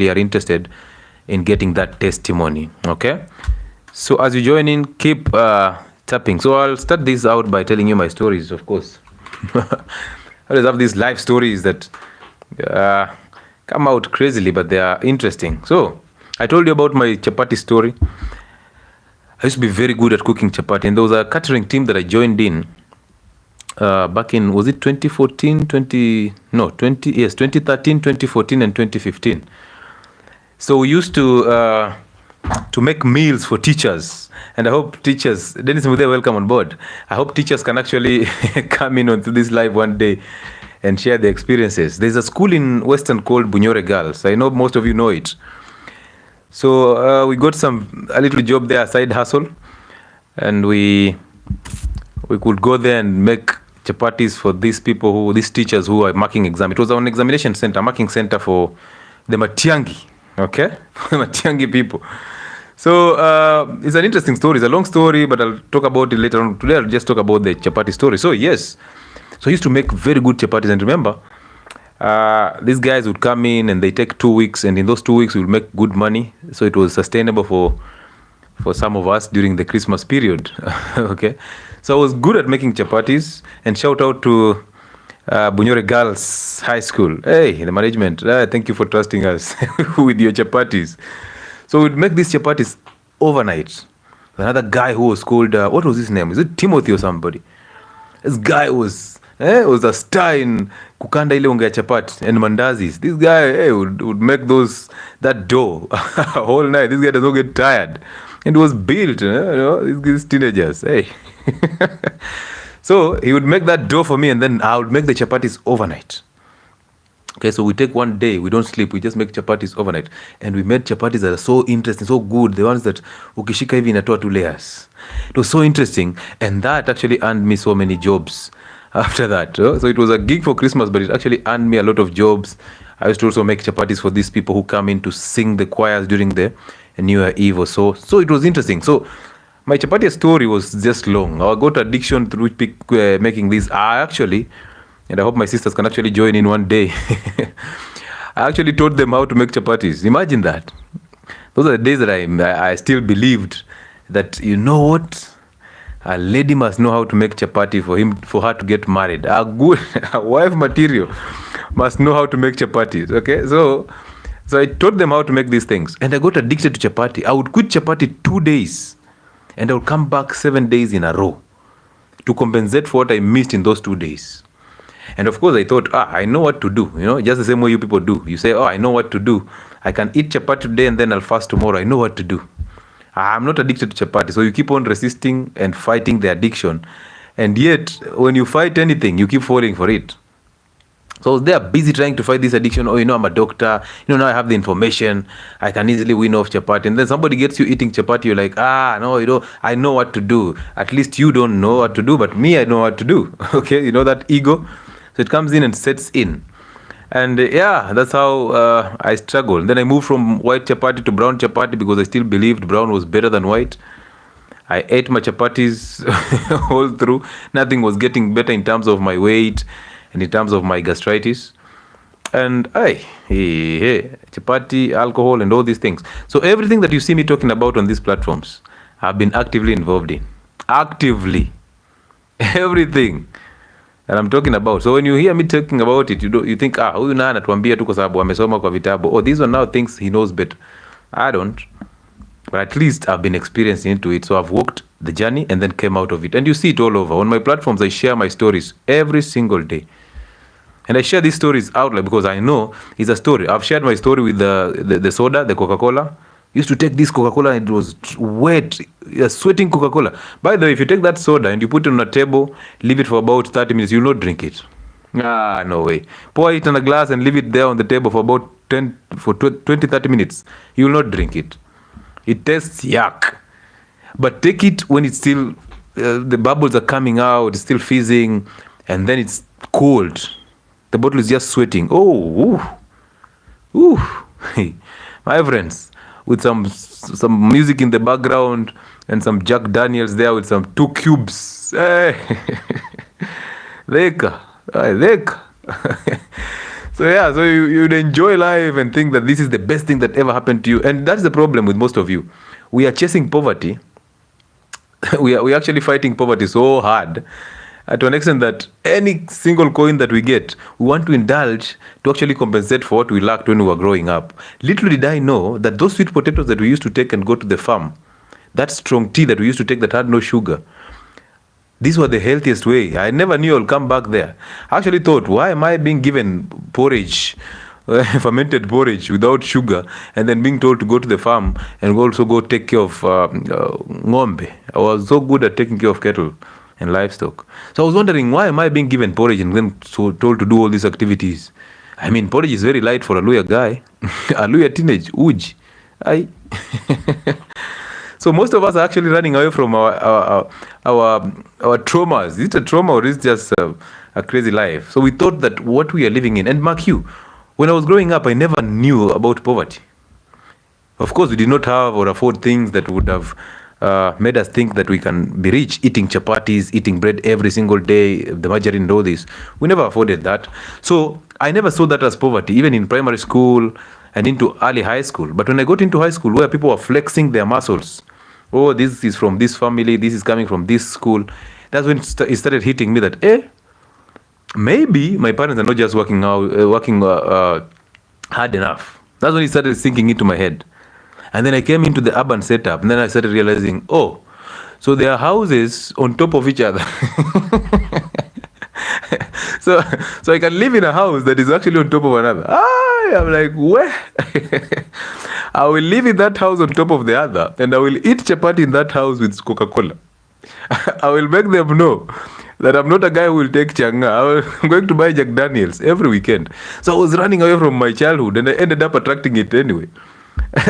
are interested in getting that testimony. Okay, so as you join in, keep tapping. So I'll start this out by telling you my stories, of course. I always have these life stories that come out crazily, but they are interesting. So I told you about my chapati story. I used to be very good at cooking chapati, and there was a catering team that I joined in back in, was it 2013, 2014, and 2015. So we used to make meals for teachers, and I hope teachers, Dennis Mudhe, welcome on board. I hope teachers can actually come in onto this live one day and share their experiences. There's a school in Western called 𝗧𝗘𝗦𝗧𝗜𝗏𝗏𝗏𝗏𝗏𝗏𝗏𝗏. I know most of you know it. So we got a little job there, a side hustle, and we could go there and make chapatis for these teachers who are marking exam. It was an examination center, marking center for the Matiangi, okay? Matiangi people. So it's an interesting story. It's a long story, but I'll talk about it later on. Today I'll just talk about the chapati story. So yes, so I used to make very good chapatis, and remember, these guys would come in and they take 2 weeks, and in those 2 weeks we would make good money. So it was sustainable for some of us during the Christmas period. Okay, so I was good at making chapatis, and shout out to 𝗧𝗘𝗦𝗧𝗏𝗏𝗏𝗏𝗏 Girls High School. Hey, the management, thank you for trusting us with your chapatis. So we'd make these chapatis overnight. Another guy who was called, what was his name? Is it Timothy or somebody? This guy was a star in kukanda ile unga ya chapati and mandazis. This guy would make that dough whole night. This guy does not get tired. It was built, these teenagers. Hey. So he would make that dough for me, and then I would make the chapatis overnight. Okay, so we take one day, we don't sleep, we just make chapatis overnight. And we made chapatis that are so interesting, so good. The ones that ukishika hivi inatoa 2 layers. It was so interesting, and that actually earned me so many jobs after that. So it was a gig for Christmas, but it actually earned me a lot of jobs. I used to also make chapatis for these people who come in to sing the choirs during the New Year Eve or so. So it was interesting. So my chapati story was just long. I got addiction through making these. And I hope my sisters can actually join in one day. I actually taught them how to make chapatis. Imagine that. Those are the days that I still believed that, you know what, a lady must know how to make chapati for her to get married. A wife material must know how to make chapatis. Okay, so I taught them how to make these things, and I got addicted to chapati. I would quit chapati 2 days, and I would come back 7 days in a row to compensate for what I missed in those 2 days. And of course, I thought, I know what to do. Just the same way you people do. You say, I know what to do. I can eat chapati today and then I'll fast tomorrow. I know what to do. I'm not addicted to chapati. So you keep on resisting and fighting the addiction. And yet, when you fight anything, you keep falling for it. So they are busy trying to fight this addiction. I'm a doctor. Now I have the information. I can easily win off chapati. And then somebody gets you eating chapati. You're like, no, I know what to do. At least you don't know what to do, but me, I know what to do. Okay, that ego. So it comes in and sets in. And that's how I struggled. Then I moved from white chapati to brown chapati because I still believed brown was better than white. I ate my chapatis all through. Nothing was getting better in terms of my weight and in terms of my gastritis. And chapati, alcohol, and all these things. So everything that you see me talking about on these platforms, I've been actively involved in. Actively. Everything that I'm talking about. So when you hear me talking about it, you think, huyu na anatuambia tu kwa sababu amesoma kwa vitabu. These are now things he knows better. I don't. But at least I've been experiencing into it. So I've walked the journey and then came out of it. And you see it all over. On my platforms, I share my stories every single day. And I share these stories out because I know it's a story. I've shared my story with the soda, the Coca-Cola. Used to take this Coca-Cola and it was wet, sweating Coca-Cola. By the way, if you take that soda and you put it on a table, leave it for about 30 minutes, you'll not drink it. No way. Pour it in a glass and leave it there on the table for about 20-30 minutes. You will not drink it. It tastes yuck. But take it when it's still, the bubbles are coming out, it's still fizzing, and then it's cold. The bottle is just sweating. My friends, with some music in the background and some Jack Daniels there with some 2 cubes. Hey. Leka. So So yeah, so you'd enjoy life and think that this is the best thing that ever happened to you. And that's the problem with most of you. We are chasing poverty. we are actually fighting poverty so hard to an extent that any single coin that we get, we want to indulge to actually compensate for what we lacked when we were growing up. Little did I know that those sweet potatoes that we used to take and go to the farm, that strong tea that we used to take that had no sugar, these were the healthiest way. I never knew I'll come back there. I actually thought, why am I being given porridge, fermented porridge without sugar, and then being told to go to the farm and also go take care of ng'ombe. I was so good at taking care of cattle and livestock. So I was wondering, why am I being given porridge and then so told to do all these activities? I mean, porridge is very light for a Luya guy. A Luya teenage, uji. So most of us are actually running away from our traumas. Is it a trauma or is it just a crazy life? So we thought that what we are living in, and mark you, when I was growing up, I never knew about poverty. Of course, we did not have or afford things that would have made us think that we can be rich, eating chapatis, eating bread every single day, the margarine and all this. We never afforded that. So I never saw that as poverty, even in primary school and into early high school. But when I got into high school, where people were flexing their muscles, oh, this is from this family, this is coming from this school, that's when it started hitting me that, maybe my parents are not just working hard enough. That's when it started sinking into my head. And then I came into the urban setup, and then I started realizing, oh, so there are houses on top of each other. So I can live in a house that is actually on top of another. I'm like, where? I will live in that house on top of the other, and I will eat chapati in that house with Coca-Cola. I will make them know that I'm not a guy who will take changa. I'm going to buy Jack Daniels every weekend. So I was running away from my childhood, and I ended up attracting it anyway.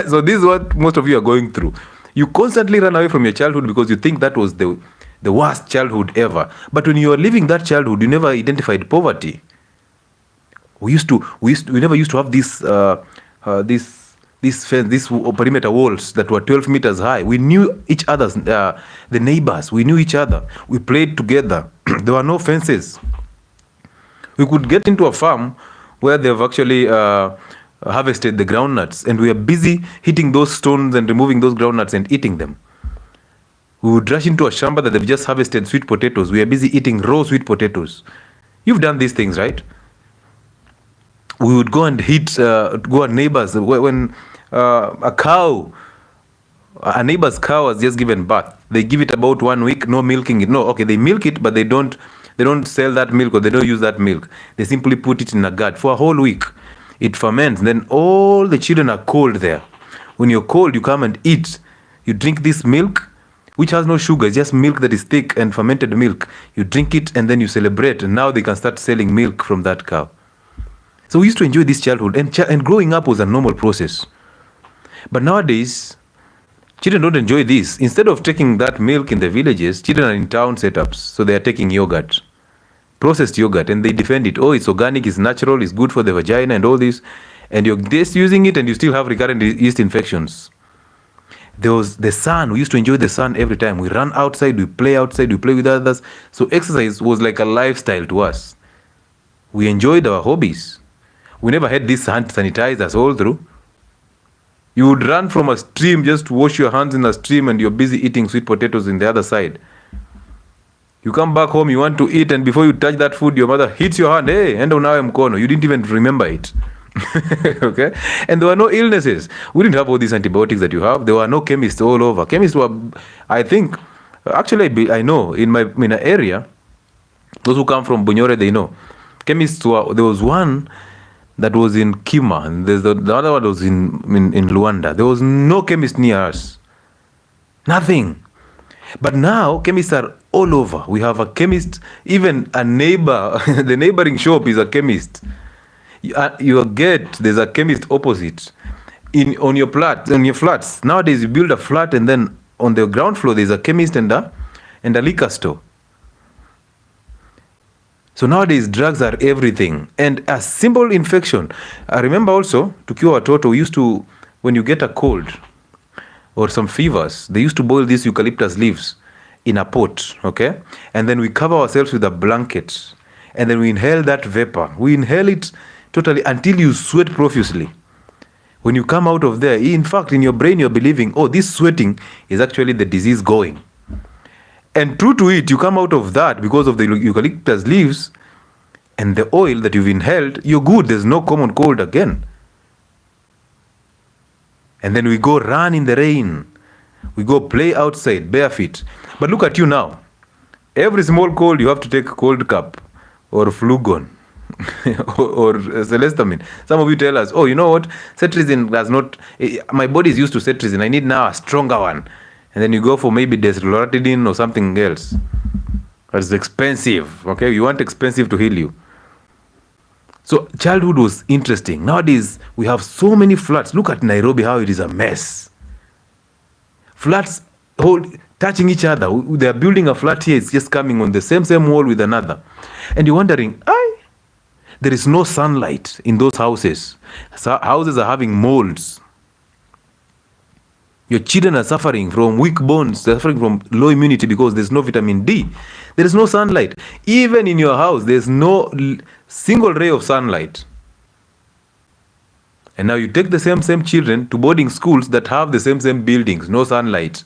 So this is what most of you are going through. You constantly run away from your childhood because you think that was the worst childhood ever. But when you are living that childhood, you never identified poverty. We never used to have these perimeter walls that were 12 meters high. We knew each other's, the neighbors. We knew each other. We played together. There were no fences. We could get into a farm where they've actually harvested the groundnuts, and we are busy hitting those stones and removing those groundnuts and eating them. We would rush into a shamba that they've just harvested sweet potatoes. We are busy eating raw sweet potatoes. You've done these things, right? We would go and go at neighbors. When a neighbor's cow has just given birth, they give it about 1 week, no milking it. No, okay, they milk it, but they don't sell that milk, or they don't use that milk. They simply put it in a gourd for a whole week. It ferments, and then all the children are cold there. When you're cold, you come and eat. You drink this milk, which has no sugar. It's just milk that is thick and fermented milk. You drink it, and then you celebrate, and now they can start selling milk from that cow. So we used to enjoy this childhood, and growing up was a normal process. But nowadays, children don't enjoy this. Instead of taking that milk in the villages, children are in town setups, so they are taking yogurt. Processed yogurt, and they defend it. Oh, it's organic, it's natural, it's good for the vagina and all this. And you're just using it, and you still have recurrent yeast infections. There was the sun. We used to enjoy the sun every time. We run outside, we play outside, we play with others. So exercise was like a lifestyle to us. We enjoyed our hobbies. We never had these hand sanitizers all through. You would run from a stream just to wash your hands in a stream, and you're busy eating sweet potatoes in the other side. You come back home, you want to eat, and before you touch that food, your mother hits your hand. Hey, enda unawe mkono. You didn't even remember it. Okay? And there were no illnesses. We didn't have all these antibiotics that you have. There were no chemists all over. Chemists were, I think, actually, I know, in my area, those who come from Bunyore, they know. Chemists were, there was one that was in Kima, and there's the other one was in Luanda. There was no chemist near us. Nothing. But now, chemists are all over. We have a chemist, even a neighbor, the neighboring shop is a chemist. There's a chemist opposite. On your flats. Nowadays, you build a flat, and then on the ground floor, there's a chemist and a liquor store. So nowadays, drugs are everything. And a simple infection. I remember also, to cure watoto, we used to, when you get a cold or some fevers, they used to boil these eucalyptus leaves in a pot, okay? And then we cover ourselves with a blanket. And then we inhale that vapor. We inhale it totally, until you sweat profusely. When you come out of there, in fact, in your brain, you're believing, oh, this sweating is actually the disease going. And true to it, you come out of that because of the eucalyptus leaves and the oil that you've inhaled, you're good. There's no common cold again. And then we go run in the rain. We go play outside, bare feet. But look at you now. Every small cold, you have to take cold cup or Flugon or 𝗧𝗨𝗘𝗦𝗧𝗜𝗠𝗏. Some of you tell us, oh, you know what? Cetirizine does not, my body is used to cetirizine. I need now a stronger one. And then you go for maybe 𝗧𝗨𝗘𝗦𝗧𝗜𝗍𝒑 or something else. It's expensive, okay? You want expensive to heal you. So childhood was interesting. Nowadays, we have so many floods. Look at Nairobi, how it is a mess. Floods touching each other. They are building a flat here. It's just coming on the same wall with another. And you're wondering, there is no sunlight in those houses. So houses are having molds. Your children are suffering from weak bones. They're suffering from low immunity because there's no vitamin D. There is no sunlight. Even in your house, there's no single ray of sunlight. And now you take the same children to boarding schools that have the same buildings, no sunlight.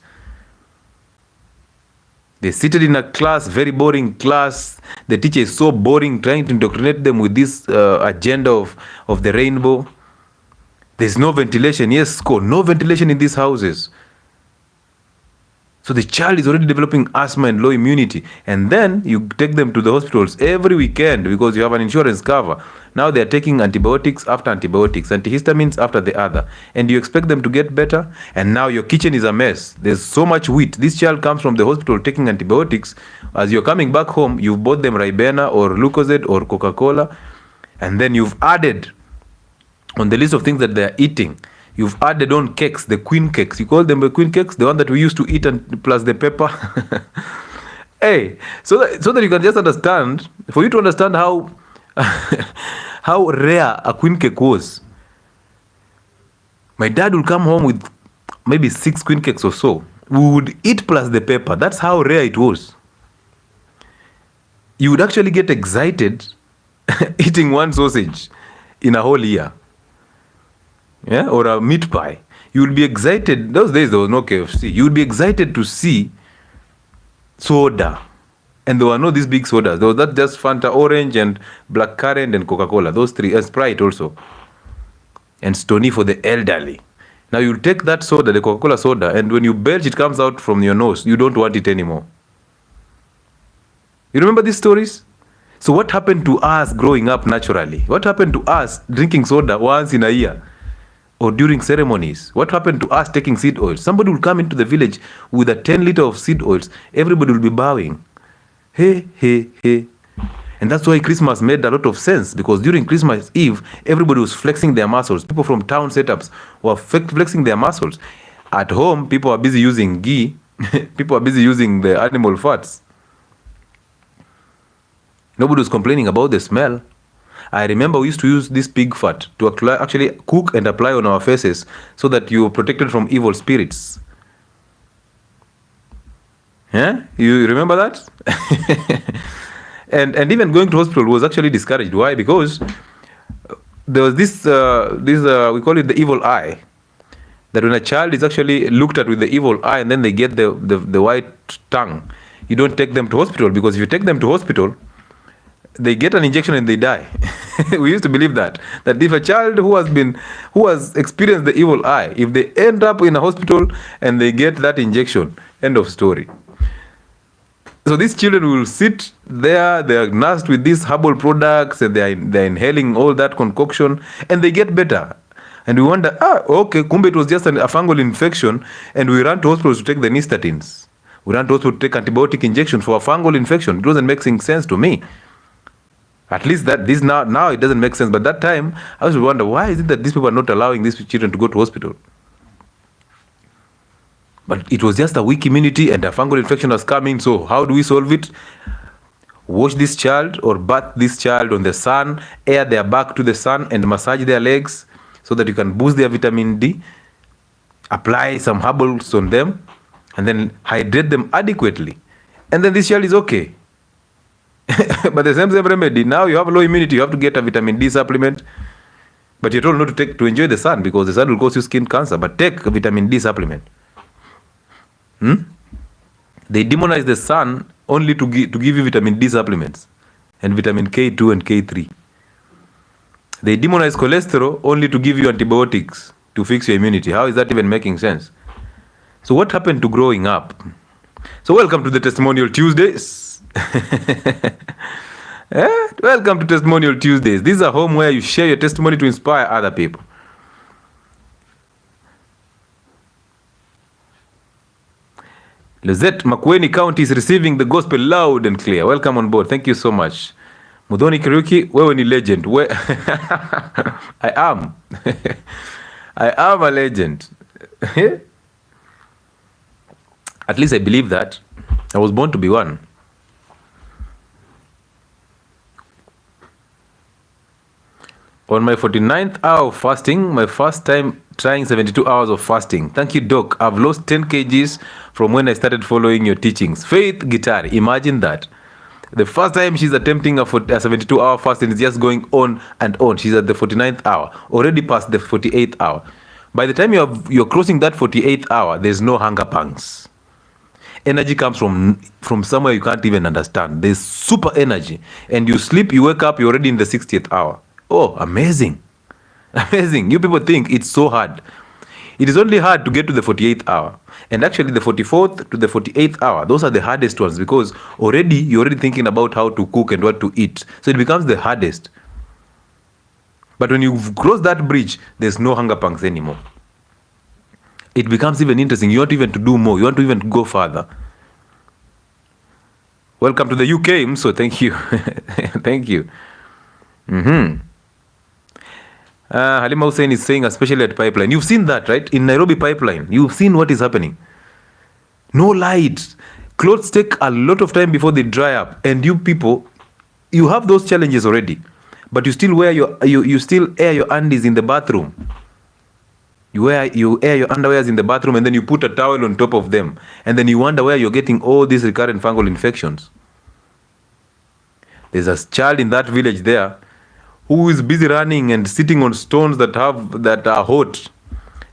They seated in a class, very boring class. The teacher is so boring, trying to indoctrinate them with this agenda of the rainbow. There's no ventilation. Yes, no ventilation in these houses. So the child is already developing asthma and low immunity. And then you take them to the hospitals every weekend because you have an insurance cover. Now they are taking antibiotics after antibiotics, antihistamines after the other. And you expect them to get better? And now your kitchen is a mess. There's so much wheat. This child comes from the hospital taking antibiotics. As you're coming back home, you've bought them Ribena or Lucozade or Coca-Cola. And then you've added on the list of things that they're eating, you've added on cakes, the queen cakes. You call them the queen cakes, the one that we used to eat and plus the pepper. Hey, so that you can just understand, for you to understand how how rare a queen cake was. My dad will come home with maybe 6 queen cakes or so. We would eat plus the pepper. That's how rare it was. You would actually get excited eating one sausage in a whole year. Yeah, or a meat pie. You would be excited. Those days there was no KFC. You would be excited to see soda. And there were no these big sodas. There was that just Fanta Orange and Blackcurrant and Coca-Cola. Those 3. And Sprite also. And Stony for the elderly. Now you take that soda, the Coca-Cola soda, and when you belch, it comes out from your nose. You don't want it anymore. You remember these stories? So what happened to us growing up naturally? What happened to us drinking soda once in a year? Or during ceremonies? What happened to us taking seed oils? Somebody will come into the village with a 10 liter of seed oils. Everybody will be bowing. Hey, hey, hey. And that's why Christmas made a lot of sense, because during Christmas Eve, everybody was flexing their muscles. People from town setups were flexing their muscles. At home, people are busy using ghee. People are busy using the animal fats. Nobody was complaining about the smell. I remember we used to use this pig fat to actually cook and apply on our faces so that you were protected from evil spirits. Yeah? You remember that? and even going to hospital was actually discouraged. Why? Because there was this we call it the evil eye. That when a child is actually looked at with the evil eye and then they get the white tongue, you don't take them to hospital, because if you take them to hospital, they get an injection and they die. We used to believe that if a child who has experienced the evil eye, if they end up in a hospital and they get that injection, end of story. So these children will sit there, they are nursed with these herbal products and they're inhaling all that concoction and they get better. And we wonder, okay, kumbe it was just a fungal infection, and we ran to hospitals to take the nystatins. We ran to hospitals to take antibiotic injection for a fungal infection. It doesn't make sense to me. At least that this now it doesn't make sense. But that time, I was wonder, why is it that these people are not allowing these children to go to hospital? But it was just a weak immunity and a fungal infection was coming. So how do we solve it? Wash this child or bath this child on the sun, air their back to the sun and massage their legs so that you can boost their vitamin D. Apply some herbals on them and then hydrate them adequately. And then this child is okay. But the same remedy, now you have low immunity, you have to get a vitamin D supplement. But you're told not to enjoy the sun because the sun will cause you skin cancer. But take a vitamin D supplement. They demonize the sun only to give you vitamin D supplements and vitamin K2 and K3. They demonize cholesterol only to give you antibiotics to fix your immunity. How is that even making sense? So what happened to growing up? So welcome to the Testimonial Tuesdays. Welcome to Testimonial Tuesdays. This is a home where you share your testimony to inspire other people. 𝗧𝗘𝗦𝗧𝗜𝗠𝗢𝗡𝗦 County is receiving the gospel loud and clear. Welcome on board. Thank you so much. Muthoni Kariuki, wewe ni legend. I am. I am a legend. At least I believe that. I was born to be one. On my 49th hour of fasting, my first time trying 72 hours of fasting. Thank you, Doc. I've lost 10 kgs from when I started following your teachings. 𝗧𝗘𝗦𝗧𝗜𝗠𝗢𝗡𝗦. Imagine that. The first time she's attempting a 72-hour fasting is just going on and on. She's at the 49th hour, already past the 48th hour. By the time you're crossing that 48th hour, there's no hunger pangs. Energy comes from somewhere you can't even understand. There's super energy. And you sleep, you wake up, you're already in the 60th hour. Oh, amazing. Amazing. You people think it's so hard. It is only hard to get to the 48th hour. And actually the 44th to the 48th hour, those are the hardest ones because you're already thinking about how to cook and what to eat. So it becomes the hardest. But when you cross that bridge, there's no hunger pangs anymore. It becomes even interesting. You want even to do more. You want to even go further. Welcome to the UK, so thank you. Thank you. Halima Hussein is saying, especially at Pipeline. You've seen that, right? In Nairobi Pipeline, you've seen what is happening. No light. Clothes take a lot of time before they dry up. And you people, you have those challenges already. But you still wear you still air your undies in the bathroom. You air your underwears in the bathroom and then you put a towel on top of them. And then you wonder where you're getting all these recurrent fungal infections. There's a child in that village there who is busy running and sitting on stones that are hot,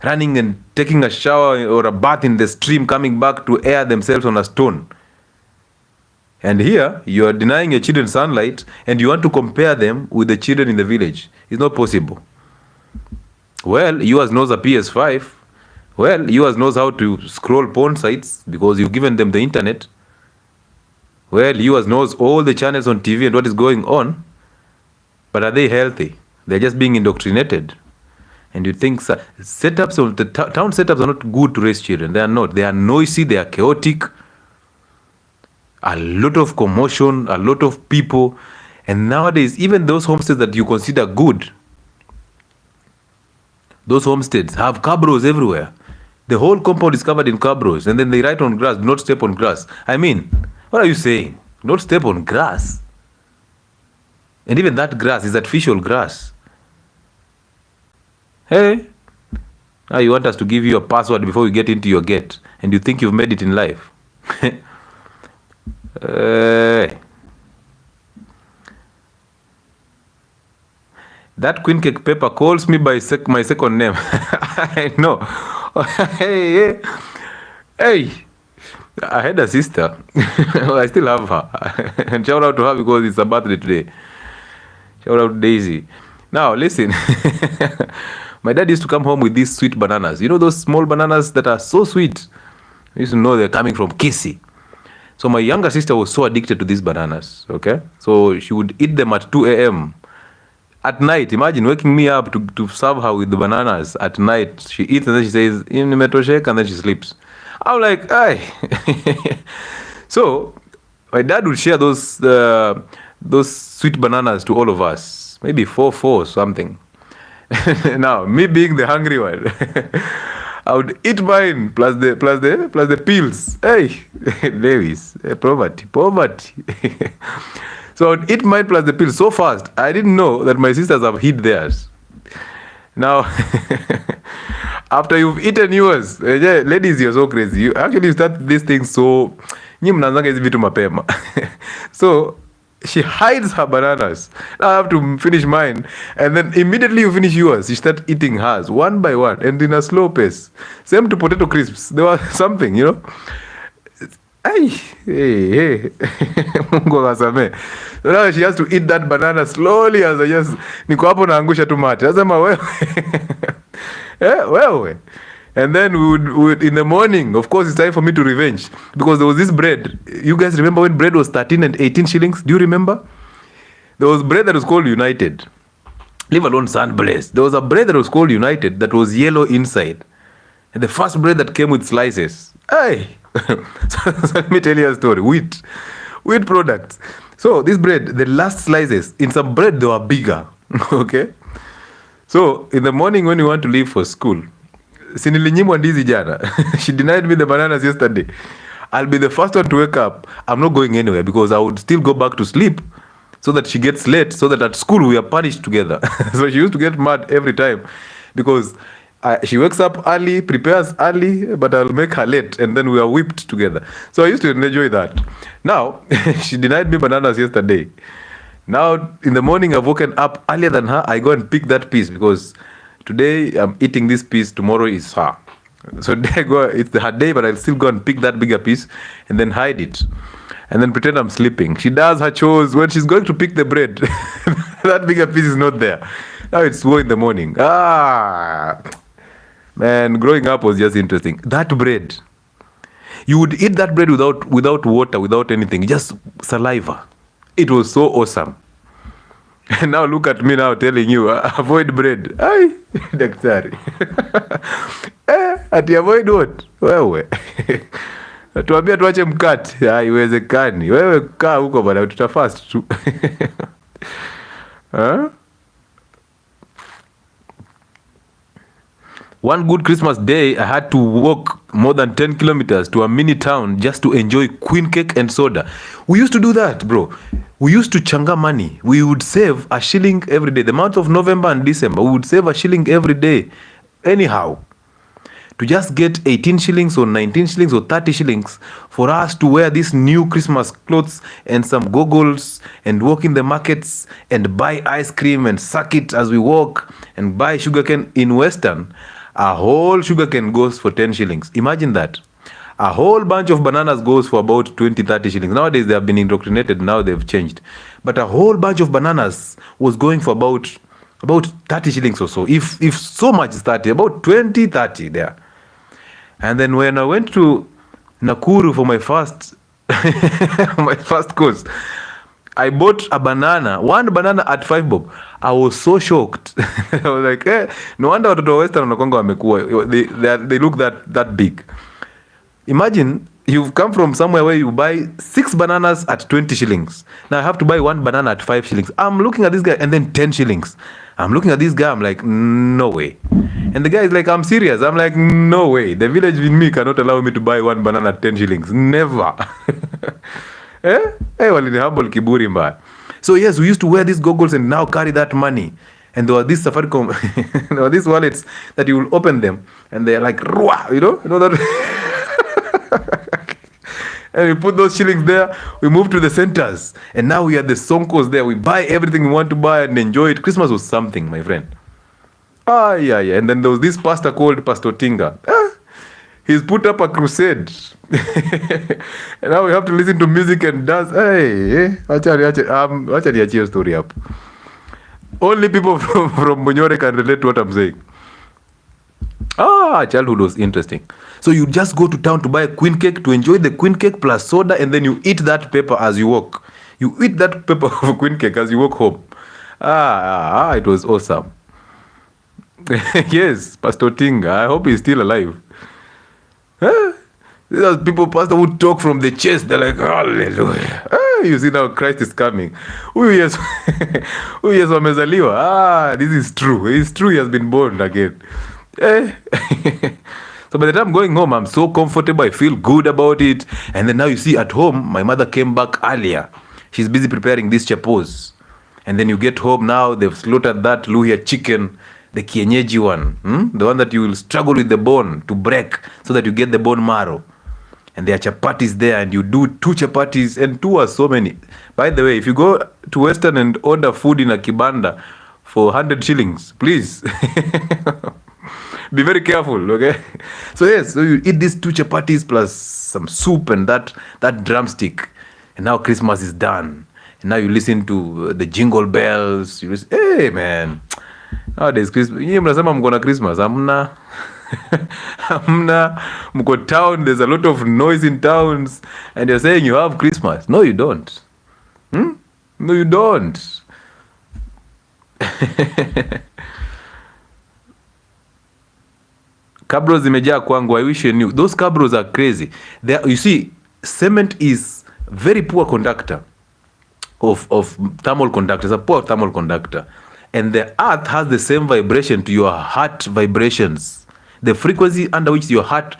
running and taking a shower or a bath in the stream, coming back to air themselves on a stone. And here, you are denying your children sunlight and you want to compare them with the children in the village. It's not possible. Well, yours knows a PS5. Well, yours knows how to scroll porn sites because you've given them the internet. Well, yours knows all the channels on TV and what is going on. But are they healthy? They're just being indoctrinated. And you think setups of the town setups are not good to raise children. They are not. They are noisy. They are chaotic. A lot of commotion. A lot of people. And nowadays, even those homesteads that you consider good, those homesteads have cabros everywhere. The whole compound is covered in cabros. And then they write on grass, do not step on grass. I mean, what are you saying? Not step on grass. And even that grass is artificial grass. Hey, now you want us to give you a password before we get into your gate, and you think you've made it in life. That queen cake pepper calls me by my second name. I know. Hey. I had a sister. I still have her. And shout out to her because it's her birthday today. Shout out Daisy. Now, listen. My dad used to come home with these sweet bananas. You know those small bananas that are so sweet? I used to know they're coming from Kisii. So my younger sister was so addicted to these bananas, okay? So she would eat them at 2 a.m. At night. Imagine waking me up to serve her with the bananas at night. She eats and then she says, "Nimetosheka," and then she sleeps. I'm like, aye. So my dad would share those sweet bananas to all of us, maybe 4 or something. Now, me being the hungry one, I would eat mine plus the pills. Hey, Davis, poverty. So I would eat mine plus the pills so fast. I didn't know that my sisters have hid theirs. Now, after you've eaten yours, ladies, you're so crazy. You actually start this thing so. So She hides her bananas. Now I have to finish mine. And then immediately you finish yours, you start eating hers one by one and in a slow pace. Same to potato crisps. There was something, you know. Ay, hey. Mungu akasame. So now she has to eat that banana slowly as I just niko hapo naangusha tu mate. Nasema wewe. Wewe. And then we would in the morning, of course, it's time for me to revenge because there was this bread. You guys remember when bread was 13 and 18 shillings? Do you remember? There was bread that was called United. Leave alone Sunblessed. There was a bread that was called United that was yellow inside. And the first bread that came with slices. Hey! So let me tell you a story. Wheat products. So this bread, the last slices, in some bread they were bigger. Okay? So in the morning when you want to leave for school, sinilinyimwa ndizi jana. She denied me the bananas yesterday. I'll be the first one to wake up. I'm not going anywhere because I would still go back to sleep so that she gets late, so that at school we are punished together. So she used to get mad every time because she wakes up early, prepares early, but I'll make her late and then we are whipped together. So I used to enjoy that. Now, she denied me bananas yesterday. Now, in the morning, I've woken up earlier than her. I go and pick that piece because today I'm eating this piece, tomorrow is her. So I go, it's her day, but I'll still go and pick that bigger piece and then hide it. And then pretend I'm sleeping. She does her chores. When she's going to pick the bread, that bigger piece is not there. Now it's 4 in the morning. Man, growing up was just interesting. That bread, you would eat that bread without water, without anything, just saliva. It was so awesome. And now look at me now telling you, avoid bread. Ay, Dietary. Ati avoid what? Wewe. Tuambia tuache mkate. Haiwezekani. Wewe kaa huko bana, tutafast tu. Huh? One good Christmas day, I had to walk more than 10 kilometers to a mini town just to enjoy queen cake and soda. We used to do that, bro. We used to changa money. We would save a shilling every day. The month of November and December, we would save a shilling every day. Anyhow, to just get 18 shillings or 19 shillings or 30 shillings for us to wear these new Christmas clothes and some goggles and walk in the markets and buy ice cream and suck it as we walk and buy sugarcane in Western. A whole sugarcane goes for 10 shillings. Imagine that. A whole bunch of bananas goes for about 20, 30 shillings. Nowadays they have been indoctrinated. Now they've changed. But a whole bunch of bananas was going for about 30 shillings or so. If so much is 30, about 20, 30 there. And then when I went to Nakuru for my first course, I bought a banana, one banana at 5 bob. I was so shocked. I was like, no wonder watoto wa Western wanakuanga wamekuwa. They look that big. Imagine you've come from somewhere where you buy 6 bananas at 20 shillings. Now I have to buy 1 banana at 5 shillings. I'm looking at this guy and then 10 shillings. I'm looking at this guy, I'm like, no way. And the guy is like, I'm serious. I'm like, no way. The village in me cannot allow me to buy 1 banana at 10 shillings. Never. Humble kiburi mbaya. So yes, we used to wear these goggles and now carry that money. And there were these Safaricom, there were these wallets that you will open them and they're like, you know that. And we put those shillings there. We moved to the centers, and now we are the Sonkos there. We buy everything we want to buy and enjoy it. Christmas was something, my friend. Yeah. And then there was this pastor called Pastor Tinga. He's put up a crusade. And now we have to listen to music and dance. Acha niachie story up. Only people from Bunyore can relate to what I'm saying. Childhood was interesting. So you just go to town to buy a queen cake, to enjoy the queen cake plus soda, and then you eat that pepper as you walk. You eat that pepper of queen cake as you walk home. It was awesome. Yes, Pastor Tinga. I hope he's still alive. These are people, pastor, who talk from the chest. They're like, hallelujah. You see now Christ is coming. Yes, wamezaliwa. This is true. It's true, he has been born again. So by the time I'm going home, I'm so comfortable. I feel good about it. And then now you see at home, my mother came back earlier. She's busy preparing these chapos. And then you get home now, they've slaughtered that Luhya chicken, the kienyeji one. The one that you will struggle with the bone to break so that you get the bone marrow. and there are chapatis there, and you do 2 chapatis, and 2 are so many. By the way, if you go to Western and order food in a kibanda for 100 shillings, please be very careful, okay? So yes, so you eat these 2 chapatis plus some soup and that drumstick, and now Christmas is done. And now you listen to the jingle bells. You listen, hey man, nowadays Christmas. You mnasema mko na Christmas, amna. Amna, mko town. There's a lot of noise in towns, and you're saying you have Christmas. No, you don't. No, you don't. Cabros zimejaa kwangu. I wish you knew. Those cabros are crazy. You see, cement is very poor conductor of thermal conductors, a poor thermal conductor. And the earth has the same vibration to your heart vibrations. The frequency under which your heart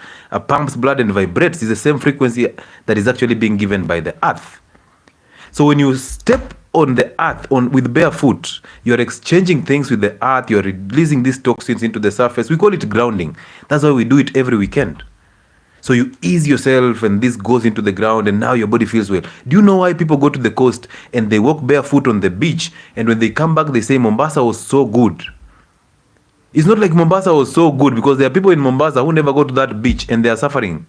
pumps blood and vibrates is the same frequency that is actually being given by the earth. So when you step on the earth with bare foot, you're exchanging things with the earth, you're releasing these toxins into the surface. We call it grounding. That's why we do it every weekend. So you ease yourself and this goes into the ground and now your body feels well. Do you know why people go to the coast and they walk barefoot on the beach, and when they come back they say Mombasa was so good? It's not like Mombasa was so good, because there are people in Mombasa who never go to that beach and they are suffering.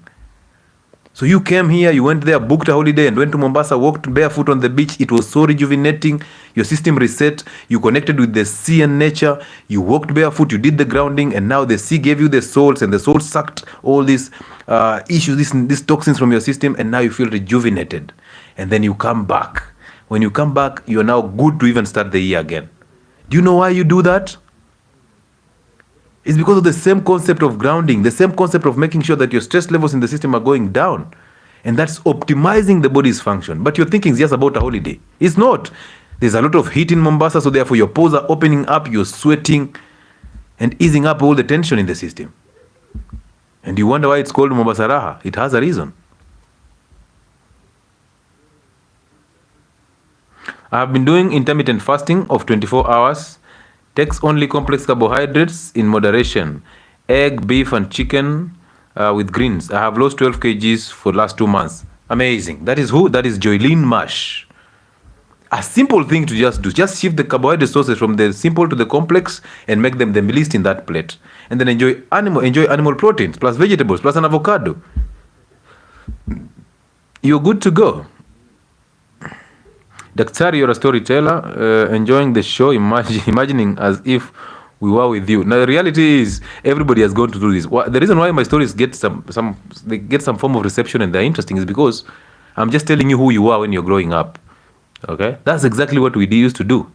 So you came here, you went there, booked a holiday and went to Mombasa, walked barefoot on the beach. It was so rejuvenating. Your system reset. You connected with the sea and nature. You walked barefoot, you did the grounding, and now the sea gave you the salts, and the salts sucked all these issues, these toxins from your system, and now you feel rejuvenated. And then you come back. When you come back, you're now good to even start the year again. Do you know why you do that? It's because of the same concept of grounding, the same concept of making sure that your stress levels in the system are going down. And that's optimizing the body's function. But you're thinking it's just about a holiday. It's not. There's a lot of heat in Mombasa, so therefore your pores are opening up, you're sweating, and easing up all the tension in the system. And you wonder why it's called Mombasa Raha. It has a reason. I've been doing intermittent fasting of 24 hours. Takes only complex carbohydrates in moderation. Egg, beef, and chicken with greens. I have lost 12 kgs for the last 2 months. Amazing. That is who? That is Joylene Marsh. A simple thing to just do. Just shift the carbohydrate sources from the simple to the complex and make them the least in that plate. And then enjoy animal proteins plus vegetables plus an avocado. You're good to go. Dietary, you're a storyteller, enjoying the show, imagining as if we were with you. Now the reality is everybody has gone to do this. The reason why my stories get some form of reception and they're interesting is because I'm just telling you who you are when you're growing up. Okay, that's exactly what we used to do.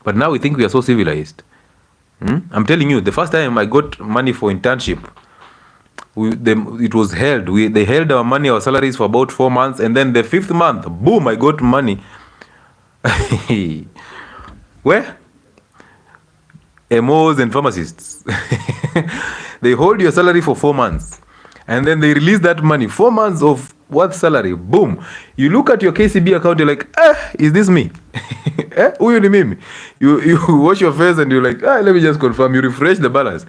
But now we think we are so civilized. I'm telling you, the first time I got money for internship, it was held. They held our money, our salaries for about 4 months, and then the 5th month, boom, I got money. Where? MOs and pharmacists. They hold your salary for 4 months, and then they release that money. 4 months of what salary? Boom. You look at your KCB account, you're like, is this me? Who you mean? You wash your face and you're like, let me just confirm. You refresh the balance.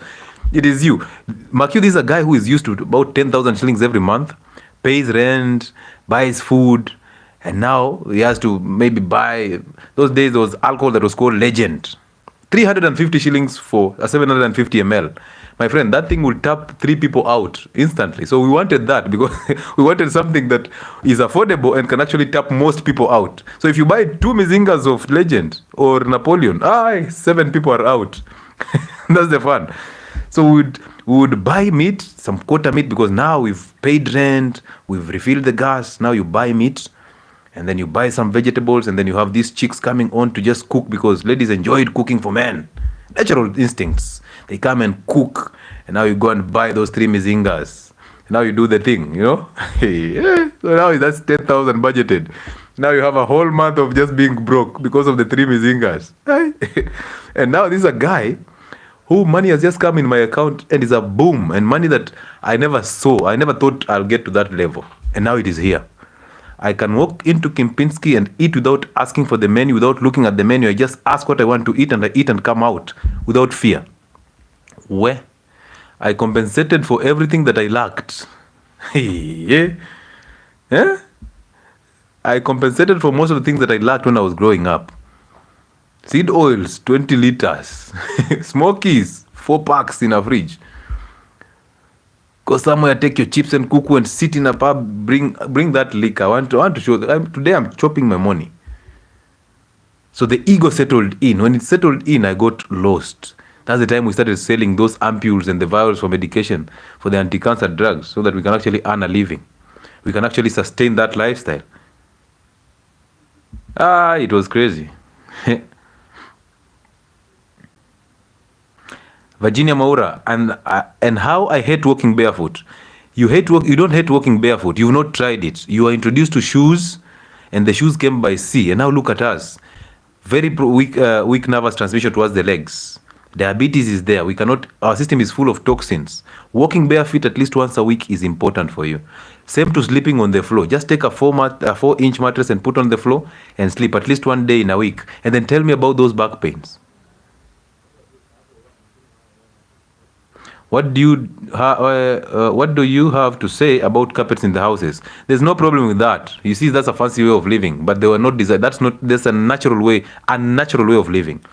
It is you. Mark you, this is a guy who is used to about 10,000 shillings every month, pays rent, buys food, and now he has to maybe buy, those days there was alcohol that was called Legend. 350 shillings for a 750 ml. My friend, that thing will tap 3 people out instantly. So we wanted that because we wanted something that is affordable and can actually tap most people out. So if you buy 2 Mizingas of Legend or Napoleon, 7 people are out. That's the fun. So we would buy meat, some quota meat, because now we've paid rent, we've refilled the gas, now you buy meat, and then you buy some vegetables, and then you have these chicks coming on to just cook, because ladies enjoyed cooking for men. Natural instincts. They come and cook, and now you go and buy those 3 Mizingas. Now you do the thing, you know? So now that's 10,000 budgeted. Now you have a whole month of just being broke because of the 3 Mizingas. And now this is a guy who money has just come in my account and is a boom, and money that I never saw. I never thought I'll get to that level. And now it is here. I can walk into Kempinski and eat without asking for the menu, without looking at the menu. I just ask what I want to eat and I eat and come out without fear. Where? I compensated for everything that I lacked. Yeah. Yeah? I compensated for most of the things that I lacked when I was growing up. Seed oils, 20 liters. Smokies, 4 packs in a fridge. Go somewhere, take your chips and kuku and sit in a pub, bring that liquor. I want to show that today I'm chopping my money. So the ego settled in. When it settled in, I got lost. That's the time we started selling those ampules and the vials for medication, for the anti-cancer drugs, so that we can actually earn a living. We can actually sustain that lifestyle. It was crazy. Virginia Maura, and how I hate walking barefoot. You don't hate walking barefoot. You've not tried it. You are introduced to shoes, and the shoes came by sea. And now look at us. Very weak nervous transmission towards the legs. Diabetes is there. Our system is full of toxins. Walking barefoot at least once a week is important for you. Same to sleeping on the floor. Just take a 4-inch mattress and put on the floor and sleep at least one day in a week. And then tell me about those back pains. What do you have to say about carpets in the houses? There's no problem with that. You see, that's a fancy way of living, but they were not designed. That's a natural way of living.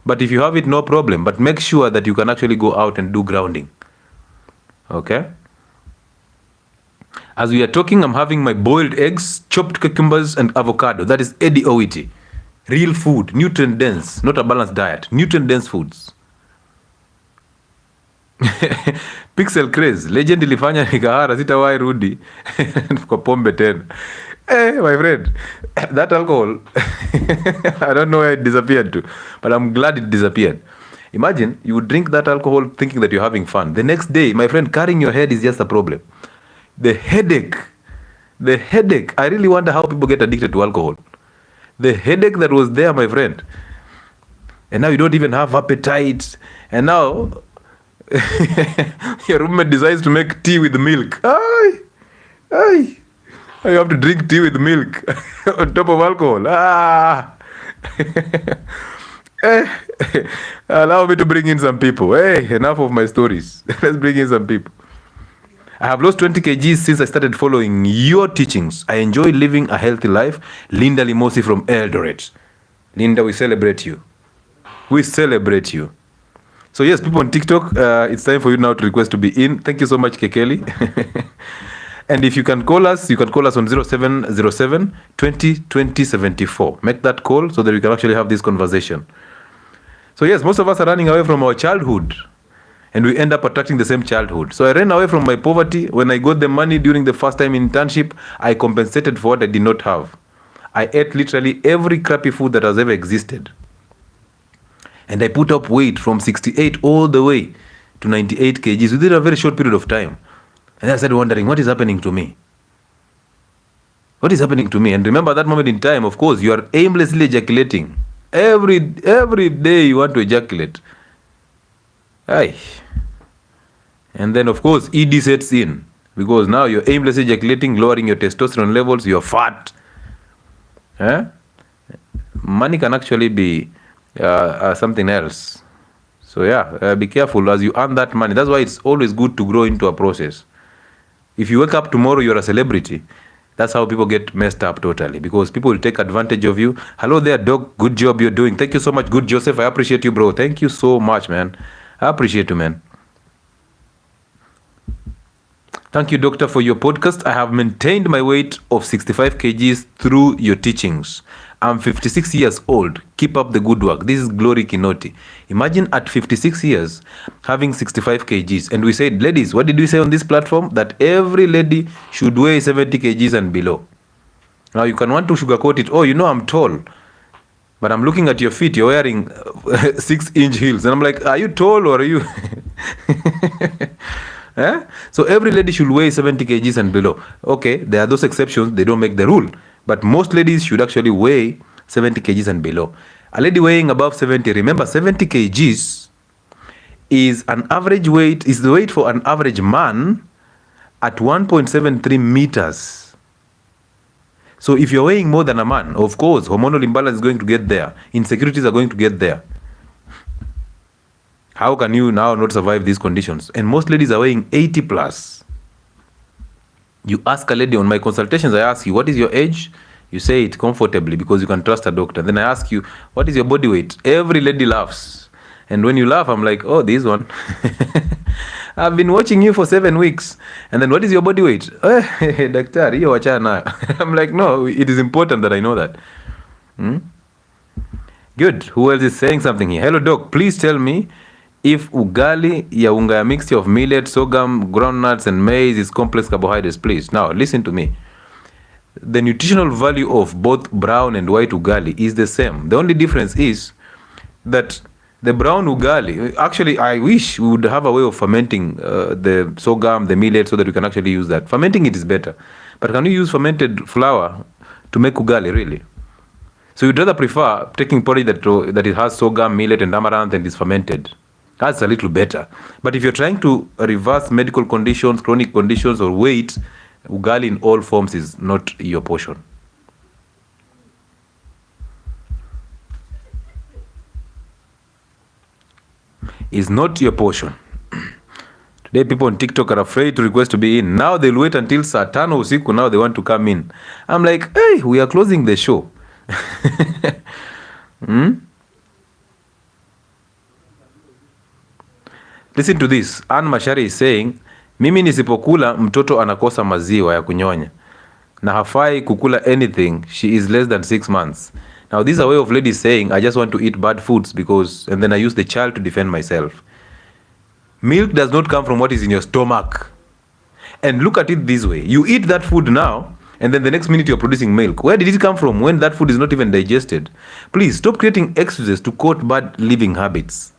But if you have it, no problem. But make sure that you can actually go out and do grounding. Okay? As we are talking, I'm having my boiled eggs, chopped cucumbers, and avocado. That is 𝗧𝗘𝗦𝗧𝗜𝗦𝗏. Real food, nutrient dense, not a balanced diet. Nutrient dense foods. Pixel craze, legend ilifanya nikahara sitawahi rudi kwa pombe tena. My friend, that alcohol, I don't know where it disappeared to, but I'm glad it disappeared. Imagine you drink that alcohol thinking that you're having fun. The next day, my friend, carrying your head is just a problem. The headache, I really wonder how people get addicted to alcohol. The headache that was there, my friend. And now you don't even have appetite. And now your roommate decides to make tea with milk. You have to drink tea with milk on top of alcohol. Allow me to bring in some people. Hey, enough of my stories. Let's bring in some people. I have lost 20 kgs since I started following your teachings. I enjoy living a healthy life. Linda Limosi from Eldoret. Linda, we celebrate you. We celebrate you. So yes, people on TikTok, it's time for you now to request to be in. Thank you so much, Kekeli. And if you can call us on 0707 20 20 74. Make that call so that we can actually have this conversation. So yes, most of us are running away from our childhood, and we end up attracting the same childhood. So I ran away from my poverty. When I got the money during the first time internship, I compensated for what I did not have. I ate literally every crappy food that has ever existed. And I put up weight from 68 all the way to 98 kgs within a very short period of time. And I started wondering, what is happening to me? What is happening to me? And remember that moment in time, of course, you are aimlessly ejaculating. Every day you want to ejaculate. Aye. And then, of course, ED sets in. Because now you're aimlessly ejaculating, lowering your testosterone levels, you're fat. Money can actually be something else. So yeah, be careful as you earn that money. That's why it's always good to grow into a process. If you wake up tomorrow, you're a celebrity. That's how people get messed up totally, because people will take advantage of you. Hello there, Doc. Good job you're doing. Thank you so much. Good, Joseph. I appreciate you, bro. Thank you so much, man. I appreciate you, man. Thank you, doctor, for your podcast. I have maintained my weight of 65 kgs through your teachings. I'm 56 years old. Keep up the good work. This is Glory Kinoti. Imagine at 56 years having 65 kgs. And we said, ladies, what did we say on this platform? That every lady should weigh 70 kgs and below. Now you can want to sugarcoat it. Oh, you know I'm tall, but I'm looking at your feet. You're wearing 6-inch heels. And I'm like, are you tall or are you? So every lady should weigh 70 kgs and below. Okay, there are those exceptions. They don't make the rule. But most ladies should actually weigh 70 kgs and below. A lady weighing above 70, remember 70 kgs is an average weight, is the weight for an average man at 1.73 meters. So if you're weighing more than a man, of course, hormonal imbalance is going to get there. Insecurities are going to get there. How can you now not survive these conditions? And most ladies are weighing 80 plus. You ask a lady on my consultations, I ask you, what is your age? You say it comfortably because you can trust a doctor. Then I ask you, what is your body weight? Every lady laughs. And when you laugh, I'm like, oh, this one. I've been watching you for 7 weeks. And then what is your body weight? Daktari, you're wachana. I'm like, no, it is important that I know that. Good. Who else is saying something here? Hello, doc. Please tell me if ugali ya unga mixture of millet, sorghum, groundnuts, and maize is complex carbohydrates, please. Now, listen to me. The nutritional value of both brown and white ugali is the same. The only difference is that the brown ugali, actually, I wish we would have a way of fermenting the sorghum, the millet, so that we can actually use that. Fermenting it is better. But can you use fermented flour to make ugali, really? So you'd rather prefer taking porridge that it has sorghum, millet, and amaranth and is fermented. That's a little better. But if you're trying to reverse medical conditions, chronic conditions, or weight, ugali in all forms is not your portion. Is not your portion. Today people on TikTok are afraid to request to be in. Now they'll wait until saa tano usiku, now they want to come in. I'm like, hey, we are closing the show. Listen to this. Anne Mashari is saying, mimi nisipokula mtoto anakosa maziwa ya kunyonya na hafai kukula anything, she is less than 6 months. Now this is a way of ladies saying, I just want to eat bad foods because, and then I use the child to defend myself. Milk does not come from what is in your stomach. And look at it this way. You eat that food now, and then the next minute you're producing milk. Where did it come from when that food is not even digested? Please stop creating excuses to quote bad living habits.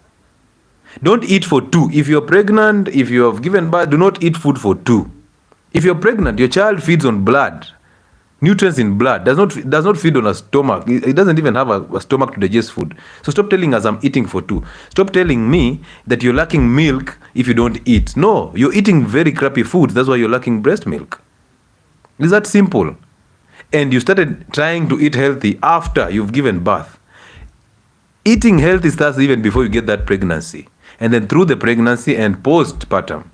Don't eat for 2. If you're pregnant, if you have given birth, do not eat food for 2. If you're pregnant, your child feeds on blood. Nutrients in blood does not feed on a stomach. It doesn't even have a stomach to digest food. So stop telling us I'm eating for 2. Stop telling me that you're lacking milk if you don't eat. No, you're eating very crappy foods. That's why you're lacking breast milk. It's that simple. And you started trying to eat healthy after you've given birth. Eating healthy starts even before you get that pregnancy. And then through the pregnancy and postpartum.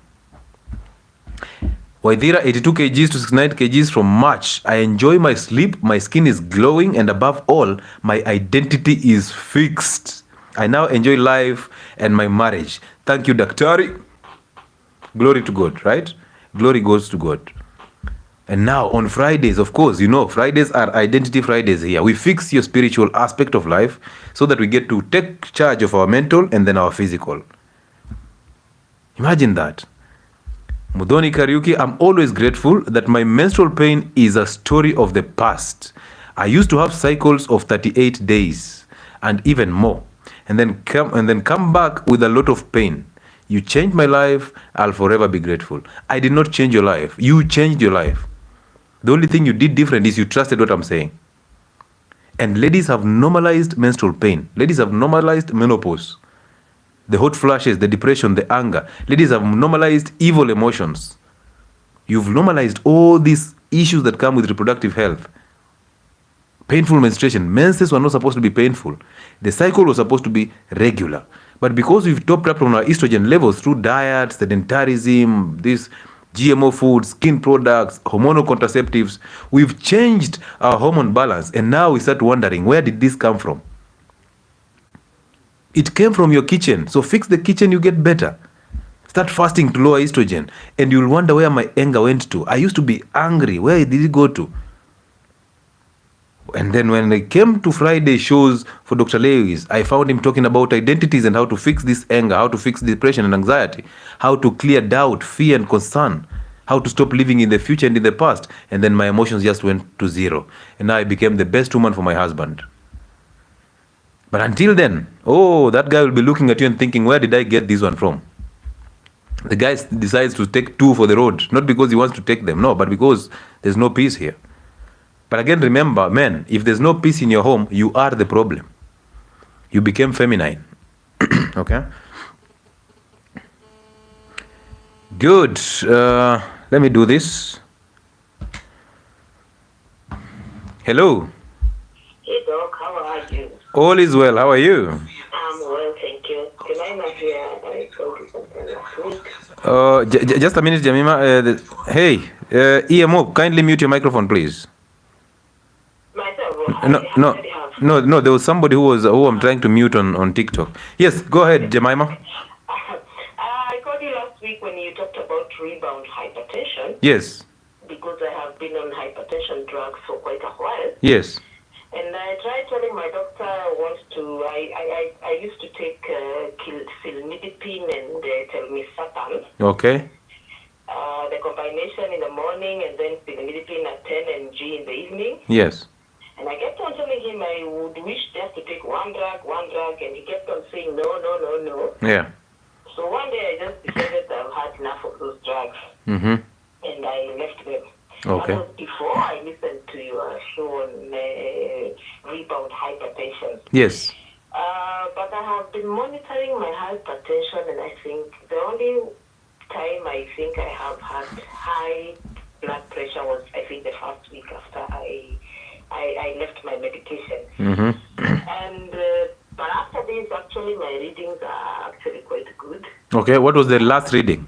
𝗧𝗘𝗦𝗧𝗜𝗦𝗏 82 kgs to 69 kgs from March. I enjoy my sleep, my skin is glowing, and above all, my identity is fixed. I now enjoy life and my marriage. Thank you, Dietary. Glory to God, right? Glory goes to God. And now on Fridays, of course, you know, Fridays are identity Fridays here. We fix your spiritual aspect of life so that we get to take charge of our mental and then our physical. Imagine that. Mudhoni Kariuki, I'm always grateful that my menstrual pain is a story of the past. I used to have cycles of 38 days and even more, and then come back with a lot of pain. You changed my life. I'll forever be grateful. I did not change your life. You changed your life. The only thing you did different is you trusted what I'm saying. And ladies have normalized menstrual pain. Ladies have normalized menopause. The hot flashes, the depression, the anger. Ladies have normalized evil emotions. You've normalized all these issues that come with reproductive health. Painful menstruation. Menses were not supposed to be painful. The cycle was supposed to be regular. But because we've topped up on our estrogen levels through diet, sedentarism, this GMO foods, skin products, hormonal contraceptives, we've changed our hormone balance. And now we start wondering, where did this come from? It came from your kitchen. So fix the kitchen, you get better. Start fasting to lower estrogen. And you'll wonder where my anger went to. I used to be angry. Where did it go to? And then when I came to Friday shows for Dr. Lewis, I found him talking about identities and how to fix this anger, how to fix depression and anxiety, how to clear doubt, fear, and concern, how to stop living in the future and in the past. And then my emotions just went to 0. And now I became the best woman for my husband. But until then, oh, that guy will be looking at you and thinking, where did I get this one from? The guy decides to take 2 for the road, not because he wants to take them, no, but because there's no peace here. But again, remember, men, if there's no peace in your home, you are the problem. You became feminine. Okay? Good. Let me do this. Hello. Hey, Doc, how are you? All is well. How are you? I'm well, thank you. Did I not hear I told you something last week? Just a minute, Jamima. Hey, EMO, kindly mute your microphone, please. Myself, No. There was somebody who I'm trying to mute on TikTok. Yes, go ahead, Jemima. I called you last week when you talked about rebound hypertension. Yes. Because I have been on hypertension drugs for quite a while. Yes. And I tried telling my doctor I used to take 𝗧𝗘𝗦𝗧𝗜𝗠𝗢𝗡𝗦 and 𝗧𝗘𝗦𝗧𝗧𝗧𝗏. Okay. The combination in the morning and then 𝗧𝗘𝗦𝗧𝗏 at 10 mg in the evening. Yes. And I kept on telling him I would wish just to take one drug, and he kept on saying no. Yeah. So one day I just decided I've had enough of those drugs. Mm-hmm. And I left them. Okay. That was before I listened to your show on rebound hypertension. Yes. But I have been monitoring my hypertension, and I think the only time I think I have had high blood pressure was, I think, the first week after I left my medication. Mm-hmm. And but after this, actually, my readings are actually quite good. Okay. What was the last reading?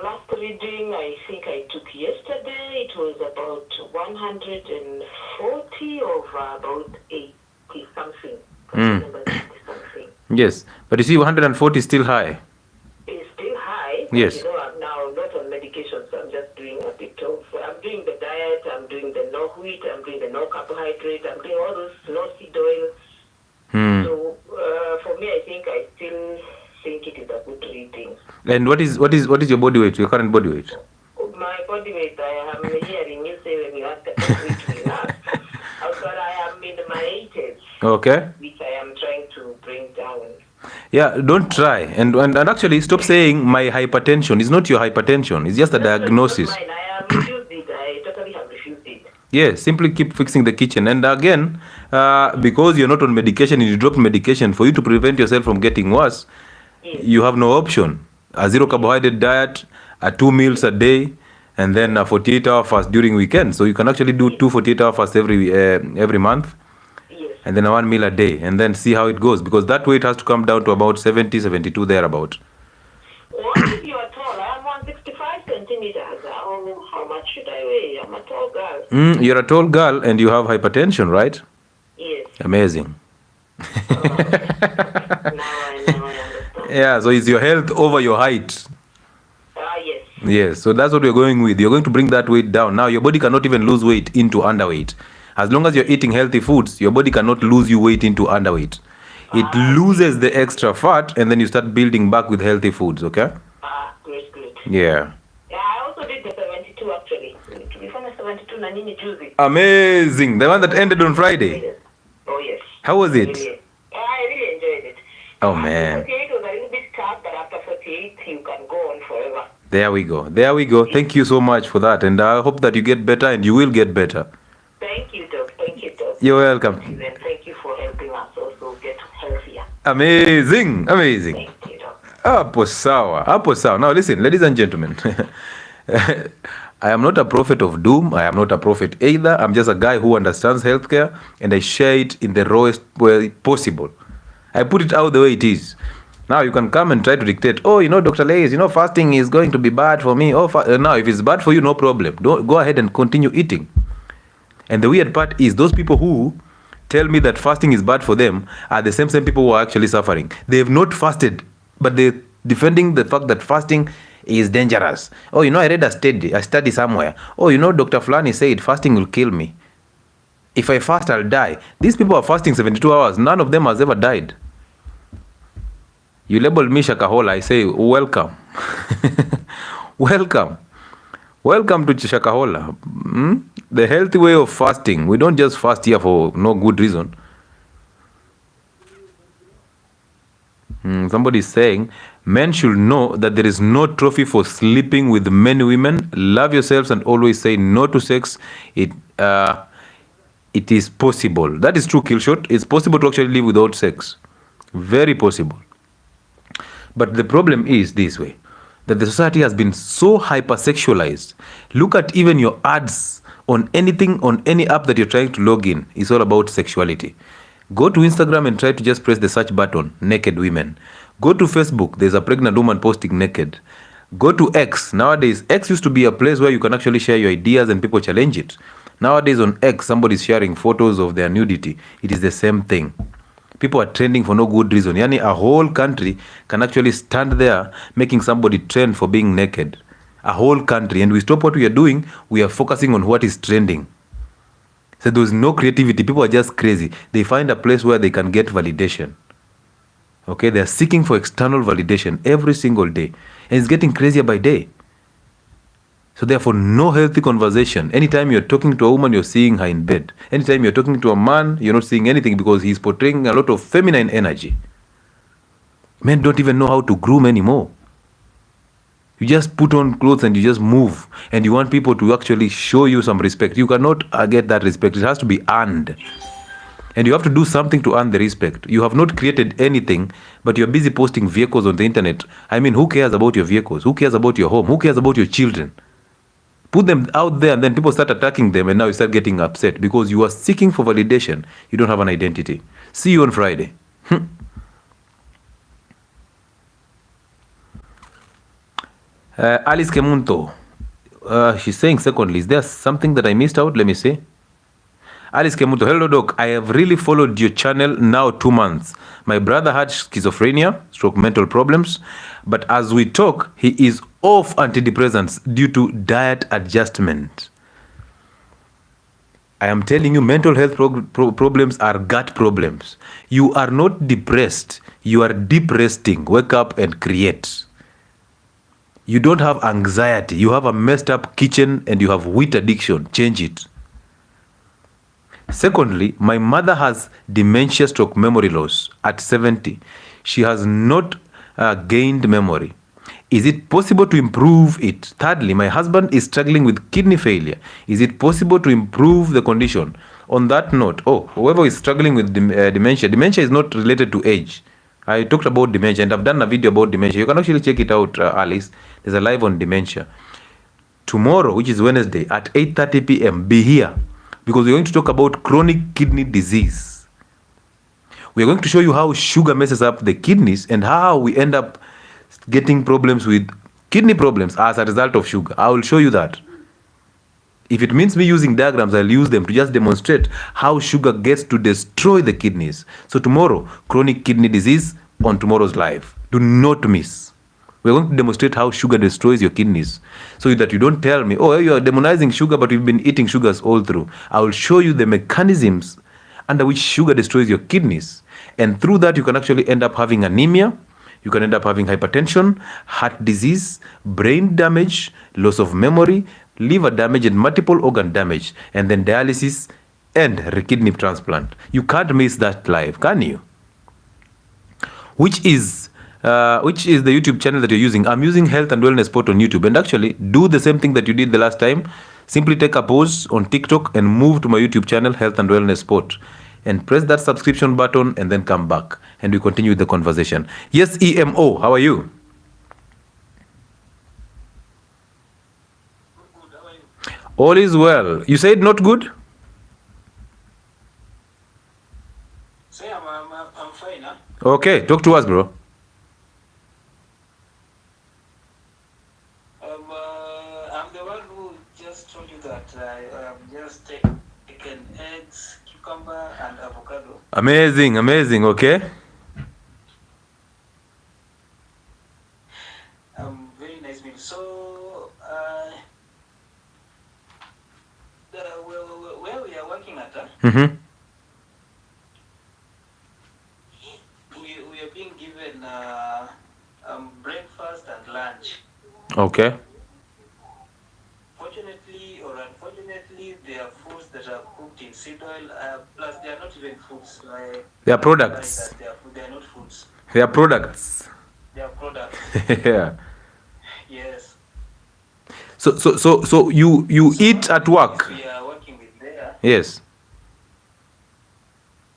Last reading, I think I took yesterday. It was about 140 over about 80 something. Something. Yes, but you see, 140 is still high. It's still high. Yes. You know, I'm now not on medication, so I'm just doing a bit of. I'm doing the diet. I'm doing the no wheat. I'm doing the no carbohydrate. I'm doing all those no seed oil. So for me, I think I still think it is a good reading. And what is your body weight? Your current body weight? My body weight, I am hearing you say when you ask the weight but I am in my 80s. Okay. Which I am trying to bring down. Yeah, don't try. And actually stop saying my hypertension. It's not your hypertension. It's just a diagnosis. Mine. I have refused it. I totally have refused it. Yes, simply keep fixing the kitchen. And again, because you're not on medication and you drop medication, for you to prevent yourself from getting worse, yes, you have no option. A zero carbohydrate diet, 2 meals a day, and then a 48-hour fast during weekends. So you can actually do 2 48-hour fasts every month. Yes. And then a 1 meal a day, and then see how it goes, because that weight has to come down to about 70, 72 thereabout. What if you are tall? I am 165 centimeters. How much should I weigh? I'm a tall girl. You're a tall girl and you have hypertension, right? Yes. Amazing. Now I understand. Yeah, so it's your health over your height. Yes. Yes, so that's what we're going with. You're going to bring that weight down. Now, your body cannot even lose weight into underweight. As long as you're eating healthy foods, your body cannot lose you weight into underweight. It loses the extra fat, and then you start building back with healthy foods, okay? Good. Yeah. Yeah, I also did the 72 actually. To be honest, 72 na nini juzi. Amazing. The one that ended on Friday. Oh, yes. How was it? I really enjoyed it. Oh, man. 48 was a little bit tough, but after 48, you can go on forever. There we go. Thank you so much for that. And I hope that you get better, and you will get better. Thank you, Doc. You're welcome. And thank you for helping us also get healthier. Amazing. Thank you, Doc. Hapo sawa. Now listen, ladies and gentlemen. I am not a prophet of doom. I am not a prophet either. I'm just a guy who understands healthcare, and I share it in the rawest way possible. I put it out the way it is. Now you can come and try to dictate, Dr. Lays, fasting is going to be bad for me. Now if it's bad for you, no problem. Don't go ahead and continue eating. And the weird part is those people who tell me that fasting is bad for them are the same people who are actually suffering. They have not fasted, but they're defending the fact that fasting is dangerous. I read a study somewhere. Dr. Fulani said fasting will kill me. If I fast, I'll die. These people are fasting 72 hours. None of them has ever died. You label me Shakahola, I say, welcome. Welcome to Shakahola. The healthy way of fasting. We don't just fast here for no good reason. Somebody is saying, men should know that there is no trophy for sleeping with many women. Love yourselves and always say no to sex. It is possible. That is true, Killshot. It's possible to actually live without sex. Very possible. But the problem is this way, that the society has been so hypersexualized. Look at even your ads on anything, on any app that you're trying to log in. It's all about sexuality. Go to Instagram and try to just press the search button, naked women. Go to Facebook, there's a pregnant woman posting naked. Go to X. Nowadays, X used to be a place where you can actually share your ideas and people challenge it. Nowadays on X, somebody's sharing photos of their nudity. It is the same thing. People are trending for no good reason. Yani a whole country can actually stand there making somebody trend for being naked. A whole country. And we stop what we are doing. We are focusing on what is trending. So there's no creativity. People are just crazy. They find a place where they can get validation. Okay, they're seeking for external validation every single day. And it's getting crazier by day. So therefore, no healthy conversation. Anytime you're talking to a woman, you're seeing her in bed. Anytime you're talking to a man, you're not seeing anything because he's portraying a lot of feminine energy. Men don't even know how to groom anymore. You just put on clothes and you just move. And you want people to actually show you some respect. You cannot get that respect. It has to be earned. And you have to do something to earn the respect. You have not created anything, but you're busy posting vehicles on the internet. I mean, who cares about your vehicles? Who cares about your home? Who cares about your children? Put them out there and then people start attacking them and now you start getting upset because you are seeking for validation. You don't have an identity. See you on Friday. Alice Kemunto. She's saying secondly, is there something that I missed out? Let me see. Alice Kemunto, hello doc. I have really followed your channel now 2 months. My brother had schizophrenia, stroke mental problems. But as we talk, he is off antidepressants due to diet adjustment. I am telling you, mental health problems are gut problems. You are not depressed. You are deep resting. Wake up and create. You don't have anxiety. You have a messed up kitchen and you have wheat addiction. Change it. Secondly, my mother has dementia stroke memory loss at 70. She has not gained memory. Is it possible to improve it? Thirdly, my husband is struggling with kidney failure. Is it possible to improve the condition? On that note, whoever is struggling with dementia is not related to age. I talked about dementia and I've done a video about dementia. You can actually check it out, Alice. There's a live on dementia. Tomorrow, which is Wednesday, at 8:30 p.m., be here. Because we're going to talk about chronic kidney disease. We're going to show you how sugar messes up the kidneys and how we end up getting problems with kidney problems as a result of sugar. I will show you that. If it means me using diagrams, I'll use them to just demonstrate how sugar gets to destroy the kidneys. So tomorrow, chronic kidney disease on tomorrow's live. Do not miss. We're going to demonstrate how sugar destroys your kidneys so that you don't tell me, oh, you're demonizing sugar, but you've been eating sugars all through. I will show you the mechanisms under which sugar destroys your kidneys. And through that, you can actually end up having anemia. You can end up having hypertension, heart disease, brain damage, loss of memory, liver damage, and multiple organ damage. And then dialysis and kidney transplant. You can't miss that live, can you? Which is the YouTube channel that you're using. I'm using Health and Wellness Sport on YouTube. And actually, do the same thing that you did the last time. Simply take a pause on TikTok and move to my YouTube channel, Health and Wellness Sport. And press that subscription button and then come back. And we continue with the conversation. Yes, EMO, how are you? Good, how are you? All is well. You said not good? Say I'm fine, huh? Okay, talk to us, bro. I'm the one who just told you that I just taken eggs, cucumber, and avocado. Amazing, amazing, okay? Very nice meal. So, where we are working at, Mm-hmm. we are being given breakfast and lunch. Okay. Fortunately or unfortunately, they are foods that are cooked in seed oil. Plus, they are not even foods. They are products. They are not foods. They are products. They are products. Yeah. Yes. So you eat at work? We are working with there. Yes.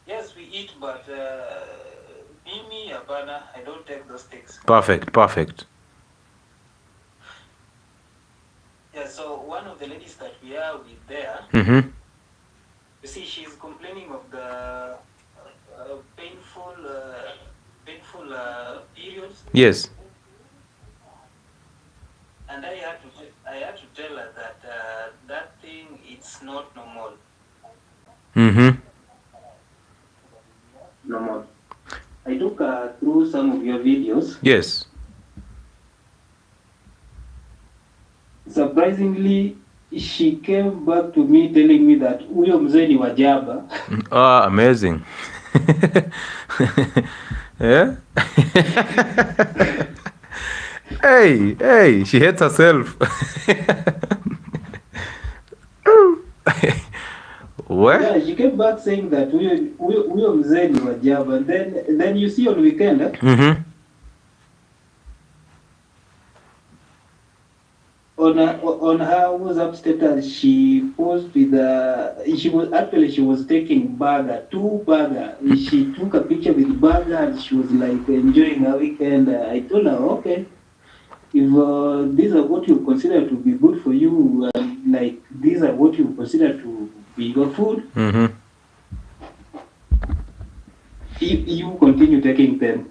Yes, we eat, but me, Abana, I don't take those things. Perfect, perfect. Yeah, so one of the ladies that we are with there, Mm-hmm. you see, she's complaining of the painful periods. Yes. I had to tell her that that thing it's not normal. Normal. I took through some of your videos. Yes. Surprisingly, she came back to me telling me that huyo mzee ni wajaba. Ah, amazing. Yeah. Hey, she hates herself. What? Yeah, she came back saying that huyo mzee ni wajaba. Then you see on weekend. On her WhatsApp status, she posted with she was taking two burger. She took a picture with burger and she was like enjoying her weekend. I told her, okay, if these are what you consider to be good for you, like these are what you consider to be your food, you continue taking them.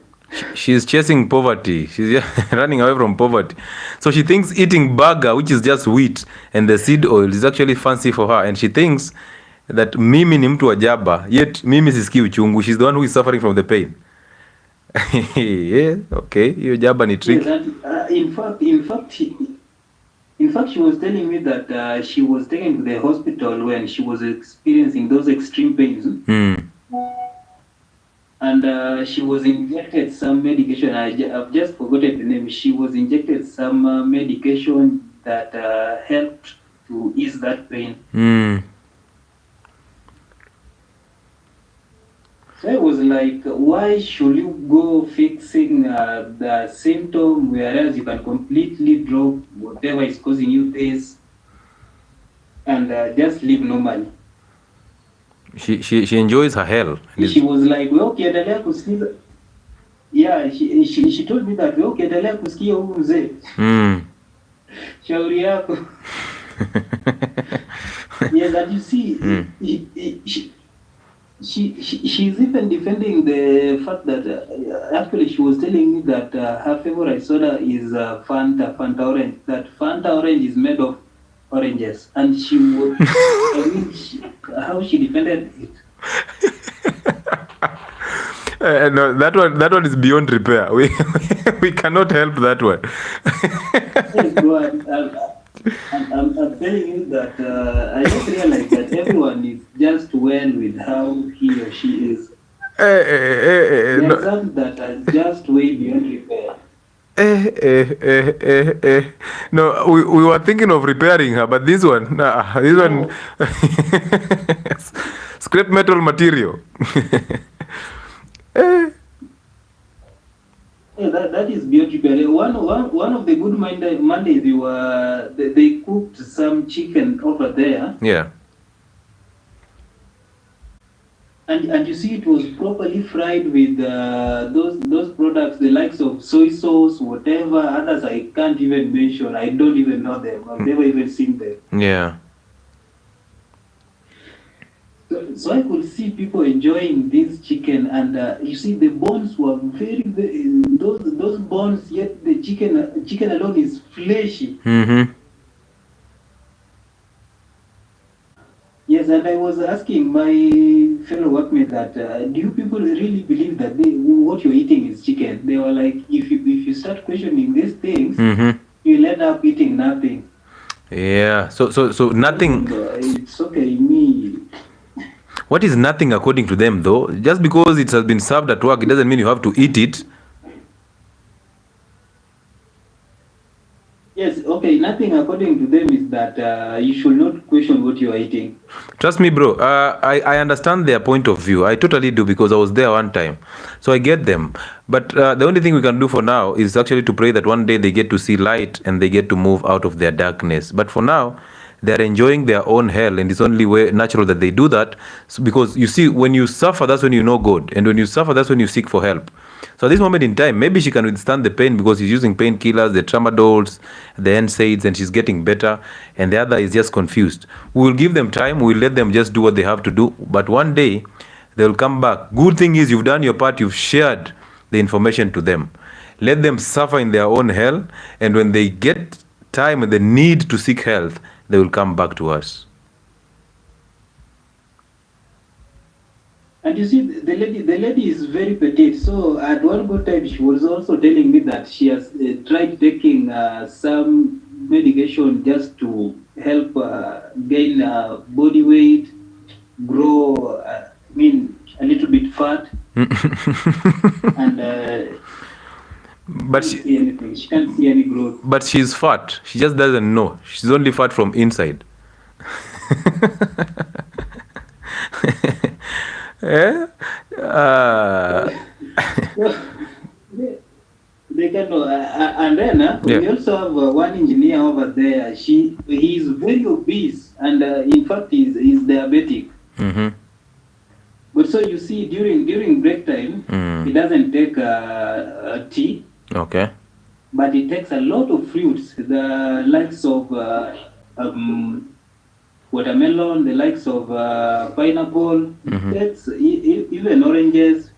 She's chasing poverty. She's running away from poverty. So she thinks eating burger, which is just wheat and the seed oil, is actually fancy for her. And she thinks that mimi ni mtu wa jaba, yet mimi sisikii uchungu. She's the one who is suffering from the pain. Yeah, okay. Hiyo jaba ni trick. Yes, in fact, she was telling me that she was taken to the hospital when she was experiencing those extreme pains. And she was injected some medication. I've just forgotten the name. She was injected some medication that helped to ease that pain. So I was like, why should you go fixing the symptom, whereas you can completely drop whatever is causing you this and just live normally? She enjoys her hell. She was like, we ukiendelea kusikiza. Yeah, she told me that we ukiendelea kusikia huyu mzee. Shauri yako. Yes, and you see, she's even defending the fact that actually she was telling me that her favorite soda is Fanta Orange. That Fanta Orange is made of oranges, and she would. How she defended it. No, that one is beyond repair. We cannot help that one. I'm telling you that I just realized that everyone is just well with how he or she is. There are some that are just way beyond repair. No, we were thinking of repairing her, but this one, one scrap metal material. Yeah, that is beautiful. One of the good Mondays they cooked some chicken over there. Yeah. And you see, it was properly fried with those products, the likes of soy sauce, whatever. Others I can't even mention. I don't even know them. I've never even seen them. Yeah. So I could see people enjoying this chicken, and you see the bones were very those bones. Yet the chicken alone is fleshy. Yes, and I was asking my fellow workmates that do you people really believe that what you're eating is chicken? They were like, if you start questioning these things, you'll end up eating nothing. Yeah. So nothing. It's okay, me. What is nothing according to them, though? Just because it has been served at work, it doesn't mean you have to eat it. Yes, okay, nothing according to them is that you should not question what you are eating. Trust me, bro. I understand their point of view. I totally do, because I was there one time. So I get them. But the only thing we can do for now is actually to pray that one day they get to see light and they get to move out of their darkness. But for now, they're enjoying their own hell, and it's only way natural that they do that. So, because you see, when you suffer, that's when you know God. And when you suffer, that's when you seek for help. So at this moment in time, maybe she can withstand the pain because she's using painkillers, the tramadols, the NSAIDs, and she's getting better. And the other is just confused. We will give them time. We'll let them just do what they have to do. But one day, they'll come back. Good thing is you've done your part. You've shared the information to them. Let them suffer in their own hell. And when they get time and the need to seek health, they will come back to us. And you see, the lady is very petite. So at one good time, she was also telling me that she has tried taking some medication just to help gain body weight, grow, a little bit fat. And but she can't see any growth. But she's fat. She just doesn't know. She's only fat from inside. Yeah? They can know. And then we also have one engineer over there. He is very obese, and in fact he's diabetic. Mm-hmm. But so you see, during break time, he doesn't take tea. Okay. But he takes a lot of fruits, the likes of watermelon, the likes of pineapple. Mm-hmm. He takes even oranges.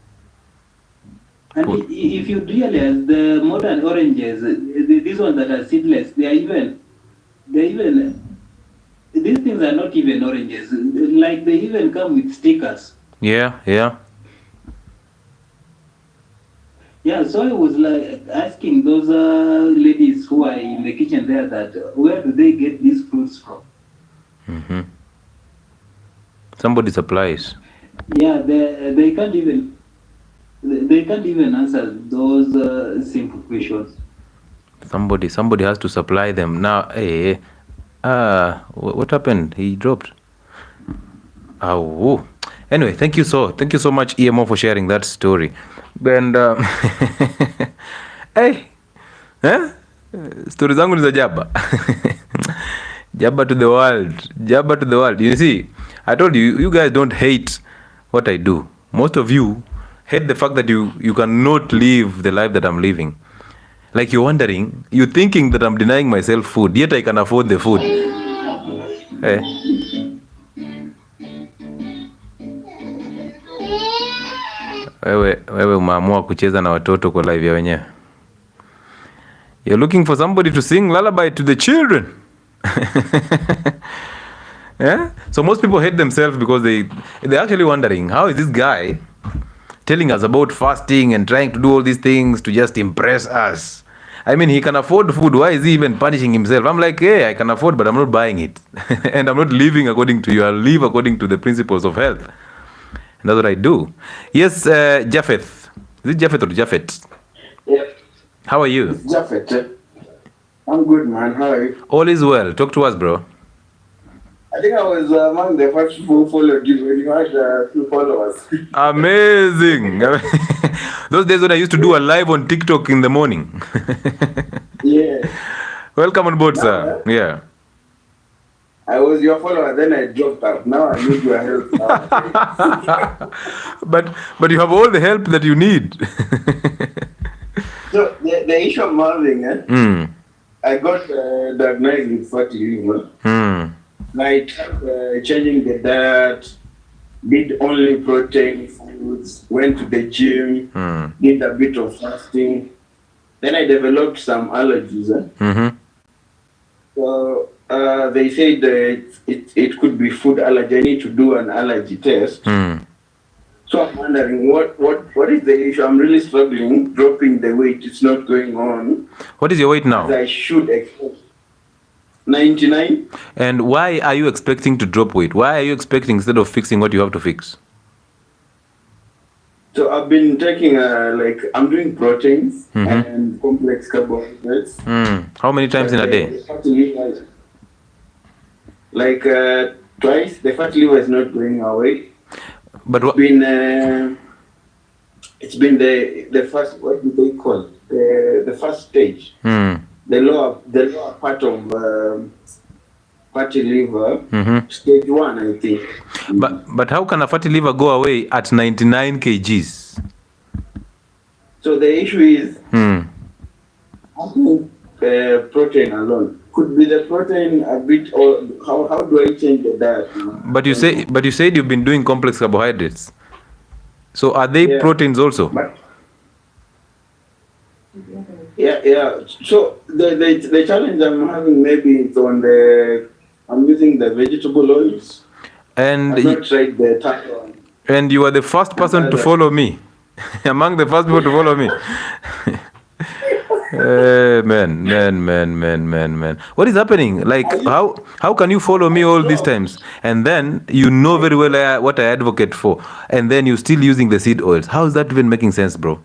And if you realize the modern oranges, these ones that are seedless, they're even these things are not even oranges. Like they even come with stickers. Yeah. Yeah, so I was like asking those ladies who are in the kitchen there that where do they get these fruits from? Mm-hmm. Somebody supplies. Yeah, they can't even answer those simple questions. Somebody has to supply them. Now, what happened? He dropped. Oh. Anyway, thank you so much, EMO, for sharing that story. And story zangu ni za jaba. Jaba to the world. You see, I told you guys don't hate what I do. Most of you hate the fact that you cannot live the life that I'm living. Like you're wondering, you're thinking that I'm denying myself food, yet I can afford the food. Wewe umeamua kucheza na watoto kwa live ya wenyewe. You're looking for somebody to sing lullaby to the children. Yeah? So most people hate themselves because they're actually wondering, how is this guy telling us about fasting and trying to do all these things to just impress us? I mean, he can afford food. Why is he even punishing himself? I'm like, hey, I can afford, but I'm not buying it. And I'm not living according to you. I live according to the principles of health. And that's what I do. Yes, Japheth. Is it Japheth or Japhet? Yeah. How are you? It's Japhet. I'm good, man. How are you? All is well. Talk to us, bro. I think I was among the first people who followed you when you had a few followers. Amazing. Those days when I used to do a live on TikTok in the morning. Yeah. Welcome on board, sir. Yeah. I was your follower, then I dropped out. Now I need your help. But you have all the help that you need. So the issue of marrying, I got diagnosed with fatty liver. I tried changing the diet, did only protein foods, went to the gym, did a bit of fasting. Then I developed some allergies. So they said it could be food allergy. I need to do an allergy test. So I'm wondering what is the issue? I'm really struggling, dropping the weight. It's not going on. What is your weight now? As I should expect. 99. And why are you expecting to drop weight? Why are you expecting instead of fixing what you have to fix? So I've been taking I'm doing proteins and complex carbohydrates. How many times in a day? Like twice. The fat liver is not going away. But it's been the first, what do they call it? The first stage. The lower part of fatty liver, stage 1, I think. But how can a fatty liver go away at 99 kgs? So the issue is, I think protein alone. Could be the protein a bit, or how do I change the diet? But you said you've been doing complex carbohydrates. So are they proteins also? Yeah. So the challenge I'm having maybe it's on I'm using the vegetable oils. And I've not tried the taco. And you are the first person to follow me. Among the first people to follow me. Man. What is happening? Like, how can you follow me all these times? And then you know very well what I advocate for. And then you're still using the seed oils. How is that even making sense, bro?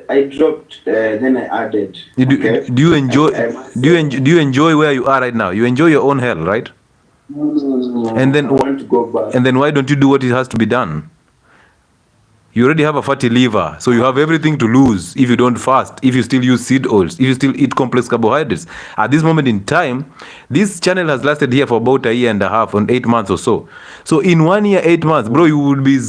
I dropped, then I added. Do you enjoy where you are right now? You enjoy your own hell, right? No. And then I want to go back. And then why don't you do what it has to be done? You already have a fatty liver, so you have everything to lose if you don't fast, if you still use seed oils, if you still eat complex carbohydrates. At this moment in time, this channel has lasted here for about a year and a half, and 8 months or so. So in 1 year, 8 months, bro, you would be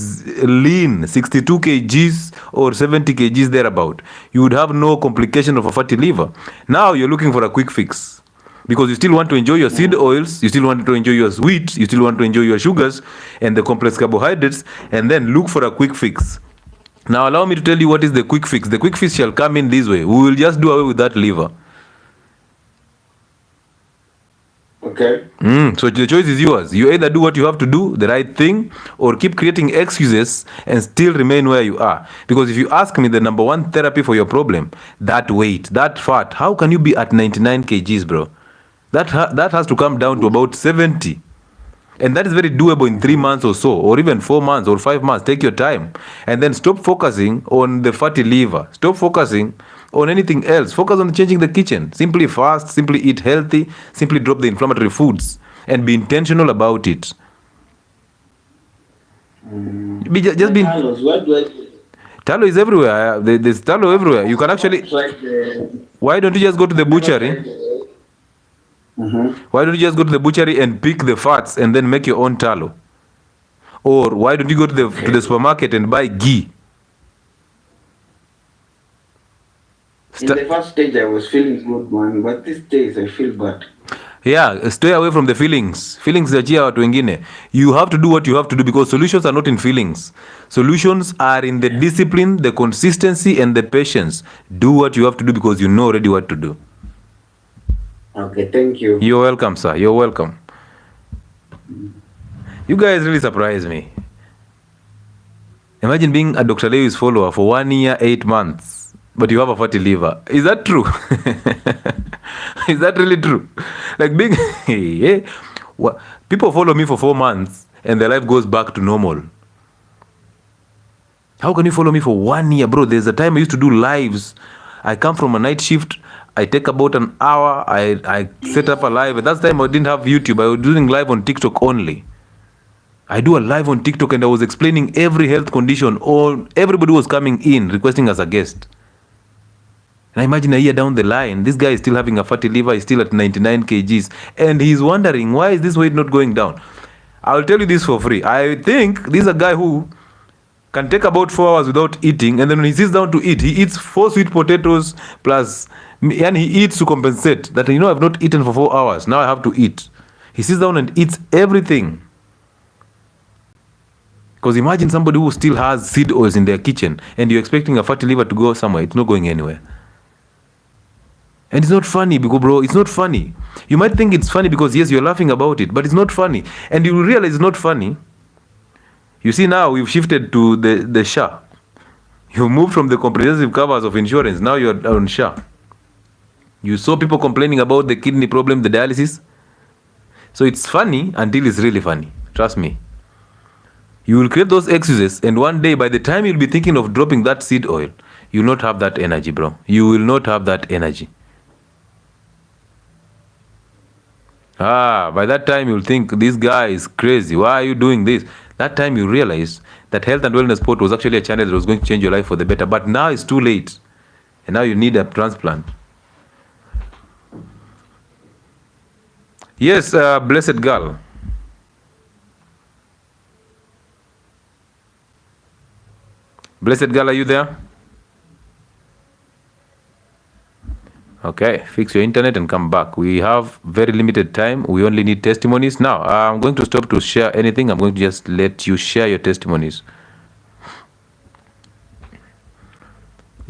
lean, 62 kgs or 70 kgs thereabout. You would have no complication of a fatty liver. Now you're looking for a quick fix. Because you still want to enjoy your seed oils, you still want to enjoy your sweets, you still want to enjoy your sugars and the complex carbohydrates, and then look for a quick fix. Now allow me to tell you what is the quick fix. The quick fix shall come in this way. We will just do away with that liver. Okay. So the choice is yours. You either do what you have to do, the right thing, or keep creating excuses and still remain where you are. Because if you ask me, the number one therapy for your problem, that weight, that fat, how can you be at 99 kgs, bro? That has to come down to about 70. And that is very doable in 3 months or so, or even 4 months or 5 months. Take your time. And then stop focusing on the fatty liver. Stop focusing on anything else. Focus on changing the kitchen. Simply fast, simply eat healthy, simply drop the inflammatory foods, and be intentional about it. Just be. Tallow is everywhere. There's tallow everywhere. You can actually. Why don't you just go to the butchery? Why don't you just go to the butchery and pick the fats and then make your own tallow? Or why don't you go to the supermarket and buy ghee? In the first stage, I was feeling good, man, but these days I feel bad. Yeah, stay away from the feelings. Feelings achia watu wengine. You have to do what you have to do because solutions are not in feelings. Solutions are in the discipline, the consistency, and the patience. Do what you have to do because you know already what to do. Okay, thank you. You're welcome, sir. You're welcome. You guys really surprise me. Imagine being a Dr. Lewis follower for 1 year, 8 months, but you have a fatty liver. Is that true? Is that really true? Like being people follow me for 4 months and their life goes back to normal. How can you follow me for 1 year, bro? There's a time I used to do lives. I come from a night shift. I take about an hour. I set up a live. At that time, I didn't have YouTube. I was doing live on TikTok only. I do a live on TikTok and I was explaining every health condition. Everybody was coming in requesting as a guest. And I imagine a year down the line, this guy is still having a fatty liver. He's still at 99 kgs. And he's wondering, why is this weight not going down? I'll tell you this for free. I think this is a guy who can take about 4 hours without eating. And then when he sits down to eat, he eats 4 sweet potatoes plus... And he eats to compensate that, I've not eaten for 4 hours. Now I have to eat. He sits down and eats everything. Because imagine somebody who still has seed oils in their kitchen and you're expecting a fatty liver to go somewhere. It's not going anywhere. And it's not funny because, bro, it's not funny. You might think it's funny because, yes, you're laughing about it, but it's not funny. And you will realize it's not funny. You see, now we've shifted to the 𝗧𝗘. You moved from the comprehensive covers of insurance. Now you're on 𝗧𝗘. You saw people complaining about the kidney problem, the dialysis. So it's funny until it's really funny. Trust me. You will create those excuses, and one day, by the time you'll be thinking of dropping that seed oil, you'll not have that energy, bro. You will not have that energy. By that time, you'll think, this guy is crazy. Why are you doing this? That time you realize that Health and Wellness Sport was actually a channel that was going to change your life for the better. But now it's too late. And now you need a transplant. Yes, blessed girl. Blessed girl, are you there? Okay, fix your internet and come back. We have very limited time. We only need testimonies. Now, I'm going to stop to share anything. I'm going to just let you share your testimonies.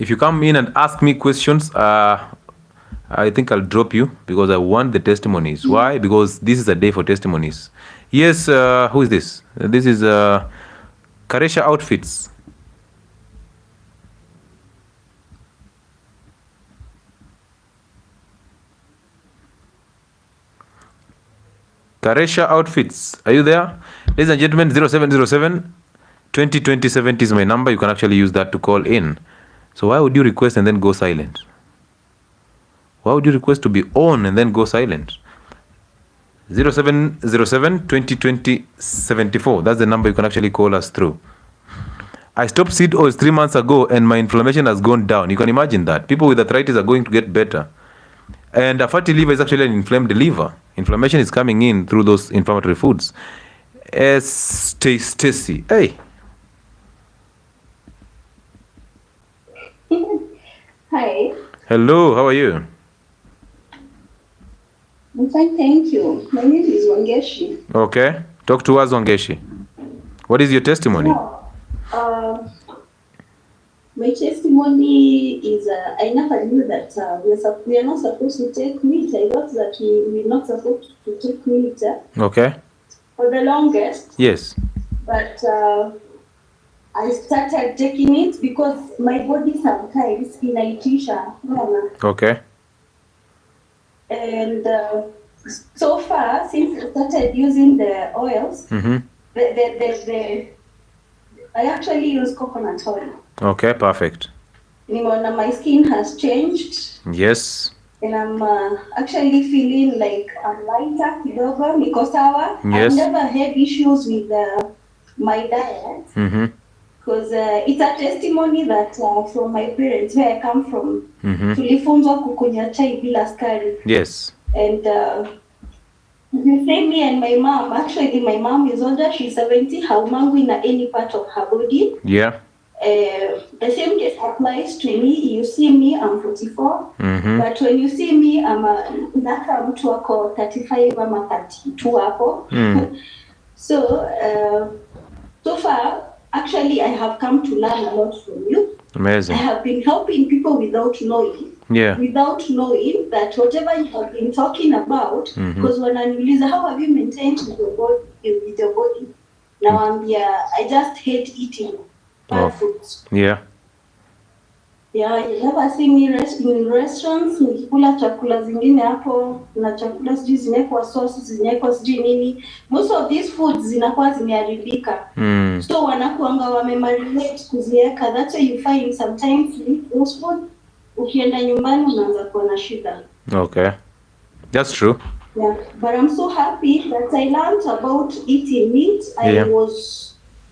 If you come in and ask me questions, I think I'll drop you because I want the testimonies. Why? Because this is a day for testimonies. Yes, who is this? This is Karesha Outfits. Karesha Outfits, are you there? Ladies and gentlemen, 0707 2020 70 is my number. You can actually use that to call in. So why would you request and then go silent? Why would you request to be on and then go silent? 0707 2020 74. That's the number you can actually call us through. I stopped seed oils 3 months ago and my inflammation has gone down. You can imagine that. People with arthritis are going to get better. And a fatty liver is actually an inflamed liver. Inflammation is coming in through those inflammatory foods. Stacy. Hey. Hi. Hello, how are you? I'm fine, thank you. My name is Wangeshi. Okay. Talk to us, Wangeshi. What is your testimony? My testimony is I never knew that we are not supposed to take meat. I thought that we're not supposed to take meat Okay. for the longest. Yes. But I started taking it because my body sometimes inaitisha. Okay. And so far, since I started using the oils, I actually use coconut oil. Okay, perfect. My skin has changed. Yes. And I'm actually feeling like I'm lighter, kidogo, niko sawa. Yes. I've never had issues with my diet. Because it's a testimony that from my parents, where I come from, tulifunzwa kukunywa chai bila sukari. Yes. And the same me and my mom, actually my mom is older, she's 70, haumangu in any part of her body. Yeah. The same case applies to me. You see me, I'm 44. But when you see me, I'm naka mtu wako 35 ama 32 hapo. So far, actually, I have come to learn a lot from you. Amazing. I have been helping people without knowing. Yeah. Without knowing that whatever you have been talking about, because when I realize how have you maintained with your body? Now I just hate eating bad foods. Yeah. Yeah, you never see me in restaurants, nikikula chakula zingine hapo, na chakula sijui zinawekwa sauce, zinawekwa sijui nini. Most of these foods zinakuwa zimeharibika. So wanakuanga wamemarinate kuziweka. That's why you find sometimes those food, ukienda nyumbani unaanza kuwa na shida. Okay. That's true. Yeah, but I'm so happy that I learned about eating meat.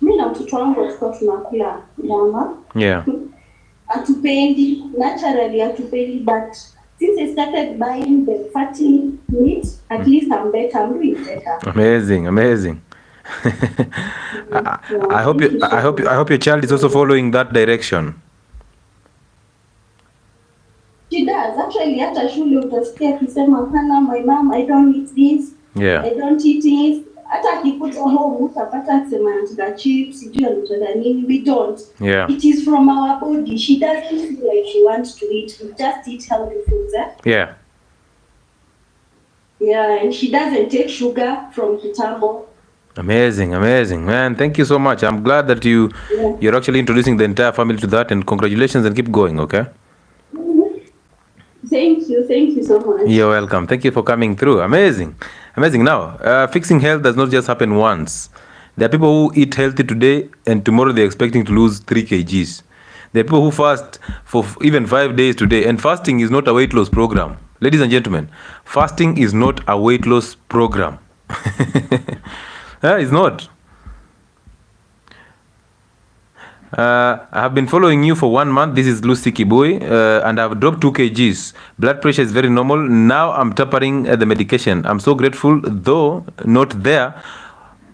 Mimi na mtoto wangu tulikuwa tunakula nyama. Yeah. Atupendi, naturally atupendi, but since I started buying the fatty meat, at least I'm doing better. Amazing. I hope your child is also following that direction. She does. Actually, hata shule utasikia akisema hapana, my mom, I don't eat this. Yeah. I don't eat it. Hata akikuja home utapata akisema anataka chips, sijui anataka nini. We don't. Yeah. It is from our body. She doesn't feel like she wants to eat. We just eat healthy foods. Yeah. Yeah, and she doesn't take sugar from kitambo. Amazing, man. Thank you so much. I'm glad that you're actually introducing the entire family to that, and congratulations, and keep going. Okay. Thank you so much. You're welcome. Thank you for coming through. Amazing. Now, fixing health does not just happen once. There are people who eat healthy today and tomorrow they're expecting to lose 3 kgs. There are people who fast for even 5 days today, and fasting is not a weight loss program. Ladies and gentlemen, fasting is not a weight loss program. It's not. I have been following you for 1 month. This is 𝗧𝗘𝗦𝗧𝗜𝗍𝗍, and I've dropped 2 kgs. Blood pressure is very normal. Now I'm tapering the medication. I'm so grateful, though not there.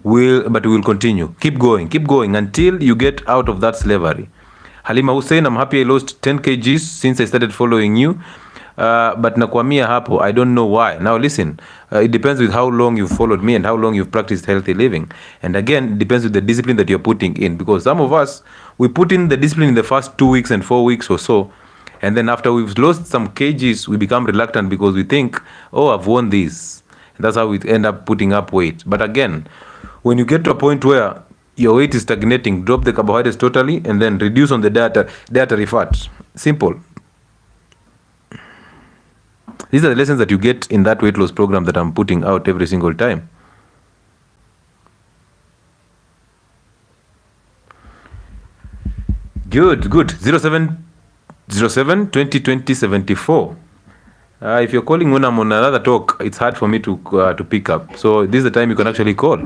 But we will continue. Keep going until you get out of that slavery. Halima Hussein, I'm happy I lost 10 kgs since I started following you. But nakwamia hapo, I don't know why. Now listen, it depends with how long you've followed me and how long you've practiced healthy living. And again, it depends with the discipline that you're putting in. Because some of us, we put in the discipline in the first 2 weeks and 4 weeks or so. And then after we've lost some kgs, we become reluctant because we think, oh, I've won this. And that's how we end up putting up weight. But again, when you get to a point where your weight is stagnating, drop the carbohydrates totally and then reduce on the dietary fat. Simple. These are the lessons that you get in that weight loss program that I'm putting out every single time. Good. 07/20/20/74. If you're calling when I'm on another talk, it's hard for me to pick up. So this is the time you can actually call.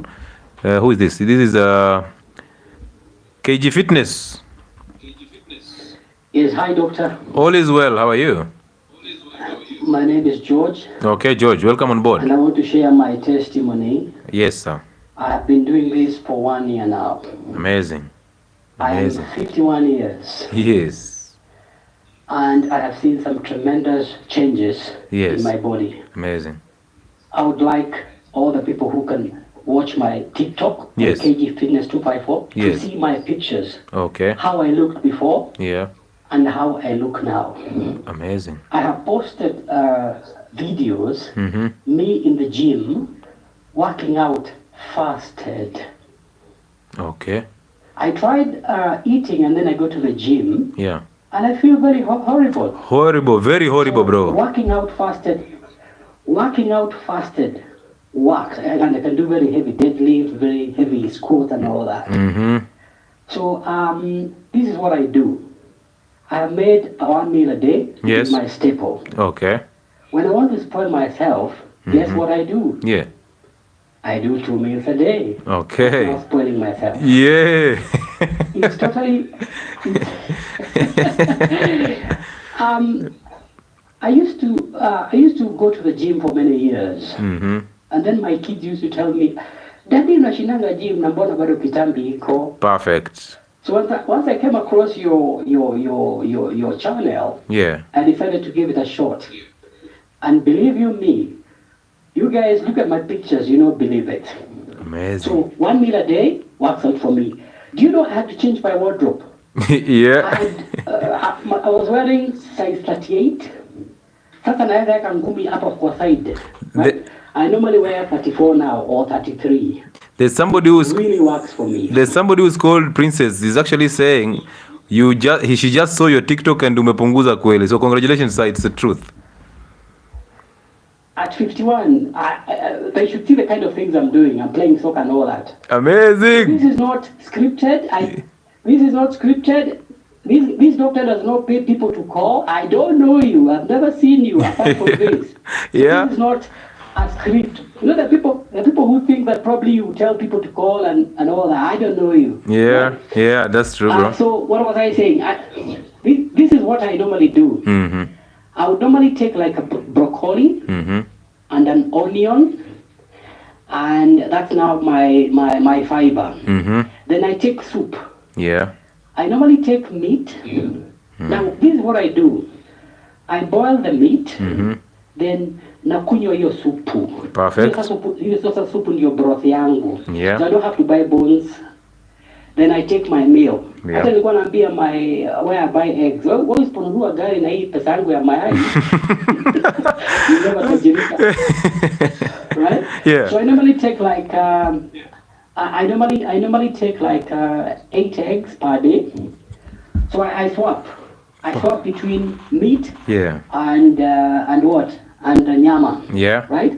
Who is this? This is KG Fitness. Yes, hi doctor. All is well. How are you? My name is George. Okay, George, welcome on board. And I want to share my testimony. Yes, sir. I have been doing this for 1 year now. Amazing. I am 51 years. Yes. And I have seen some tremendous changes in my body. Amazing. I would like all the people who can watch my TikTok, KG Fitness 254, to see my pictures. Okay. How I looked before. Yeah. And how I look now. Amazing. I have posted videos, me in the gym, working out fasted. Okay. I tried eating and then I go to the gym. Yeah. And I feel very horrible. Horrible, very horrible, bro. Working out fasted works. And I can do very heavy deadlift, very heavy squat and all that. So this is what I do. I have made 1 meal a day. Yes. My staple. Okay. When I want to spoil myself, guess what I do? Yeah. I do 2 meals a day. Okay. I'm not spoiling myself. Yeah. It's totally. I used to go to the gym for many years, and then my kids used to tell me, "Daddy, unashinanga gym na mbona bado kitambi iko?" Perfect. So once I came across your channel, I decided to give it a shot. And believe me, you guys look at my pictures, you don't believe it. Amazing. So 1 meal a day works out for me. Do you know I had to change my wardrobe? Yeah. I was wearing size 38. Sasa naweza weka ngumi hapa kwa side. Right? I normally wear 34 now or 33. There's somebody who's really works for me. There's somebody who's called Princess. He's actually saying she just saw your TikTok and umepunguza kweli. So congratulations, sir. It's the truth. At 51, they should see the kind of things I'm doing. I'm playing soccer and all that. Amazing. This is not scripted. This is not scripted. This doctor does not pay people to call. I don't know you. I've never seen you apart from this. Yeah. This is not a script. You know the people who think that probably you tell people to call and all that. I don't know you. Yeah, right? Yeah, that's true, bro. So what was I saying? This is what I normally do. I would normally take like a broccoli and an onion, and that's now my fiber. Then I take soup. Yeah. I normally take meat. Now this is what I do. I boil the meat, then nakunywa hiyo supu. Perfect. Hiyo sasa supu ndio broth yangu. Yeah. So I don't have to buy bones. Then I take my meal. Yeah. Hata nilikuwa naambia where I buy eggs. Wewe usiponunua gari na hii pesa yangu ya mayai. Right? Yeah. So I normally take like I normally take like 8 eggs per day. So I swap. I swap between meat and what? And nyama. Yeah. Right?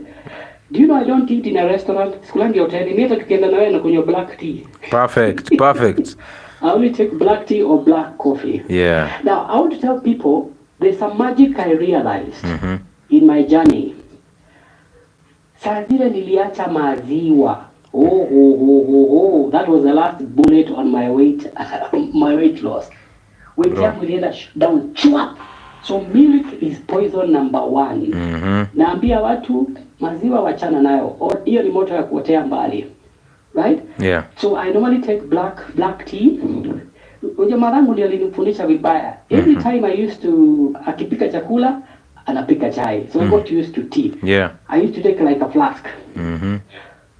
Do you know I don't eat in a restaurant? Sikulangi hoteli. Mimi tukienda na wewe na kunywa black tea. Perfect. Perfect. I only take black tea or black coffee. Yeah. Now, I want to tell people there's some magic I realized in my journey. Saa zile niliacha maziwa. That was the last bullet on my weight loss. Weight yangu ilienda down. So milk is poison number 1. Naambia watu maziwa wachana nayo. Hiyo ni moto ya kuotea mbali. Right? Yeah. So I normally take black tea. Unajua mamangu ndiye alinifundisha vibaya. Every time I used to akipika chakula, anapika chai. So I got used to tea. Yeah. I used to take like a flask.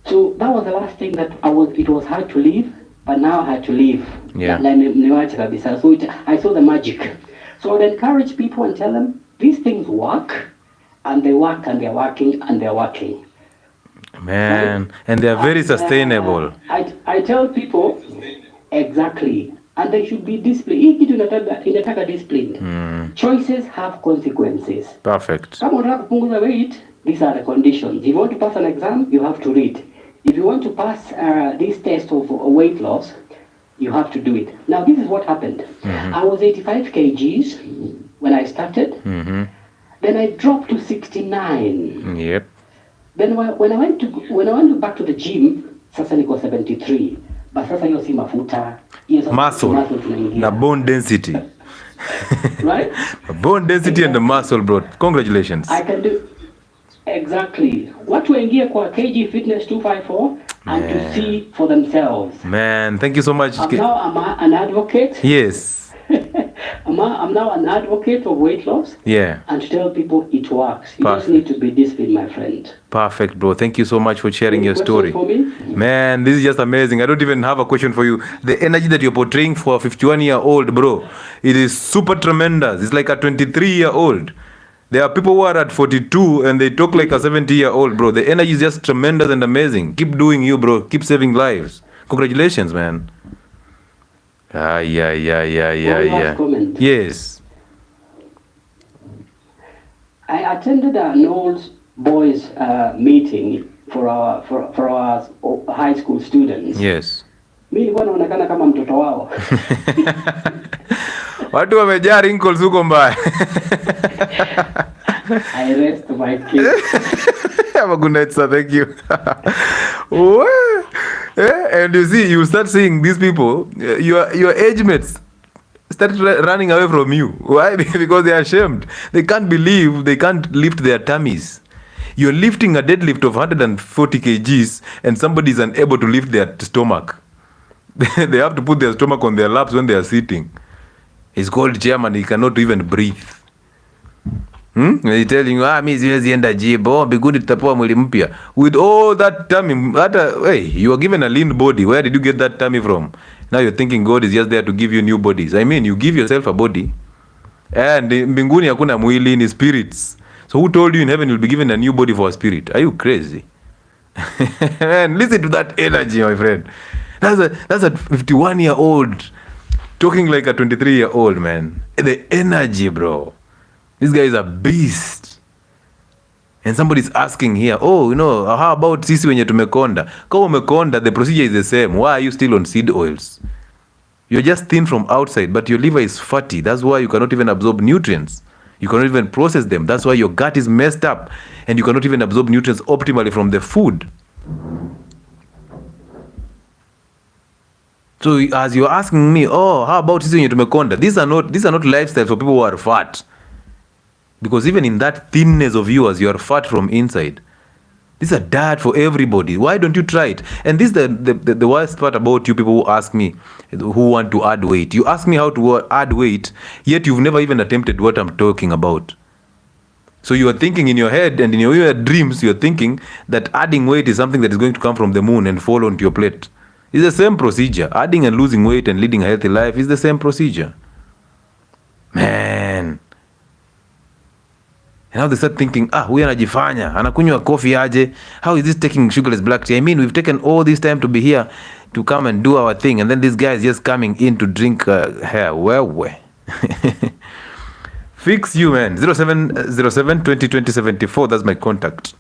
So that was the last thing that it was hard to leave, but now I had to leave. Yeah. So I saw the magic. So I'd encourage people and tell them, these things work, and they work, and they're working, and they're working. Man, right? And they are very sustainable. I tell people, exactly, and they should be disciplined. Inataka disciplined. Choices have consequences. Perfect. Kama unataka kupunguza weight, these are the conditions. If you want to pass an exam, you have to read. If you want to pass this test of weight loss, you have to do it. Now, this is what happened. I was 85 kgs when I started. Then I dropped to 69. Yep. Then when I went back to the gym, sasa niko 73. But sasa hiyo si mafuta. Muscle. Na bone density. Right? Bone density and the muscle, bro. Congratulations. I can do exactly. Watu waingie kwa KG Fitness 254 and to see for themselves. Man, thank you so much. I'm now an advocate. Yes. I'm now an advocate of weight loss. Yeah. And to tell people it works. You just need to be disciplined, my friend. Perfect, bro. Thank you so much for sharing your story. For me? Man, this is just amazing. I don't even have a question for you. The energy that you're portraying for a 51-year-old, bro, it is super tremendous. It's like a 23-year-old. There are people who are at 42 and they talk like a 70-year-old, bro. The energy is just tremendous and amazing. Keep doing you, bro. Keep saving lives. Congratulations, man. Yeah. Comment. Yes. I attended an old boys meeting for our high school students. Yes. Mimi nilikuwa naonekana kama mtoto wao. Watu wamejaa wrinkles huko mbaya. I rest my case. Have a good night, sir. Thank you. And you see, you start seeing these people, your age mates start running away from you. Why? Because they are ashamed. They can't believe they can't lift their tummies. You're lifting a deadlift of 140 kgs and somebody is unable to lift their stomach. They have to put their stomach on their laps when they are sitting. He's called chairman, he cannot even breathe. He's telling you, mimi siwezi enda gym, mbinguni tutapewa mwili mpya. With all that tummy, hey, you are given a lean body. Where did you get that tummy from? Now you're thinking God is just there to give you new bodies. I mean, you give yourself a body. And mbinguni hakuna mwili, ni spirits. So who told you in heaven you'll be given a new body for a spirit? Are you crazy? Man, listen to that energy, my friend. That's a 51-year-old talking like a 23-year-old, man. The energy, bro. This guy is a beast. And somebody's asking here, how about sisi wenye tumekonda? Kama umekonda, the procedure is the same. Why are you still on seed oils? You're just thin from outside, but your liver is fatty. That's why you cannot even absorb nutrients. You cannot even process them. That's why your gut is messed up. And you cannot even absorb nutrients optimally from the food. So as you're asking me, how about sisi wenye tumekonda? These are not lifestyles for people who are fat. Because even in that thinness of yours, you are fat from inside. This is a diet for everybody. Why don't you try it? And this is the worst part about you people who ask me, who want to add weight. You ask me how to add weight, yet you've never even attempted what I'm talking about. So you are thinking in your head and in your dreams, you're thinking that adding weight is something that is going to come from the moon and fall onto your plate. It's the same procedure. Adding and losing weight and leading a healthy life is the same procedure. Man. And now they start thinking, huyu anajifanya, anakunywa coffee aje. How is this taking sugarless black tea? I mean, we've taken all this time to be here to come and do our thing. And then this guy is just coming in to drink hair. Wewe. Fix you, man. 0707 20 20 74. That's my contact.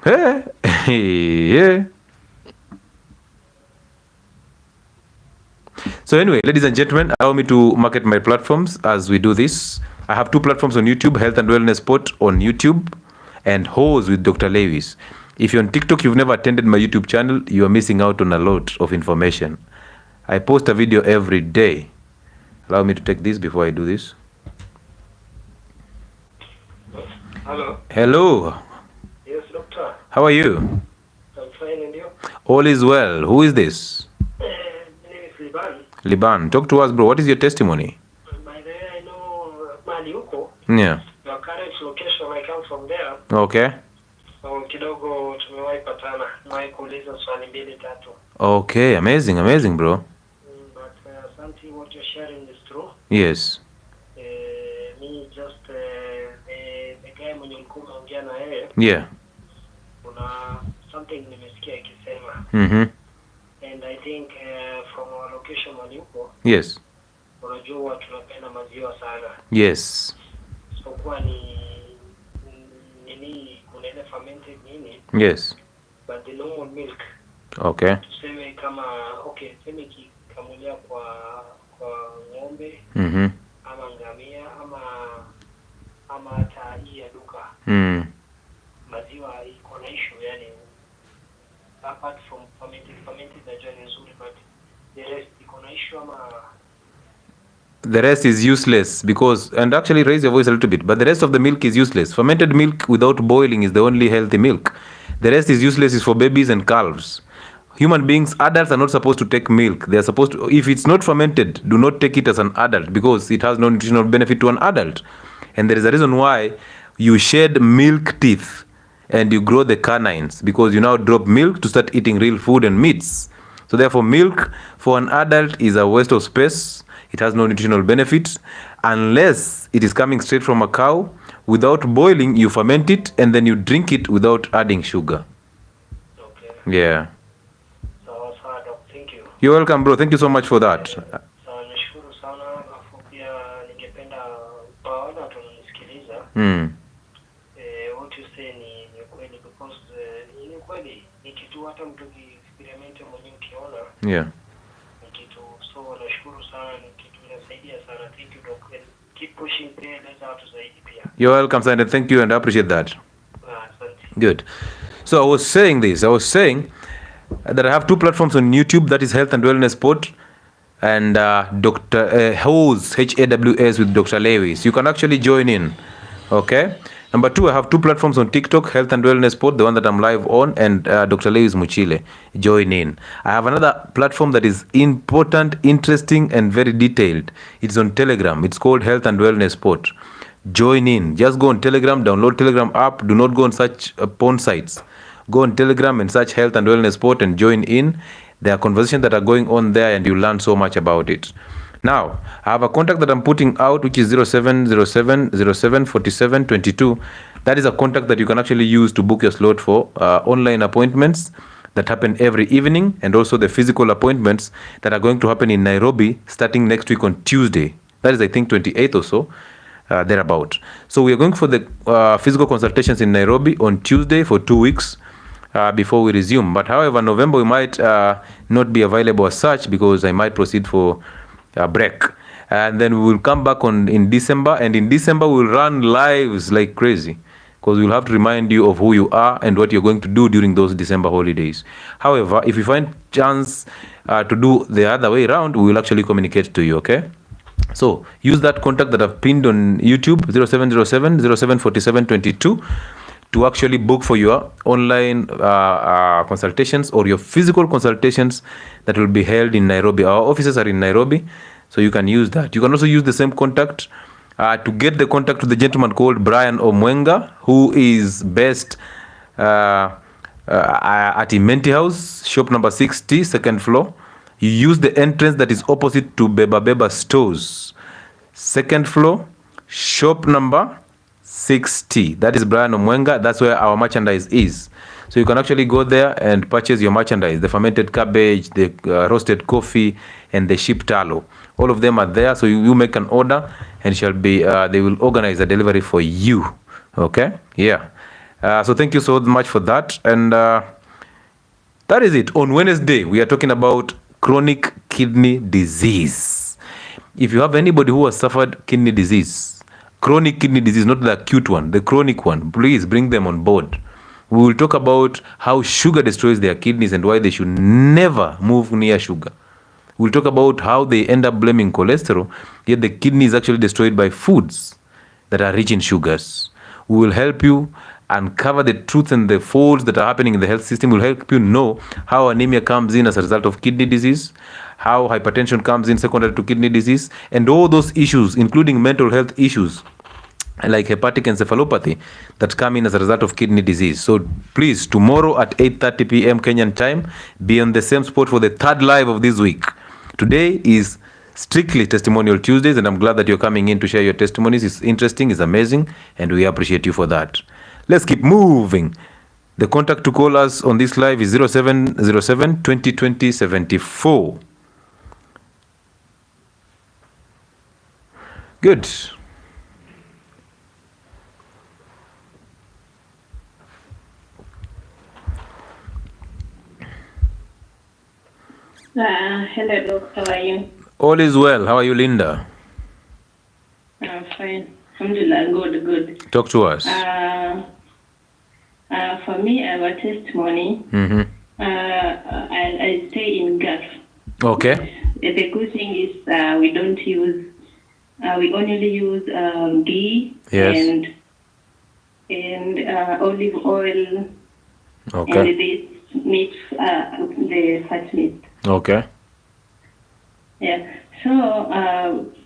Hey. So anyway, ladies and gentlemen, allow me to market my platforms as we do this. I have 2 platforms on YouTube, Health and Wellness Spot on YouTube and Hose with Dr. Lewis. If you're on TikTok, you've never attended my YouTube channel, you are missing out on a lot of information. I post a video every day. Allow me to take this before I do this. Hello. Hello. Yes, doctor. How are you? I'm fine, and you? All is well. Who is this? My name is Liban. Liban, talk to us, bro. What is your testimony? By the way, I know Maliuko. Yeah. Your current location, I come from there. Okay. So kidogo tumewahi patana. Nimewahi kuuliza swali 2-3. Okay, amazing, bro. But something what you're sharing is true. Yes. Me just the guy mwenye ulikuwa unaongea na yeye. Yeah. Kuna something nimesikia akisema. And I think from our location Maliuko. Yes. Unajua tunapenda maziwa sana. Yes. So kwa ni kuna ile fermented nini? Yes. But the normal milk. Okay. Tuseme kama tuseme kikamulia kwa ng'ombe. Ama ngamia ama hata hii ya duka. Maziwa iko na issue yani, apart from fermented najua ni nzuri, but the rest iko na issue ama the rest is useless because, and actually raise your voice a little bit, but the rest of the milk is useless. Fermented milk without boiling is the only healthy milk. The rest is useless, is for babies and calves. Human beings, adults are not supposed to take milk. They are supposed to, if it's not fermented, do not take it as an adult because it has no nutritional benefit to an adult. And there is a reason why you shed milk teeth and you grow the canines, because you now drop milk to start eating real food and meats. So therefore, milk for an adult is a waste of space. It has no nutritional benefit unless it is coming straight from a cow. Without boiling, you ferment it and then you drink it without adding sugar. okay. Yeah. So thank you. You're welcome, bro. Thank you so much for that. So nashukuru sana, afu pia ningependa kwa wale wananisikiliza. What you say ni kweli, because ni kweli ni kitu hata mtu experiment mwenyewe ukiona. Yeah. Ni kitu, so nashukuru sana, ni kitu inasaidia sana. Thank you, doc. Keep pushing pia, eleza watu zaidi pia. You're welcome, Sandra. Thank you and I appreciate that. Good. So I was saying that I have 2 platforms on YouTube, that is Health and Wellness Sport and Dr. 𝗧𝗘𝗦𝗧𝗜𝗏𝗧𝗏𝗏 with Dr. Lewis. You can actually join in. Okay. Number 2, I have 2 platforms on TikTok, Health and Wellness Sport, the one that I'm live on, and Dr. Lewis Muchile. Join in. I have another platform that is important, interesting, and very detailed. It's on Telegram. It's called Health and Wellness Sport. Join in. Just go on Telegram, download Telegram app. Do not go on such porn sites. Go on Telegram and search Health and Wellness Sport and join in. There are conversations that are going on there and you learn so much about it. Now, I have a contact that I'm putting out, which is 0707074722. That is a contact that you can actually use to book your slot for online appointments that happen every evening, and also the physical appointments that are going to happen in Nairobi starting next week on Tuesday. That is, I think, 28th or so. Thereabout. So we are going for the physical consultations in Nairobi on Tuesday for 2 weeks before we resume. But however, November we might not be available as such because I might proceed for a break. And then we will come back in December. And in December we'll run lives like crazy because we'll have to remind you of who you are and what you're going to do during those December holidays. However, if you find chance to do the other way around, we will actually communicate to you, okay? So use that contact that I've pinned on YouTube, 0707074722, to actually book for your online consultations or your physical consultations that will be held in Nairobi. Our offices are in Nairobi, so you can use that. You can also use the same contact to get the contact to the gentleman called Brian Omwenga, who is based at Imenti House, shop number 60, 2nd floor. You use the entrance that is opposite to Beba stores, 2nd floor, shop number 60. That is Brian Omwenga. That's where our merchandise is. So you can actually go there and purchase your merchandise, the fermented cabbage, the roasted coffee, and the sheep tallow. All of them are there. So you make an order and shall be they will organize a delivery for you. Okay? Yeah. So thank you so much for that. And that is it. On Wednesday, we are talking about chronic kidney disease. If you have anybody who has suffered kidney disease, chronic kidney disease, not the acute one, the chronic one, please bring them on board. We will talk about how sugar destroys their kidneys and why they should never move near sugar. We'll talk about how they end up blaming cholesterol, yet the kidney is actually destroyed by foods that are rich in sugars. We will help you uncover the truth and the faults that are happening in the health system. Will help you know how anemia comes in as a result of kidney disease, how hypertension comes in secondary to kidney disease, and all those issues, including mental health issues like hepatic encephalopathy that come in as a result of kidney disease. So please, tomorrow at 8:30 p.m. Kenyan time, be on the same spot for the third live of this week. Today is strictly Testimonial Tuesdays, and I'm glad that you're coming in to share your testimonies. It's interesting, it's amazing, and we appreciate you for that. Let's keep moving. The contact to call us on this live is 0707 2020 74. Good. Hello, Doc. How are you? All is well. How are you, Linda? I'm fine. Alhamdulillah, good. Talk to us. For me, I have a testimony. I stay in Gulf. Okay. The good thing is we don't use, we only use ghee and olive oil. Okay. And this meat, the fat meat. Okay. Yeah. So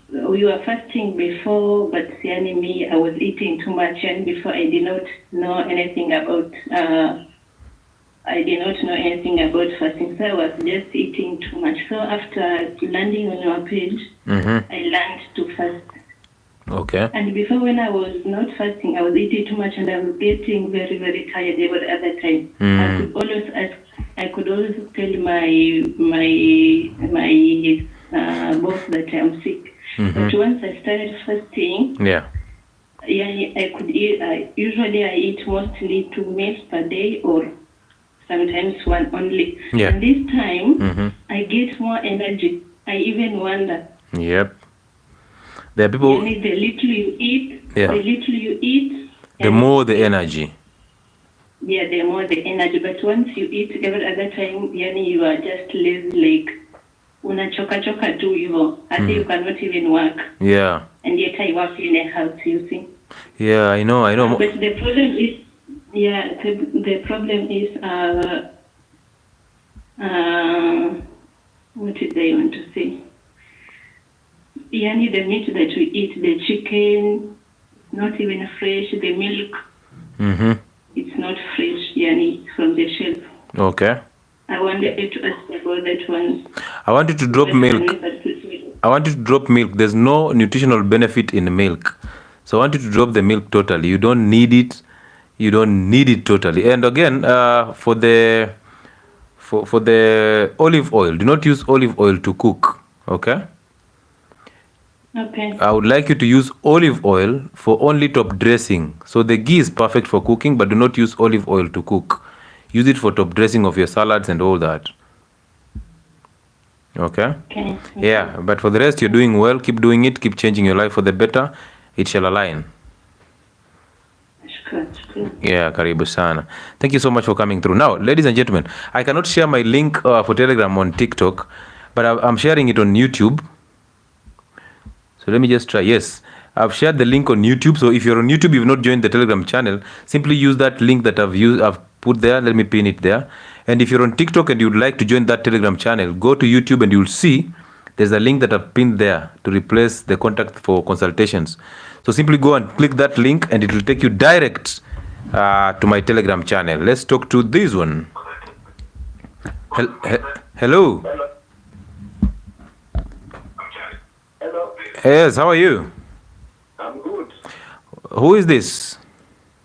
we were fasting before, but me, I was eating too much, and before I did not know anything about. I did not know anything about fasting, so I was just eating too much. So after landing on your page, I learned to fast. Okay. And before, when I was not fasting, I was eating too much, and I was getting very, very tired every other time. I could always ask. I could always tell my boss that I'm sick. But once I started fasting, I could eat. Usually, I eat mostly 2 meals per day, or sometimes one only. Yeah. And this time, I get more energy. I even wonder. Yep. There are people. The little you eat, the more the energy. Yeah, the more the energy. But once you eat every other time, you are just lazy, like unachoka tu hivyo. Hata you cannot even work. Yeah. And yet I work in a house, you see. Yeah, I know. But the problem is, the problem is, what did I want to say? The meat that we eat, the chicken, not even fresh. The milk. It's not fresh, from the shelf. Okay. I wanted to ask about that one. I want you to drop milk. I want you to drop milk. There's no nutritional benefit in milk. So I want you to drop the milk totally. You don't need it. You don't need it totally. And again, for the olive oil, do not use olive oil to cook. Okay? Okay. I would like you to use olive oil for only top dressing. So the ghee is perfect for cooking, but do not use olive oil to cook. Use it for top dressing of your salads and all that. Okay? Okay. Yeah, but for the rest, you're doing well. Keep doing it. Keep changing your life for the better. It shall align. Yeah, karibu sana. Thank you so much for coming through. Now, ladies and gentlemen, I cannot share my link for Telegram on TikTok, but I'm sharing it on YouTube. So let me just try. Yes, I've shared the link on YouTube. So if you're on YouTube, you've not joined the Telegram channel, simply use that link that I've put there. Let me pin it there. And if you're on TikTok and you'd like to join that Telegram channel, go to YouTube and you'll see there's a link that I've pinned there to replace the contact for consultations. So simply go and click that link and it will take you direct to my Telegram channel. Let's talk to this one. Hello. Hello. Yes, how are you? I'm good. Who is this?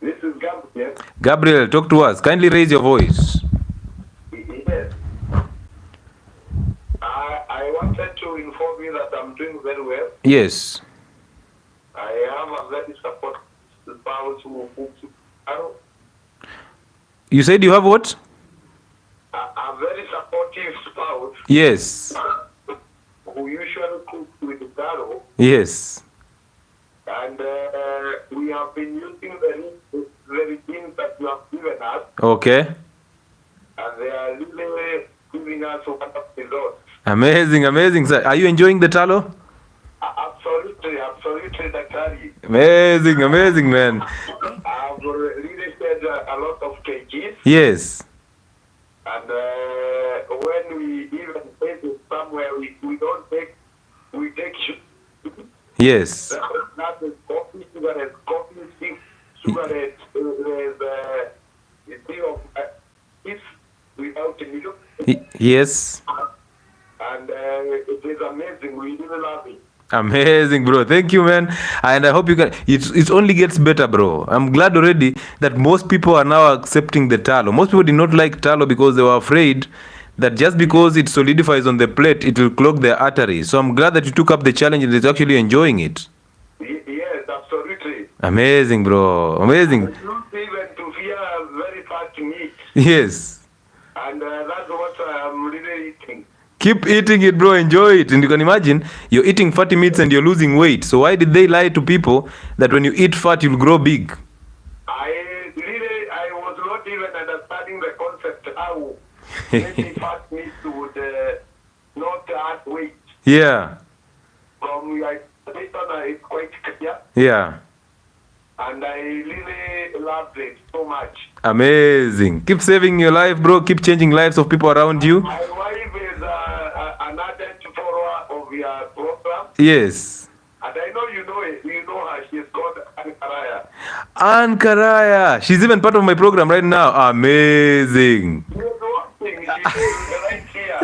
This is Gabriel. Gabriel, talk to us. Kindly raise your voice. Yes. I wanted to inform you that I'm doing very well. Yes. I have a very supportive spouse who cooks. You said you have what? A very supportive spouse. Yes. Who usually cooks with Garo. Yes. And we have been using the routines that you have given us. Okay. And they are really giving us wonderful results. Amazing, amazing, sir. Are you enjoying the talo? Absolutely, Dietary. Amazing, man. I've really said a lot of kgs. Yes. And when we even face some somewhere we don't take, we take sugar. Yes. That is coffee, coffee, sugar, it's without milk. Yes. And it is amazing. We really love it. Amazing, bro. Thank you, man. And I hope you can. It only gets better, bro. I'm glad already that most people are now accepting the tallow. Most people did not like tallow because they were afraid that just because it solidifies on the plate, it will clog their arteries. So I'm glad that you took up the challenge and is actually enjoying it. Yes, absolutely. Amazing, bro. Amazing. I used even to fear very fast meat. Yes. And that's what I'm really eating. Keep eating it, bro. Enjoy it. And you can imagine you're eating fatty meats and you're losing weight. So why did they lie to people that when you eat fat, you'll grow big? I was not even understanding the concept how maybe fat meats would not add weight. Yeah. From like it's quite clear. Yeah. And I really loved it so much. Amazing. Keep saving your life, bro. Keep changing lives of people around you. My wife is an ardent follower of your program. Yes. And I know you know it. You know her. She's called Ankaraya. Ankaraya. She's even part of my program right now. Amazing. She's watching. She's right here.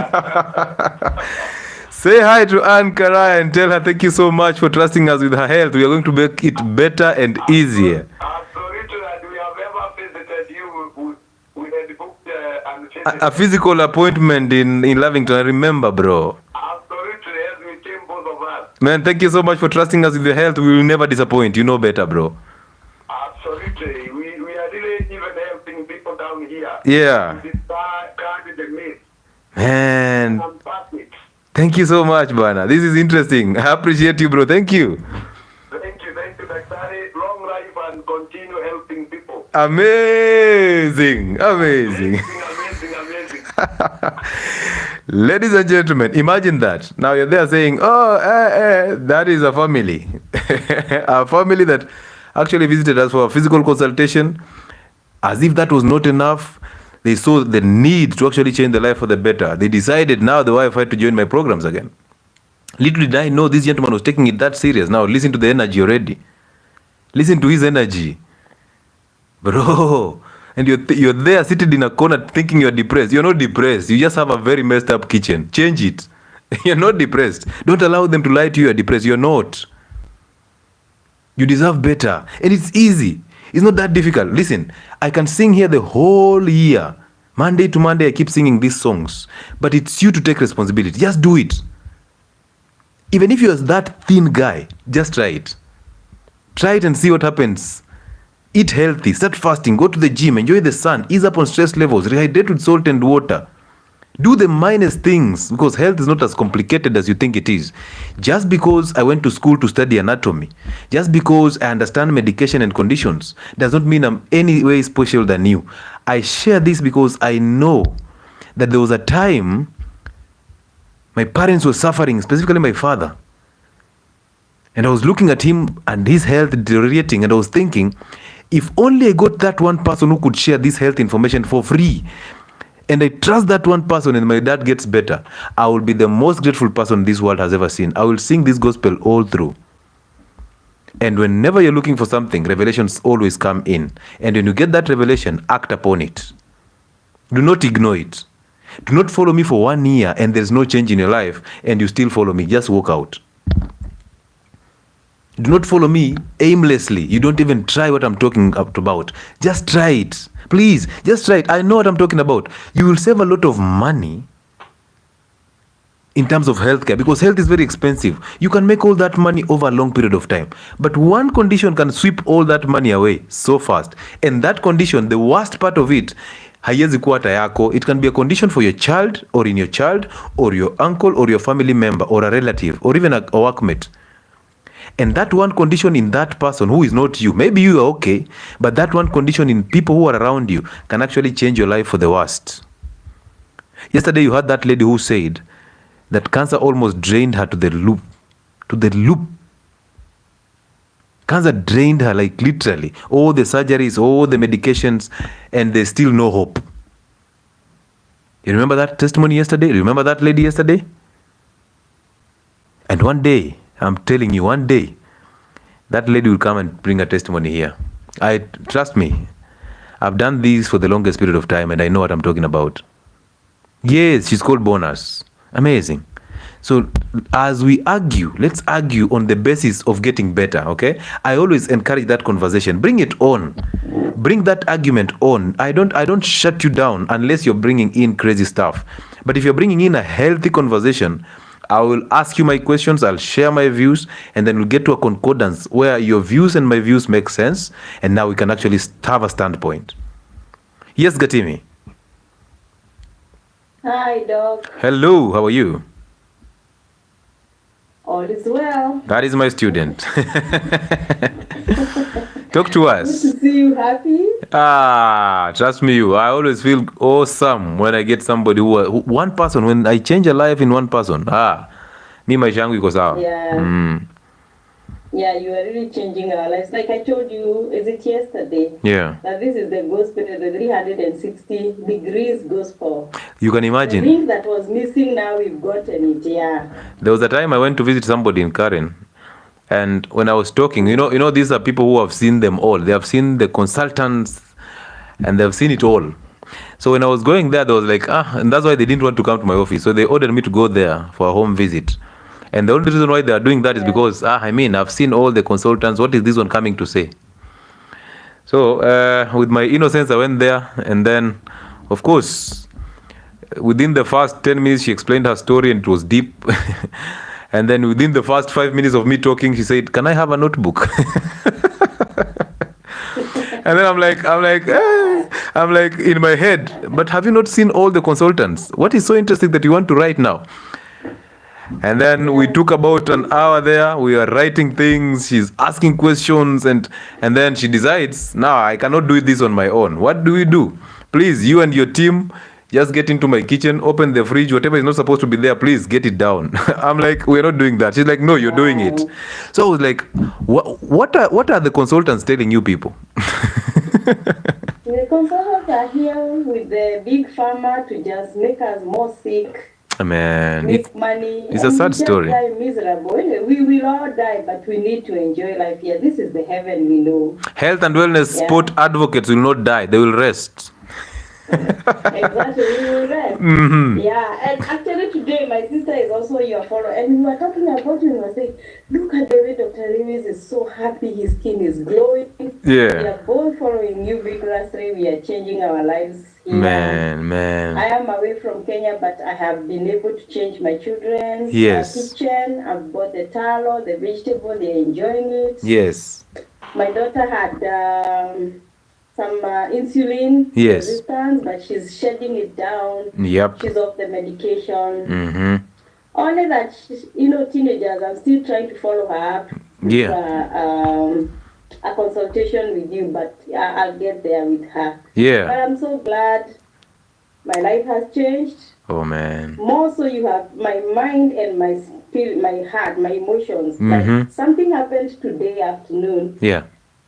Say hi to Ankaraya and tell her thank you so much for trusting us with her health. We are going to make it better and easier. Absolutely. And we have ever visited you. We had booked a physical appointment in Lavington. I remember, bro. Absolutely. Yes, we came both of us. Man, thank you so much for trusting us with your health. We will never disappoint. You know better, bro. Absolutely. We are really even helping people down here. Yeah. Man. Thank you so much, Bana. This is interesting. I appreciate you, bro. Thank you. Thank you, Dietary. Long life and continue helping people. Amazing. Amazing. Ladies and gentlemen, imagine that. Now you're there saying, oh, that is a family. A family that actually visited us for a physical consultation. As if that was not enough, they saw the need to actually change the life for the better. They decided now the wife had to join my programs again. Little did I know this gentleman was taking it that serious. Now listen to the energy already. Listen to his energy. Bro. And you're there seated in a corner thinking you're depressed. You're not depressed. You just have a very messed up kitchen. Change it. You're not depressed. Don't allow them to lie to you you're depressed. You're not. You deserve better. And it's easy. It's not that difficult. Listen, I can sing here the whole year. Monday to Monday, I keep singing these songs. But it's you to take responsibility. Just do it. Even if you're that thin guy, just try it. Try it and see what happens. Eat healthy, start fasting, go to the gym, enjoy the sun, ease up on stress levels, rehydrate with salt and water. Do the minus things, because health is not as complicated as you think it is. Just because I went to school to study anatomy, just because I understand medication and conditions, does not mean I'm any way special than you. I share this because I know that there was a time my parents were suffering, specifically my father. And I was looking at him and his health deteriorating, and I was thinking, if only I got that one person who could share this health information for free, and I trust that one person and my dad gets better, I will be the most grateful person this world has ever seen. I will sing this gospel all through. And whenever you're looking for something, revelations always come in. And when you get that revelation, act upon it. Do not ignore it. Do not follow me for 1 year and there's no change in your life and you still follow me. Just walk out. Do not follow me aimlessly. You don't even try what I'm talking about. Just try it. Please, just try it. I know what I'm talking about. You will save a lot of money in terms of healthcare because health is very expensive. You can make all that money over a long period of time. But one condition can sweep all that money away so fast. And that condition, the worst part of it, haiwezi kuwa hata yako. It can be a condition for your child or in your child or your uncle or your family member or a relative or even a workmate. And that one condition in that person who is not you, maybe you are okay, but that one condition in people who are around you can actually change your life for the worst. Yesterday you heard that lady who said that cancer almost drained her to the loop. Cancer drained her, like literally. All the surgeries, all the medications, and there's still no hope. You remember that testimony yesterday? Remember that lady yesterday? And one day, I'm telling you, one day, that lady will come and bring a testimony here. Trust me, I've done this for the longest period of time and I know what I'm talking about. Yes, she's called Bonus. Amazing. So as we argue, let's argue on the basis of getting better, okay? I always encourage that conversation. Bring it on. Bring that argument on. I don't shut you down unless you're bringing in crazy stuff. But if you're bringing in a healthy conversation, I will ask you my questions, I'll share my views, and then we'll get to a concordance where your views and my views make sense, and now we can actually have a standpoint. Yes, Gatimi. Hi, Doc. Hello, how are you? All is well. That is my student. Talk to us. Good to see you happy. Trust me, I always feel awesome when I get somebody one person, when I change a life in one person. Me, my shangu iko sawa. Yeah. Yeah, you are really changing our lives. Like I told you, is it yesterday? Yeah. That this is the gospel, the 360 degrees gospel. You can imagine. The thing that was missing, now we've gotten it, yeah. There was a time I went to visit somebody in Karen. And when I was talking, you know, these are people who have seen them all. They have seen the consultants and they've seen it all. So when I was going there, they was like, and that's why they didn't want to come to my office. So they ordered me to go there for a home visit. And the only reason why they are doing that is because, I've seen all the consultants. What is this one coming to say? So with my innocence, I went there. And then, of course, within the first 10 minutes, she explained her story and it was deep. And then within the first 5 minutes of me talking, she said, "Can I have a notebook?" And then I'm like in my head, but have you not seen all the consultants? What is so interesting that you want to write now? And then we took about an hour there. We are writing things. She's asking questions. And then she decides, now I cannot do this on my own. What do we do? Please, you and your team, just get into my kitchen, open the fridge, whatever is not supposed to be there, please get it down. I'm like, we're not doing that. She's like, no, you're doing it. So I was like, what are the consultants telling you people? The consultants are here with the big pharma to just make us more sick. Man, make money. It's a sad story. Die miserable. We will all die, but we need to enjoy life here. This is the heaven we know. Health and wellness sport advocates will not die. They will rest. Exactly, we will rest. Mm-hmm. Yeah, and actually today my sister is also your follower, and we were talking about you and we were saying, look at the way Dr. Lewis is so happy, his skin is glowing. Yeah. We are both following you vigorously. We are changing our lives here. Man. I am away from Kenya, but I have been able to change my children's kitchen. I've bought the talo, the vegetable, they're enjoying it. Yes. My daughter had some insulin resistance, but she's shedding it down. Yep. She's off the medication. Mm-hmm. Only that, teenagers, I'm still trying to follow her up. Yeah. A consultation with you, but I'll get there with her. Yeah. But I'm so glad my life has changed. Oh, man. More so you have my mind and my spirit, my heart, my emotions. Mm-hmm. Like something happened today afternoon. Yeah.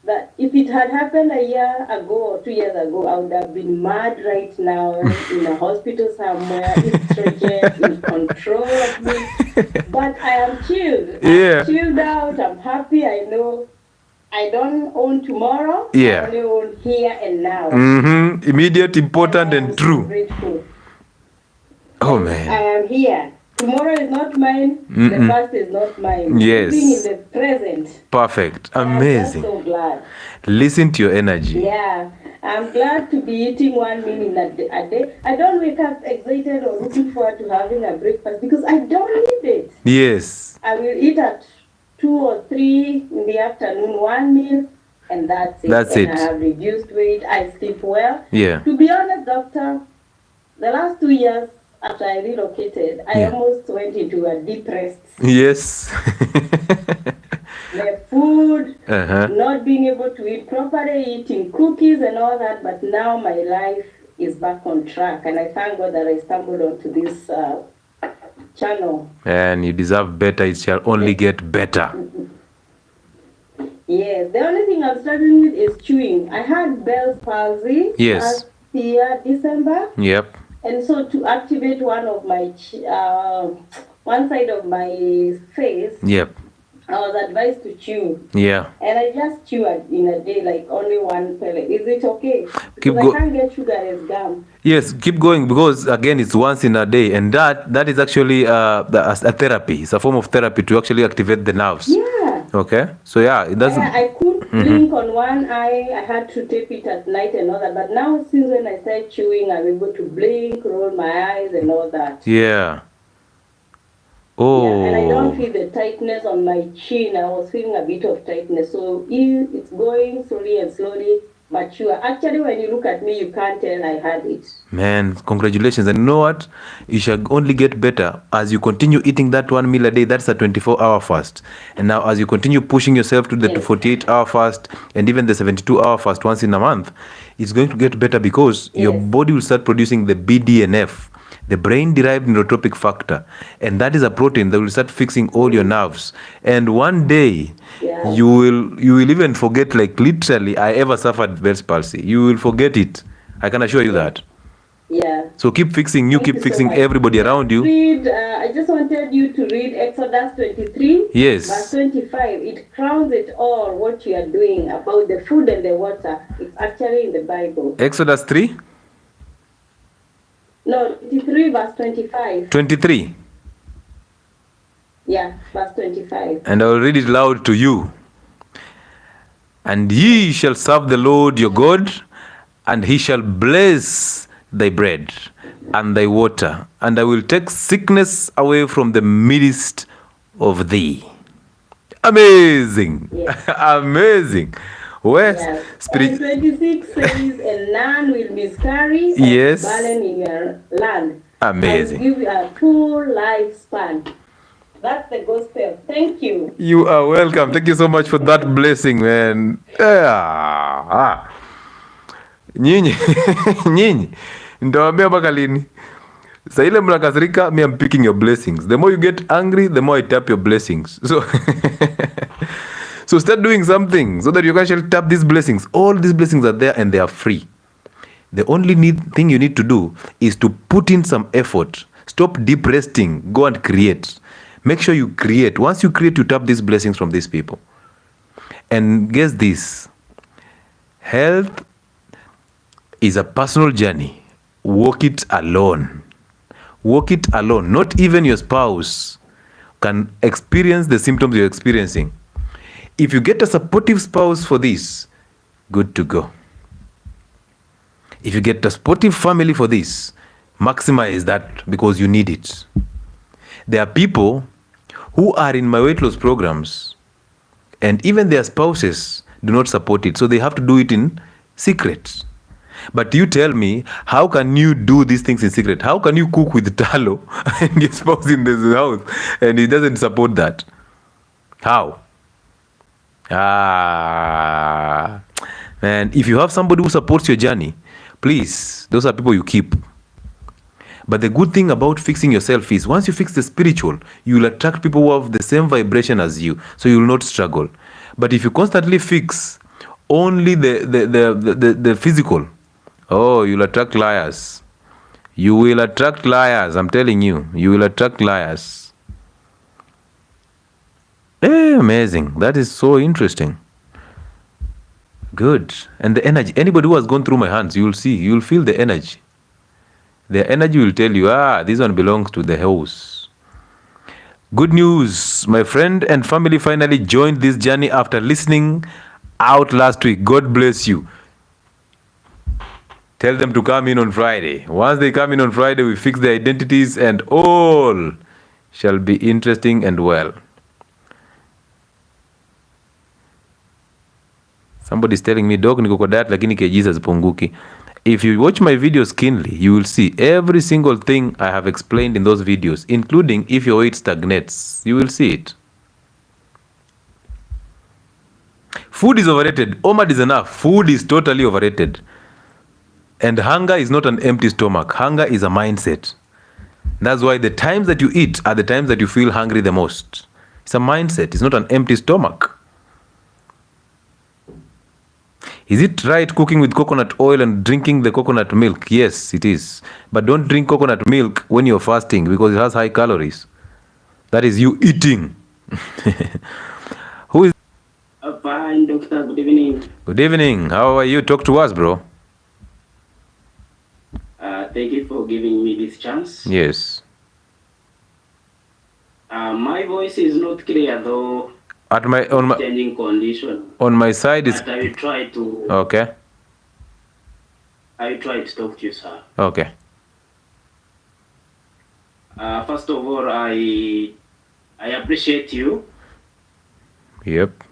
That if it had happened a year ago or 2 years ago, I would have been mad right now in a hospital somewhere, estrogen in control of me. But I am chilled. I'm chilled out. I'm happy. I know I don't own tomorrow. Yeah. I only own here and now. Mm-hmm. Immediate, important, and true. So grateful. Oh, man. I am here. Tomorrow is not mine. The past is not mine. Yes. Living in the present. Perfect. Amazing. I'm so glad. Listen to your energy. Yeah. I'm glad to be eating 1 meal a day. I don't wake up excited or looking forward to having a breakfast because I don't need it. Yes. I will eat at 2 or 3 in the afternoon, 1 meal, and that's it. That's it. I have reduced weight. I sleep well. Yeah. To be honest, doctor, the last 2 years, after I relocated, I almost went into a deep rest. Yes. The food, not being able to eat properly, eating cookies and all that, but now my life is back on track. And I thank God that I stumbled onto this channel. And you deserve better. It shall only get better. Yes. The only thing I'm struggling with is chewing. I had Bell's palsy last year, December. Yep. And so to activate one of my one side of my face. Yep. I was advised to chew. Yeah. And I just chew in a day, like only one pellet. Is it okay? Because I can't get sugar as gum. Yes, keep going, because again, it's once in a day, and that is actually a therapy. It's a form of therapy to actually activate the nerves. Yeah. Okay. So yeah, it doesn't. I could blink on one eye. I had to tape it at night and all that. But now, since when I started chewing, I'm able to blink, roll my eyes, and all that. Yeah. Oh. Yeah, and I don't feel the tightness on my chin. I was feeling a bit of tightness. So it's going slowly and slowly, but sure. Actually, when you look at me, you can't tell I had it. Man, congratulations. And you know what? You shall only get better as you continue eating that 1 meal a day. That's a 24-hour fast. And now as you continue pushing yourself to the 48-hour fast and even the 72-hour fast once in a month, it's going to get better, because your body will start producing the BDNF, the brain-derived neurotropic factor, and that is a protein that will start fixing all your nerves. And one day, you will even forget, like literally, I ever suffered Bell's palsy. You will forget it. I can assure you that. Yeah. So keep fixing. Keep fixing so everybody around you. I just wanted you to read Exodus 23. Yes. Verse 25. It crowns it all what you are doing about the food and the water. It's actually in the Bible. Exodus 3. No, 23 verse 25. 23. Yeah, verse 25. And I will read it loud to you. And ye shall serve the Lord your God, and he shall bless thy bread and thy water, and I will take sickness away from the midst of thee. Amazing. Yes. Amazing. Where yes. And 26 says, and none will miscarry yes. barren in your land. Amazing. I will give you a full lifespan. That's the gospel. Thank you. You are welcome. Thank you so much for that blessing, man. Nyinyi nitawambia mpaka lini? Sa ile mnakasirika, me I'm picking your blessings. The more you get angry, the more I tap your blessings. So start doing something so that you can actually tap these blessings. All these blessings are there and they are free. The only thing you need to do is to put in some effort. Stop deep resting. Go and create. Make sure you create. Once you create, you tap these blessings from these people. And guess this. Health is a personal journey. Walk it alone. Walk it alone. Not even your spouse can experience the symptoms you're experiencing. If you get a supportive spouse for this, good to go. If you get a supportive family for this, maximize that, because you need it. There are people who are in my weight loss programs and even their spouses do not support it. So they have to do it in secret. But you tell me, how can you do these things in secret? How can you cook with tallow and your spouse in this house and he doesn't support that? How? Man, if you have somebody who supports your journey, please, those are people you keep. But the good thing about fixing yourself is, once you fix the spiritual, you will attract people who have the same vibration as you, so you will not struggle. But if you constantly fix only the physical, oh, you'll attract liars. You will attract liars, I'm telling you. You will attract liars. Amazing. That is so interesting. Good. And the energy. Anybody who has gone through my hands, you will see. You will feel the energy. The energy will tell you, this one belongs to the house. Good news. My friend and family finally joined this journey after listening out last week. God bless you. Tell them to come in on Friday. Once they come in on Friday, we fix their identities and all shall be interesting and well. Somebody's telling me, dog, niko kwa diet lakini kgs hazipunguki. If you watch my videos keenly, you will see every single thing I have explained in those videos, including if your weight stagnates. You will see it. Food is overrated. OMAD is enough. Food is totally overrated. And hunger is not an empty stomach. Hunger is a mindset. That's why the times that you eat are the times that you feel hungry the most. It's a mindset. It's not an empty stomach. Is it right cooking with coconut oil and drinking the coconut milk? Yes, it is. But don't drink coconut milk when you're fasting, because it has high calories. That is you eating. Who is? Fine, doctor. Good evening. Good evening. How are you? Talk to us, bro. Thank you for giving me this chance. Yes. My voice is not clear though. At my changing condition. On my side is. But I will try to. Okay. I will try to talk to you, sir. Okay. First of all, I appreciate you. Yep.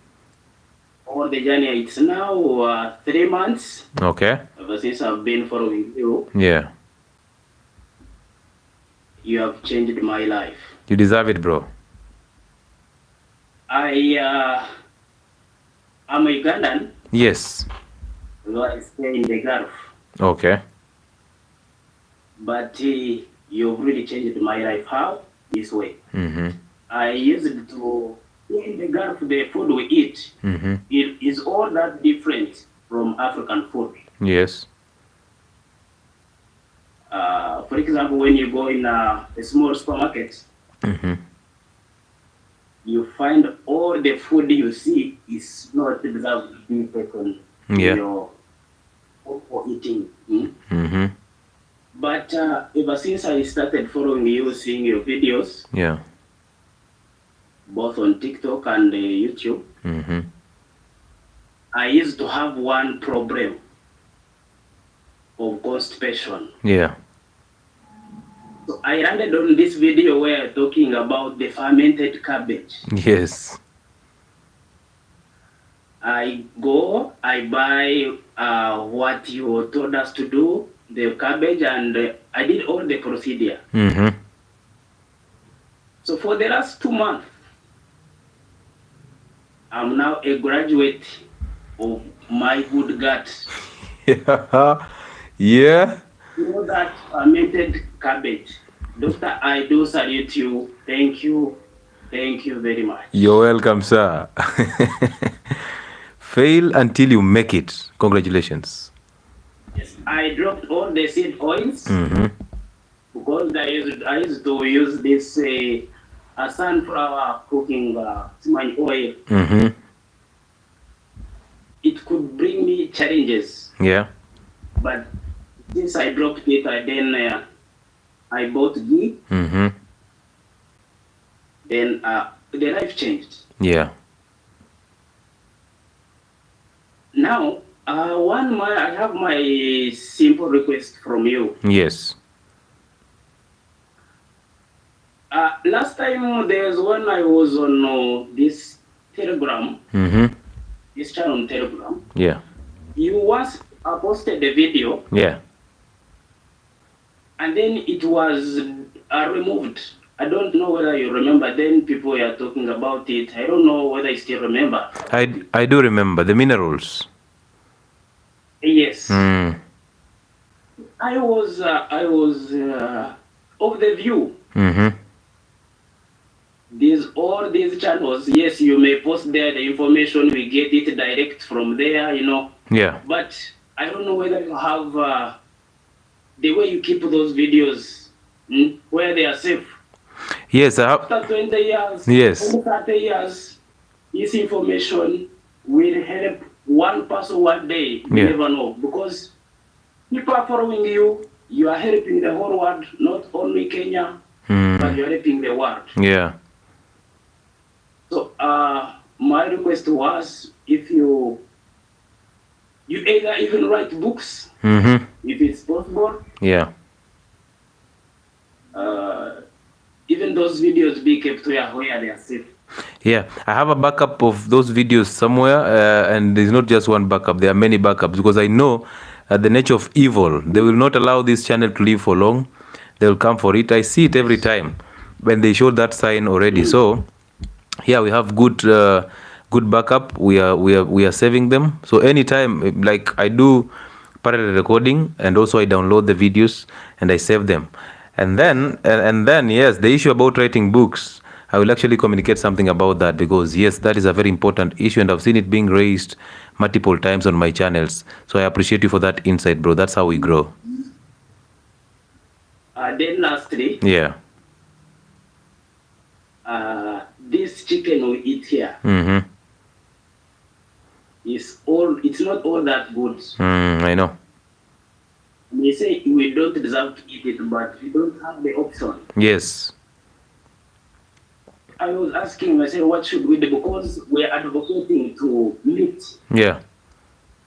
For the journey, it's now 3 months. Okay. Ever since I've been following you. Yeah. You have changed my life. You deserve it, bro. I'm a Ugandan. Yes. Though I stay in the Gulf. Okay. But you've really changed my life. How? This way. Mm-hmm. I used to, in the Gulf, the food we eat, it is all that different from African food. Yes. For example, when you go in a small supermarket, you find all the food you see is not deserved to be taken for eating. But ever since I started following you, seeing your videos, both on TikTok and YouTube, I used to have one problem of constipation. Yeah. So I landed on this video where you're talking about the fermented cabbage. Yes. I go, I buy what you told us to do, the cabbage, and I did all the procedure. So for the last 2 months, I'm now a graduate of my good gut. Yeah. You know that fermented cabbage. Doctor, I do salute you. Thank you. Thank you very much. You're welcome, sir. Fail until you make it. Congratulations. Yes, I dropped all the seed oils because I used to use this a sunflower cooking oil. It could bring me challenges. Yeah. But since I dropped it, I bought ghee. Then the life changed. Yeah. Now, I have my simple request from you. Yes. Last time there's when I was on this Telegram, this channel on Telegram. Yeah. You once posted a video. Yeah. And then it was removed. I don't know whether you remember. Then people were talking about it. I don't know whether you still remember. I do remember the minerals. Yes. I was of the view. All these channels, yes, you may post there the information, we get it direct from there, you know. Yeah. But I don't know whether you have the way you keep those videos where they are safe. Yes, I have. After 20 years, Yes. 30 years, this information will help one person one day. You never know. Because people are following you, you are helping the whole world, not only Kenya, but you're helping the world. Yeah. So my request was, if you either even write books, if it's possible. Yeah. Even those videos be kept where they are safe. Yeah, I have a backup of those videos somewhere, and there's not just one backup. There are many backups because I know the nature of evil. They will not allow this channel to live for long. They will come for it. I see it every time when they show that sign already. So here we have good backup. We are saving them. So anytime, like I do parallel recording, and also I download the videos and I save them. And then yes, the issue about writing books, I will actually communicate something about that, because yes, that is a very important issue, and I've seen it being raised multiple times on my channels. So I appreciate you for that insight, bro. That's how we grow. Then lastly, yeah, this chicken we eat here it's not all that good. I know. They say we don't deserve to eat it, but we don't have the option. Yes. I was asking myself, what should we do? Because we are advocating to meat. Yeah.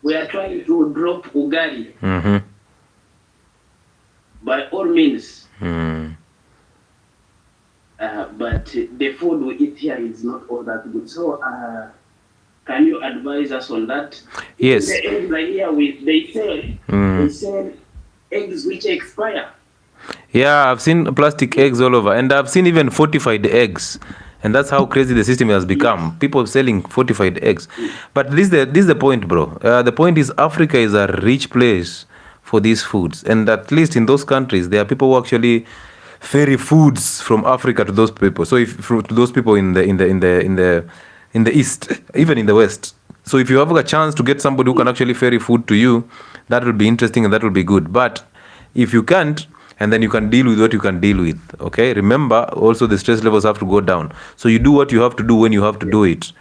We are trying to drop ugali. By all means. But the food we eat here is not all that good. So, can you advise us on that? Yes. The eggs right here, they sell eggs which expire. Yeah, I've seen plastic eggs all over, and I've seen even fortified eggs, and that's how crazy the system has become. People selling fortified eggs. But this is the point, bro. The point is Africa is a rich place for these foods, and at least in those countries, there are people who actually ferry foods from Africa to those people. So if to those people in the east, even in the west. So if you have a chance to get somebody who can actually ferry food to you, that will be interesting and that will be good. But if you can't, and then you can deal with what you can deal with. Okay, remember also the stress levels have to go down. So you do what you have to do when you have to do it.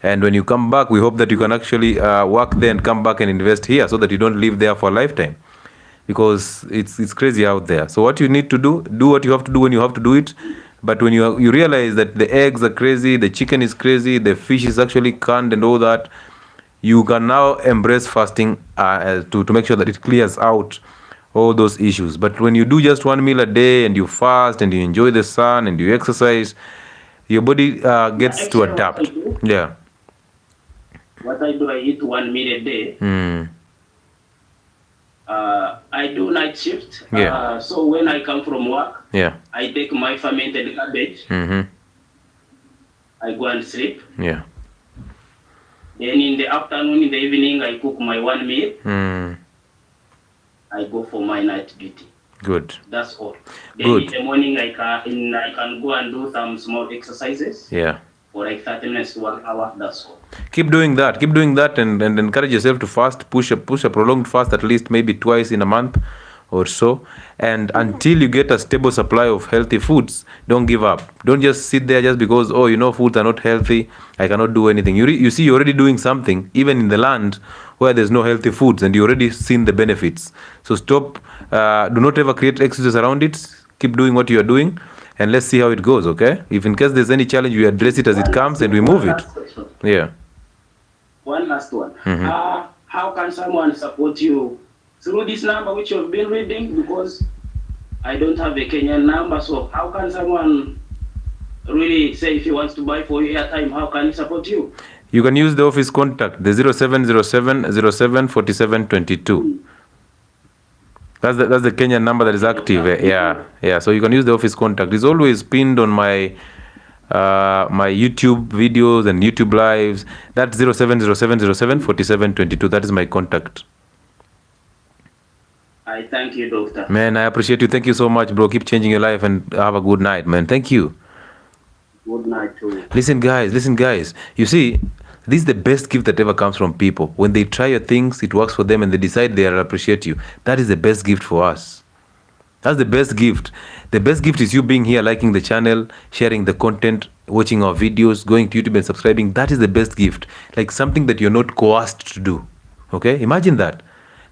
And when you come back, we hope that you can actually work there and come back and invest here, so that you don't live there for a lifetime, because it's crazy out there. So what you need to do what you have to do when you have to do it. But when you realize that the eggs are crazy, the chicken is crazy, the fish is actually canned and all that, you can now embrace fasting to make sure that it clears out all those issues. But when you do just one meal a day and you fast and you enjoy the sun and you exercise, your body gets to adapt. Yeah. What I do, I eat 1 meal a day. I do night shift. Yeah. So when I come from work, yeah, I take my fermented cabbage. I go and sleep. Yeah. Then in the afternoon, in the evening, I cook my 1 meal. I go for my night duty. Good. That's all. Then Good. in the morning, I can go and do some small exercises. Yeah. For like 30 minutes to 1 hour. That's all. Keep doing that, and encourage yourself to fast. Push a prolonged fast, at least maybe twice in a month or so. And until you get a stable supply of healthy foods, don't give up. Don't just sit there just because, foods are not healthy, I cannot do anything. You see, you're already doing something, even in the land where there's no healthy foods, and you already seen the benefits. So stop. Do not ever create excuses around it. Keep doing what you are doing, and let's see how it goes, okay? If in case there's any challenge, we address it as it comes and we move it. Yeah. One last one. How can someone support you through this number which you've been reading? Because I don't have a Kenyan number, so how can someone really say if he wants to buy for you airtime, how can he support you? You can use the office contact, the 0707074722. That's the Kenyan number that is active. Yeah. So you can use the office contact. It's always pinned on my my YouTube videos and YouTube lives. That's 0707074722. That is my contact. I thank you, doctor. Man, I appreciate you. Thank you so much, bro. Keep changing your life and have a good night, man. Thank you. Good night too. Listen, guys. You see, this is the best gift that ever comes from people. When they try your things, it works for them, and they decide they'll appreciate you. That is the best gift for us. That's the best gift. The best gift is you being here, liking the channel, sharing the content, watching our videos, going to YouTube and subscribing. That is the best gift. Like something that you're not coerced to do. Okay? Imagine that.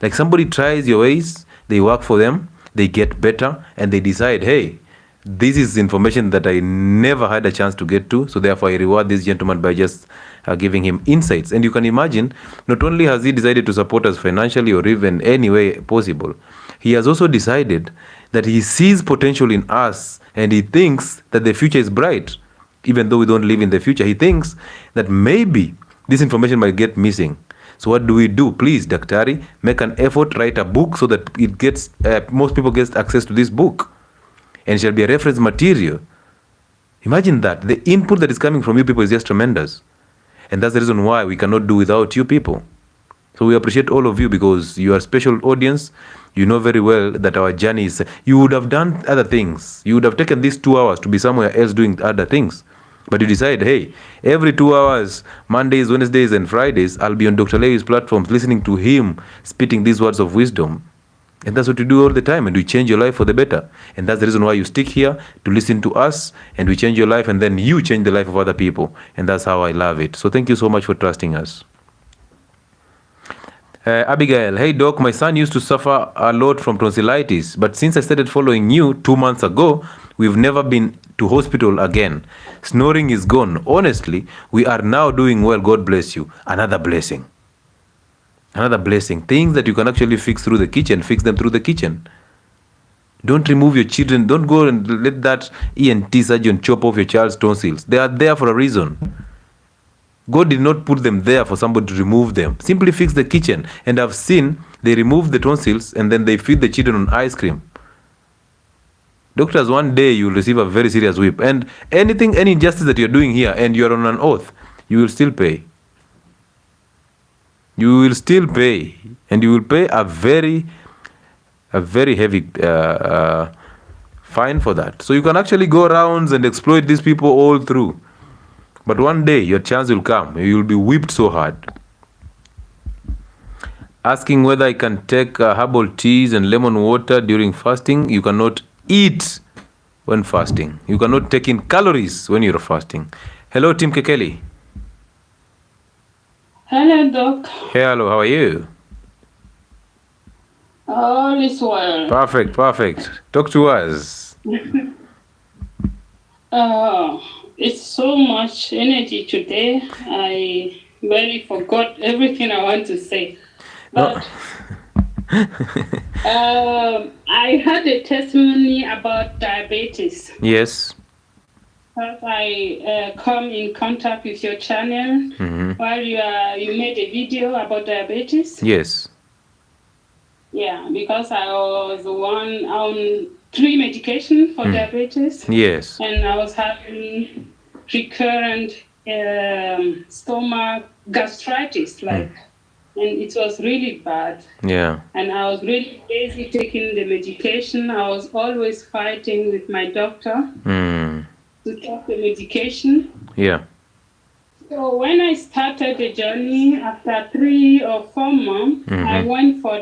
Like somebody tries your ways, they work for them, they get better, and they decide, hey, this is information that I never had a chance to get to, so therefore I reward this gentleman by just giving him insights. And you can imagine, not only has he decided to support us financially or even any way possible, he has also decided that he sees potential in us, and he thinks that the future is bright. Even though we don't live in the future, he thinks that maybe this information might get missing. So what do we do? Please, Daktari, make an effort, write a book so that it gets most people get access to this book, and it shall be a reference material. Imagine that. The input that is coming from you people is just tremendous. And that's the reason why we cannot do without you people. So we appreciate all of you, because you are a special audience. You know very well that our journey is... You would have done other things. You would have taken these 2 hours to be somewhere else doing other things. But you decide, hey, every 2 hours, Mondays, Wednesdays, and Fridays, I'll be on Dr. Levy's platforms listening to him spitting these words of wisdom. And that's what you do all the time, and we change your life for the better. And that's the reason why you stick here to listen to us, and we change your life, and then you change the life of other people. And that's how I love it. So thank you so much for trusting us. Abigail, hey doc, my son used to suffer a lot from tonsillitis, but since I started following you 2 months ago, we've never been to hospital again. Snoring is gone. Honestly, we are now doing well. God bless you. Another blessing. Another blessing. Things that you can actually fix through the kitchen, fix them through the kitchen. Don't remove your children. Don't go and let that ENT surgeon chop off your child's tonsils. They are there for a reason. God did not put them there for somebody to remove them. Simply fix the kitchen. And I've seen they remove the tonsils and then they feed the children on ice cream. Doctors, one day you will receive a very serious whip. And any injustice that you're doing here and you're on an oath, you will still pay. You will still pay. And you will pay a very heavy fine for that. So you can actually go around and exploit these people all through. But one day your chance will come. You will be whipped so hard. Asking whether I can take herbal teas and lemon water during fasting. You cannot eat when fasting. You cannot take in calories when you're fasting. Hello, Tim Kekeli. Hello, Doc. Hey, hello. How are you? All is well. Perfect. Talk to us. It's so much energy today. I really forgot everything I want to say. But I had a testimony about diabetes. Yes. As I come in contact with your channel while you made a video about diabetes. Yes. Yeah, because I was on 3 medications for diabetes. Yes. And I was having recurrent stomach gastritis, and it was really bad. Yeah. And I was really busy taking the medication. I was always fighting with my doctor to take the medication. Yeah. So when I started the journey, after 3 or 4 months, I went for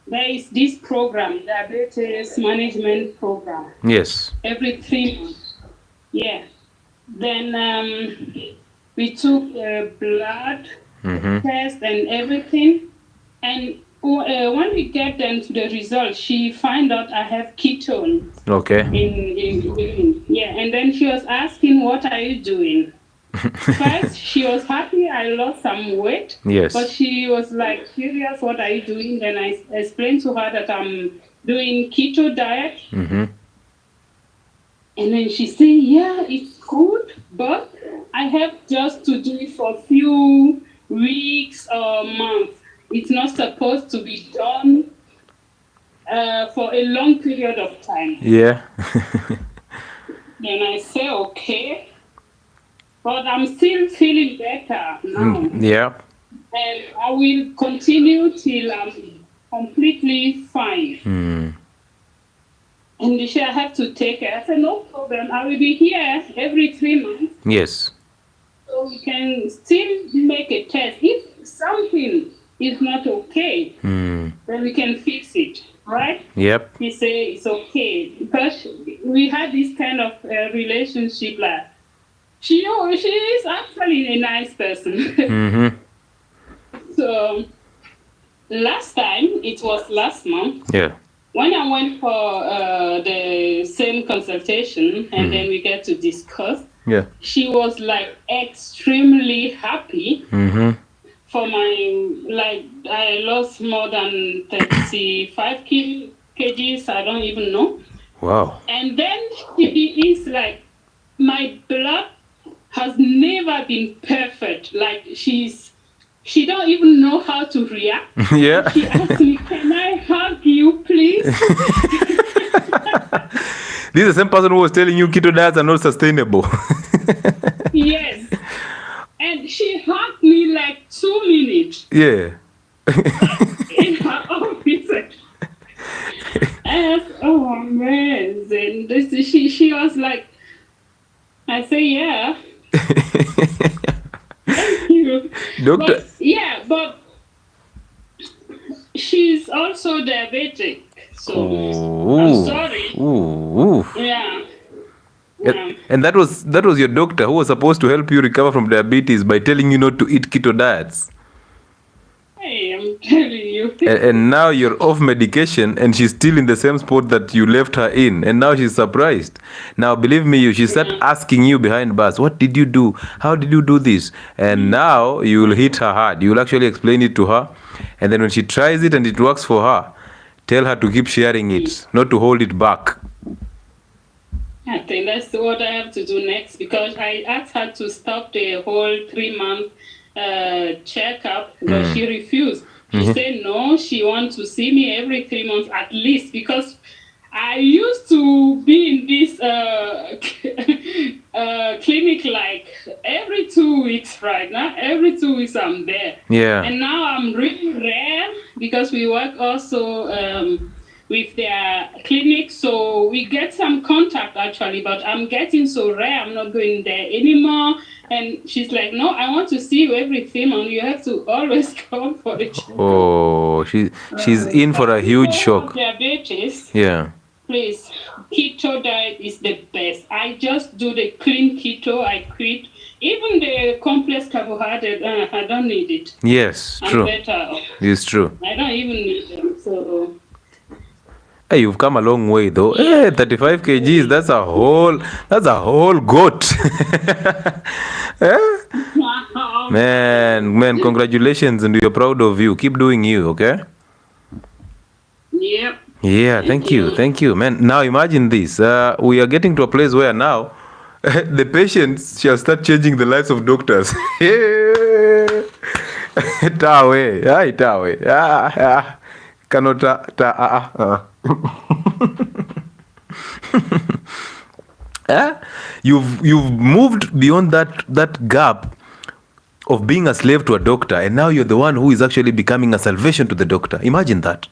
there is this program, diabetes management program. Yes. Every 3 months. Yeah. Then we took blood test and everything. And when we get them to the results, she find out I have ketone. Okay. And then she was asking, what are you doing? First, she was happy I lost some weight. Yes. But she was like, curious, what are you doing? Then I explained to her that I'm doing keto diet. And then she said, yeah, it's good, but I have just to do it for a few weeks or months. It's not supposed to be done for a long period of time. Yeah. Then I say, okay. But I'm still feeling better now. Yeah. And I will continue till I'm completely fine. And she said, I have to take it. I said, no problem. I will be here every 3 months. Yes. So we can still make a test. If something is not okay, then we can fix it, right? Yep. He said, it's okay. Because we had this kind of relationship like, she is actually a nice person. So last time, it was last month. Yeah. When I went for the same consultation and then we get to discuss, she was like extremely happy for my, I lost more than 35 kgs, I don't even know. Wow. And then she is like, my blood has never been perfect. Like she don't even know how to react. Yeah. She asked me, can I hug you, please? This is the same person who was telling you keto diets are not sustainable. Yes. And she hugged me like 2 minutes. Yeah. In her office. And oh man. And she was like, I say, yeah. Thank you. Doctor. But she's also diabetic. So Ooh. I'm sorry. Ooh. Yeah. And that was your doctor who was supposed to help you recover from diabetes by telling you not to eat keto diets. Hey, I'm telling you. And now you're off medication and she's still in the same spot that you left her in. And now she's surprised. Now, believe me, she start asking you behind bars, what did you do? How did you do this? And now you will hit her hard. You will actually explain it to her. And then when she tries it and it works for her, tell her to keep sharing it, not to hold it back. I think that's what I have to do next, because I asked her to stop the whole 3-month checkup, but she refused. She said no, she wants to see me every 3 months at least, because I used to be in this clinic like every 2 weeks right now. Every 2 weeks I'm there. Yeah. And now I'm really rare because we work also with their clinic, so we get some contact actually, but I'm getting so rare, I'm not going there anymore. And she's like, no, I want to see you every 3 months. You have to always come for the check. Oh, she's in for a huge shock. Diabetes. Yeah. Please, keto diet is the best. I just do the clean keto. I quit. Even the complex carbohydrate, I don't need it. Yes, I'm true. better. It's true. I don't even need them. So. Hey, you've come a long way though. Hey, 35 kgs, that's a whole goat. Man, congratulations, and we're proud of you. Keep doing you, okay? Yep. Yeah, thank you, man. Now imagine this. We are getting to a place where now the patients shall start changing the lives of doctors. Tawe. You've moved beyond that gap of being a slave to a doctor, and now you're the one who is actually becoming a salvation to the doctor. Imagine that.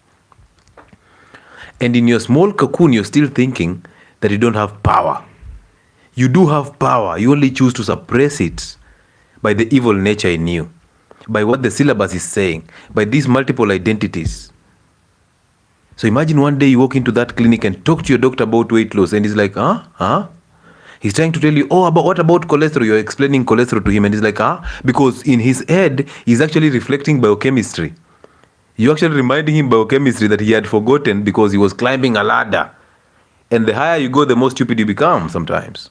And in your small cocoon, you're still thinking that you don't have power. You do have power. You only choose to suppress it by the evil nature in you, by what the syllabus is saying, by these multiple identities. So imagine one day you walk into that clinic and talk to your doctor about weight loss, and he's like, He's trying to tell you, what about cholesterol? You're explaining cholesterol to him, and he's like, because in his head, he's actually reflecting biochemistry. You're actually reminding him biochemistry that he had forgotten because he was climbing a ladder. And the higher you go, the more stupid you become sometimes.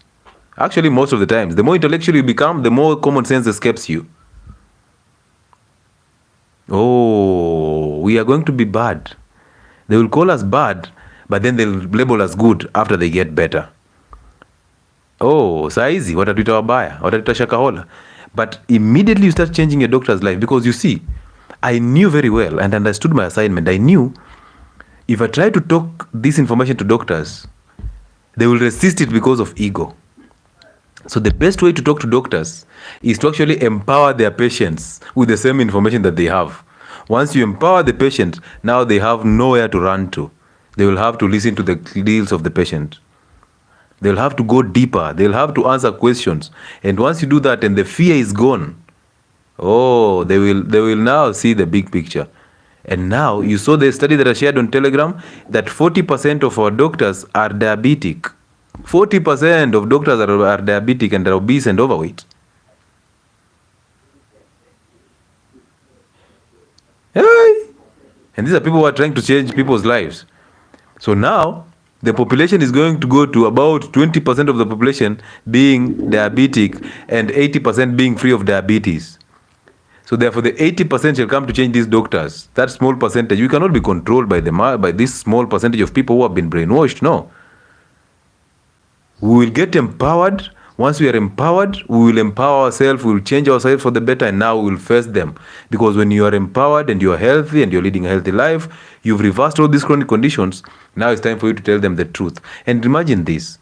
Actually, most of the times. The more intellectual you become, the more common sense escapes you. Oh, we are going to be bad. They will call us bad, but then they'll label us good after they get better. Oh, saizi, watatuita wabaya, watatuita shakahola. But immediately you start changing your doctor's life, because you see, I knew very well and understood my assignment. I knew if I try to talk this information to doctors, they will resist it because of ego. So the best way to talk to doctors is to actually empower their patients with the same information that they have. Once you empower the patient, now they have nowhere to run to. They will have to listen to the deals of the patient. They'll have to go deeper. They'll have to answer questions. And once you do that and the fear is gone, they will now see the big picture. And now you saw the study that I shared on Telegram that 40% of our doctors are diabetic. 40% of doctors are diabetic and are obese and overweight. And these are people who are trying to change people's lives. So now the population is going to go to about 20% of the population being diabetic and 80% being free of diabetes. So therefore the 80% shall come to change these doctors. That small percentage, we cannot be controlled by this small percentage of people who have been brainwashed. No. We will get empowered. Once we are empowered, we will empower ourselves, we will change ourselves for the better, and now we will face them. Because when you are empowered and you are healthy and you're leading a healthy life, you've reversed all these chronic conditions, now it's time for you to tell them the truth. And imagine this.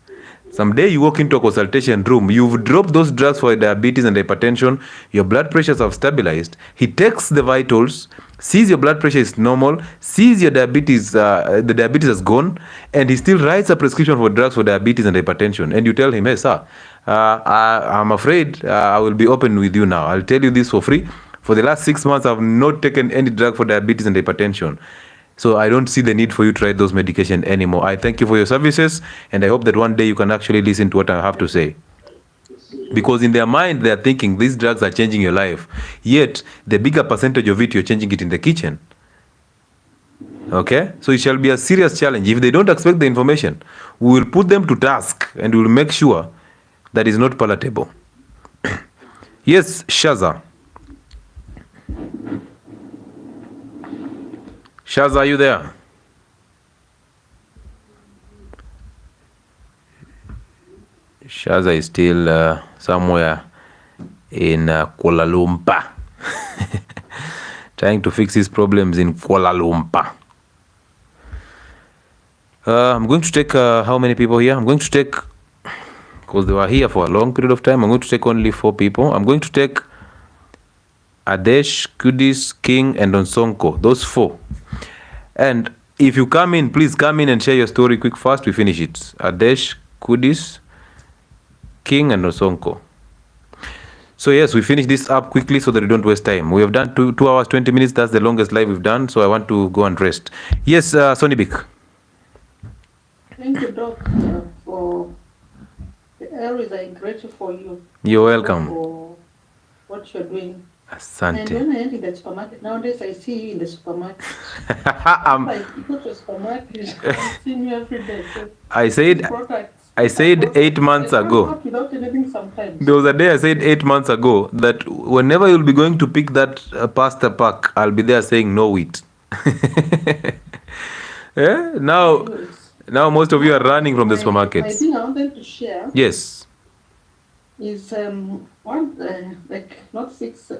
Someday you walk into a consultation room, you've dropped those drugs for diabetes and hypertension, your blood pressures have stabilized, he takes the vitals, sees your blood pressure is normal, sees your diabetes, the diabetes has gone, and he still writes a prescription for drugs for diabetes and hypertension. And you tell him, hey sir, I'm afraid I will be open with you now. I'll tell you this for free. For the last 6 months, I've not taken any drug for diabetes and hypertension. So I don't see the need for you to try those medication anymore. I thank you for your services, and I hope that one day you can actually listen to what I have to say. Because in their mind, they are thinking these drugs are changing your life. Yet, the bigger percentage of it, you're changing it in the kitchen. Okay? So it shall be a serious challenge. If they don't expect the information, we will put them to task and we will make sure that is not palatable. Yes, Shaza. Shaza, are you there? Shaza is still somewhere in Kuala Lumpur. Trying to fix his problems in Kuala Lumpur. I'm going to take how many people here? I'm going to take, because they were here for a long period of time, I'm going to take only 4 people. I'm going to take Adesh, Kudis, King, and Onsonko. Those 4. And if you come in, please come in and share your story quick fast. We finish it. Adesh, Kudis, King, and Onsonko. So yes, we finish this up quickly so that we don't waste time. We have done 2 hours, 20 minutes. That's the longest live we've done. So I want to go and rest. Yes, Sonny Bick. Thank you, Doc, for the areas. I'm grateful for you. You're welcome. For what you're doing. Asante. And when I enter the supermarket, nowadays I see you in the supermarket. I go to the supermarket, I see you every day. So I said 8 months ago. Without anything sometimes. There was a day I said 8 months ago that whenever you'll be going to pick that pasta pack, I'll be there saying no wheat. Yeah? Now most of you are running from the supermarkets. I think I wanted to share. Yes. Is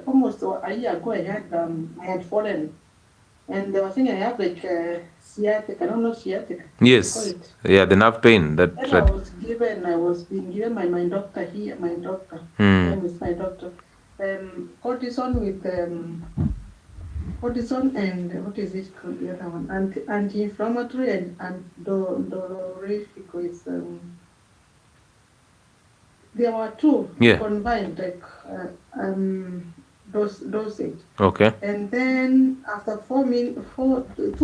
almost a year ago I had fallen, and they were saying I have sciatica. I don't know sciatica. Yes. Yeah, the nerve pain. I was being given by my doctor here. My doctor. With my doctor. Cortisone with cortisone and what is it called, the other one? Anti-inflammatory and dolorific with there were 2 combined, dosage. Okay. And then after 2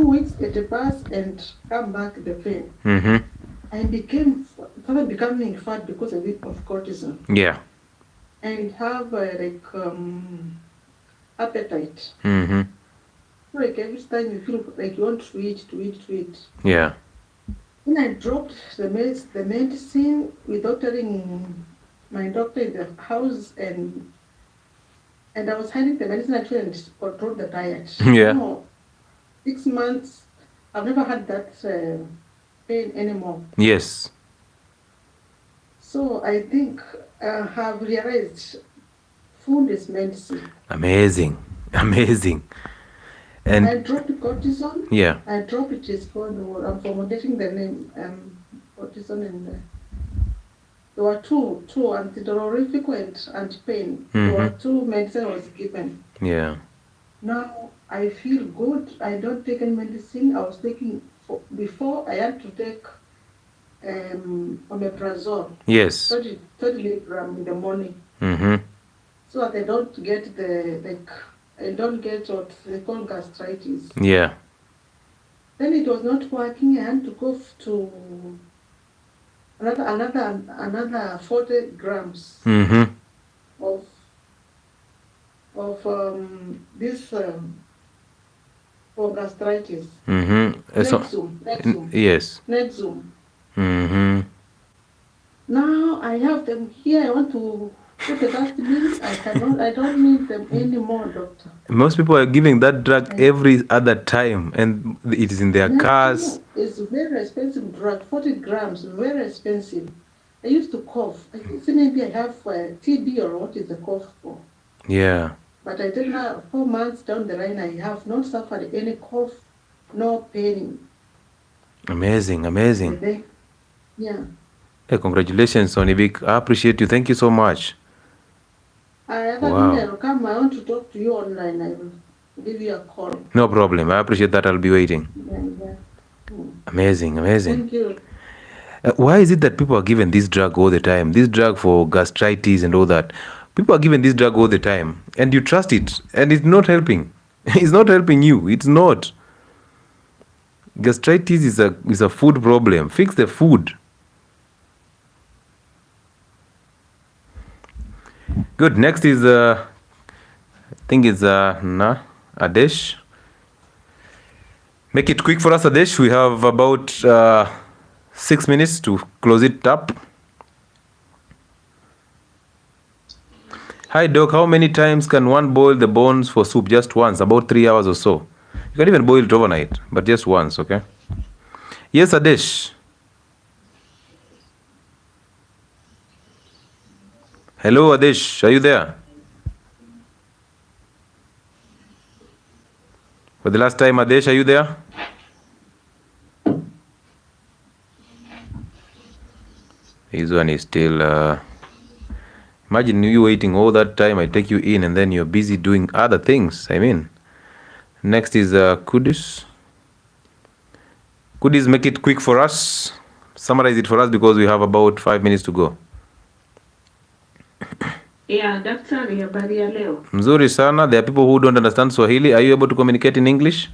weeks it passed and come back the pain. I started becoming fat because of cortisone. Yeah. And have appetite. Like every time you feel like you want to eat. Yeah. When I dropped the medicine without telling my doctor in the house, and I was handing the medicine actually and control the diet. Yeah. 6 months, I've never had that pain anymore. Yes. So I think I have realized food is medicine. Amazing. And I dropped cortisone. Yeah. I dropped it. It's called, I'm forgetting the name, cortisone, and there were two antidolorific and anti-pain. There were 2 medicine I was given. Yeah. Now I feel good. I don't take any medicine. I was taking before I had to take omeprazole. Yes. 30 milligram in the morning. So that I don't get what they call gastritis. Yeah. Then it was not working. I had to go to another 40 grams of this for gastritis. Nexum. Yes. Nexum. Now I have them here. I want to put the dustbin. I don't need them anymore, doctor. Most people are giving that drug every other time, and it is in their cars. It's a very expensive drug, 40 grams, very expensive. I used to cough. I think maybe I have TB or what is the cough for. Yeah. But I think now 4 months down the line, I have not suffered any cough, no pain. Amazing. Yeah. Hey, congratulations, Sonny Vic. I appreciate you. Thank you so much. I will come. I want to talk to you online. I will give you a call. No problem. I appreciate that. I'll be waiting. Yeah. Amazing. Thank you. Why is it that people are given this drug all the time? This drug for gastritis and all that. People are given this drug all the time, and you trust it, and it's not helping. It's not helping you. It's not. Gastritis is a food problem. Fix the food. Good. Next is I think it's Adesh. Make it quick for us, Adesh. We have about 6 minutes to close it up. Hi, Doc. How many times can one boil the bones for soup? Just once, about 3 hours or so. You can even boil it overnight, but just once, okay? Yes, Adesh. Hello, Adesh. Are you there? For the last time, Adesh, are you there? This one is still... Imagine you waiting all that time. I take you in and then you're busy doing other things. I mean, next is Kudis. Kudis, make it quick for us. Summarize it for us because we have about 5 minutes to go. Yeah, Daktari, habari ya leo. Mzuri sana. There are people who don't understand Swahili. Are you able to communicate in English?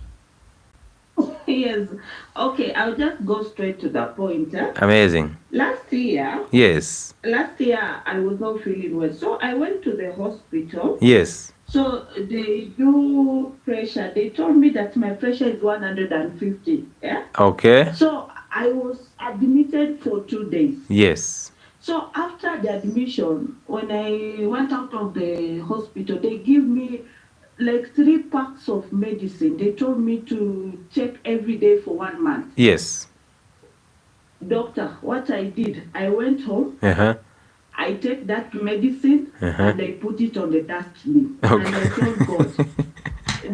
Yes. Okay, I'll just go straight to the point. Amazing. Last year. Yes. Last year, I was not feeling well. So I went to the hospital. Yes. So they do pressure. They told me that my pressure is 150. Yeah. Okay. So I was admitted for 2 days. Yes. So after the admission, when I went out of the hospital, they give me like 3 packs of medicine. They told me to check every day for 1 month. Yes. Doctor, what I did, I went home. I take that medicine and I put it on the dustbin. Okay. And I told God,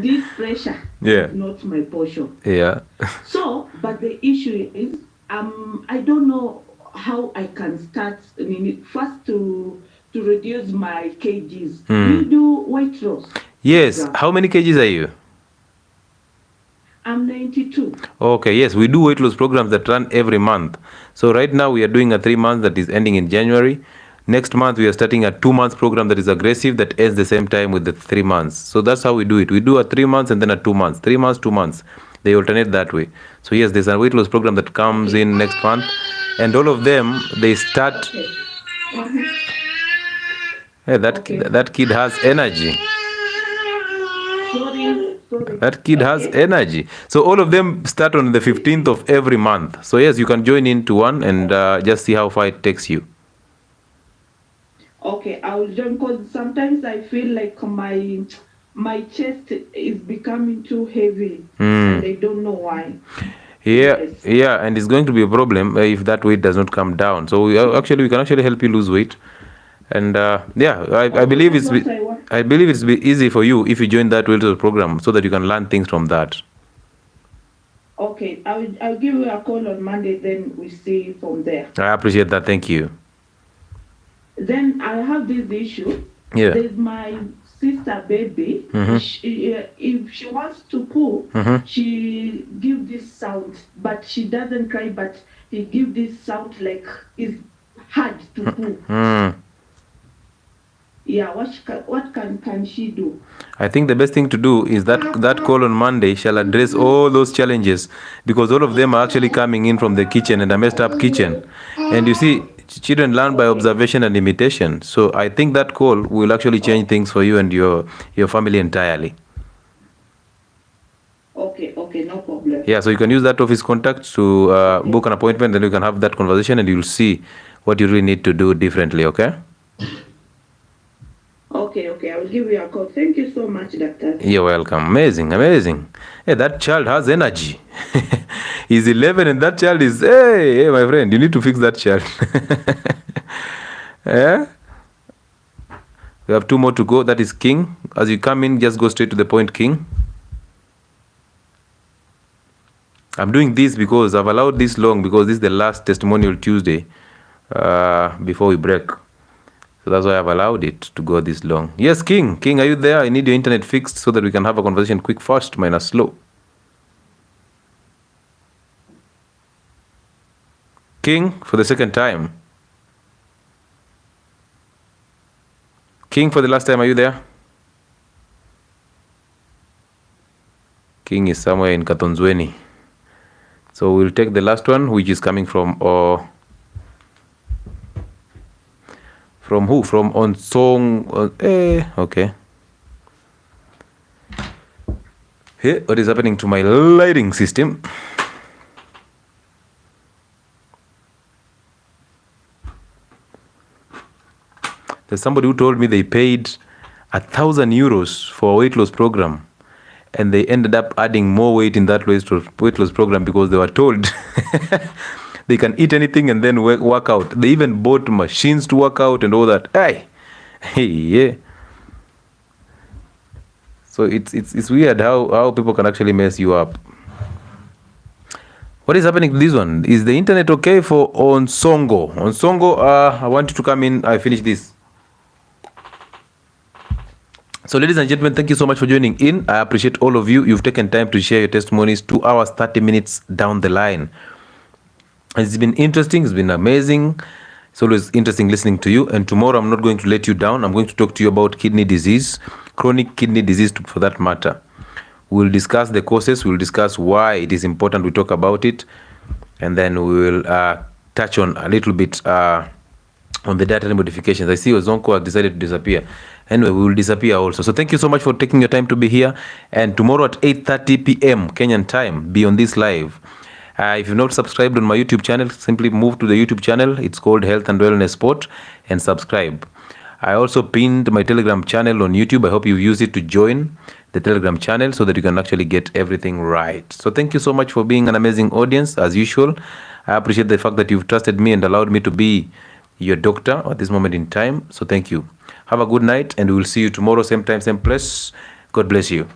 this pressure is not my portion. Yeah. So, but the issue is, I don't know how I can start. First to reduce my kgs. You do weight loss. Yes. How many kgs are you? I'm 92. Okay, yes, we do weight loss programs that run every month. So right now we are doing a 3 months that is ending in January. Next month we are starting a 2 months program that is aggressive that ends the same time with the 3 months. So that's how we do it. We do a 3 months and then a 2 months. 3 months, 2 months. They alternate that way. So yes, there's a weight loss program that comes in next month. And all of them, they start... Hey, that kid has energy. That kid has energy. So all of them start on the 15th of every month. So yes, you can join into one and just see how far it takes you. Okay, I will join because sometimes I feel like my chest is becoming too heavy and I don't know why. Yeah, yeah, and it's going to be a problem if that weight does not come down. So we can actually help you lose weight. And I believe it's be easy for you if you join that weight loss program so that you can learn things from that. Okay, I'll give you a call on Monday, then we see from there. I appreciate that. Thank you. Then I have this issue. Yeah. There's my sister baby. If she wants to poo, she gives this sound, but she doesn't cry, but he gives this sound like it's hard to poo. Yeah, what can she do? I think the best thing to do is that call on Monday shall address all those challenges, because all of them are actually coming in from the kitchen and a messed up kitchen. And you see, children learn by observation and imitation. So I think that call will actually change things for you and your family entirely. Okay, no problem. Yeah, so you can use that office contact to book an appointment, then you can have that conversation and you'll see what you really need to do differently, okay? Okay, I will give you a call. Thank you so much, Doctor. You're welcome. Amazing. Hey, that child has energy. He's 11 and that child is, hey, my friend, you need to fix that child. Yeah? We have 2 more to go. That is King. As you come in, just go straight to the point, King. I'm doing this because I've allowed this long because this is the last testimonial Tuesday before we break. So that's why I've allowed it to go this long. Yes, King. King, are you there? I need your internet fixed so that we can have a conversation quick, fast, minus slow. King, for the second time. King, for the last time, are you there? King is somewhere in 𝗧𝗘𝗦𝗧𝗜𝗏𝗧𝗏𝗧𝗧𝗏𝗧𝗏. So we'll take the last one, which is coming from who? From 𝗧𝗘𝗦𝗧𝗏𝗧𝗏𝗧𝗏𝗧𝗏. Okay. Hey, what is happening to my lighting system? There's somebody who told me they paid 1,000 euros for a weight loss program, and they ended up adding more weight in that weight loss program because they were told they can eat anything and then work out. They even bought machines to work out and all that. Hey, yeah. So it's weird how people can actually mess you up. What is happening to this one? Is the internet okay for Onsongo? Onsongo, I want you to come in. I finish this. So, ladies and gentlemen, thank you so much for joining in. I appreciate all of you. You've taken time to share your testimonies. 2 hours, 30 minutes down the line. It's been interesting. It's been amazing. It's always interesting listening to you. And tomorrow, I'm not going to let you down. I'm going to talk to you about kidney disease, chronic kidney disease for that matter. We'll discuss the causes. We'll discuss why it is important we talk about it. And then we will touch on a little bit on the dietary modifications. I see Ozonko has decided to disappear. Anyway, we will disappear also. So thank you so much for taking your time to be here. And tomorrow at 8:30 p.m. Kenyan time, be on this live. If you've not subscribed on my YouTube channel, simply move to the YouTube channel. It's called Health and Wellness Sport, and subscribe. I also pinned my Telegram channel on YouTube. I hope you use it to join the Telegram channel so that you can actually get everything right. So thank you so much for being an amazing audience, as usual. I appreciate the fact that you've trusted me and allowed me to be your doctor at this moment in time. So thank you. Have a good night, and we will see you tomorrow, same time, same place. God bless you.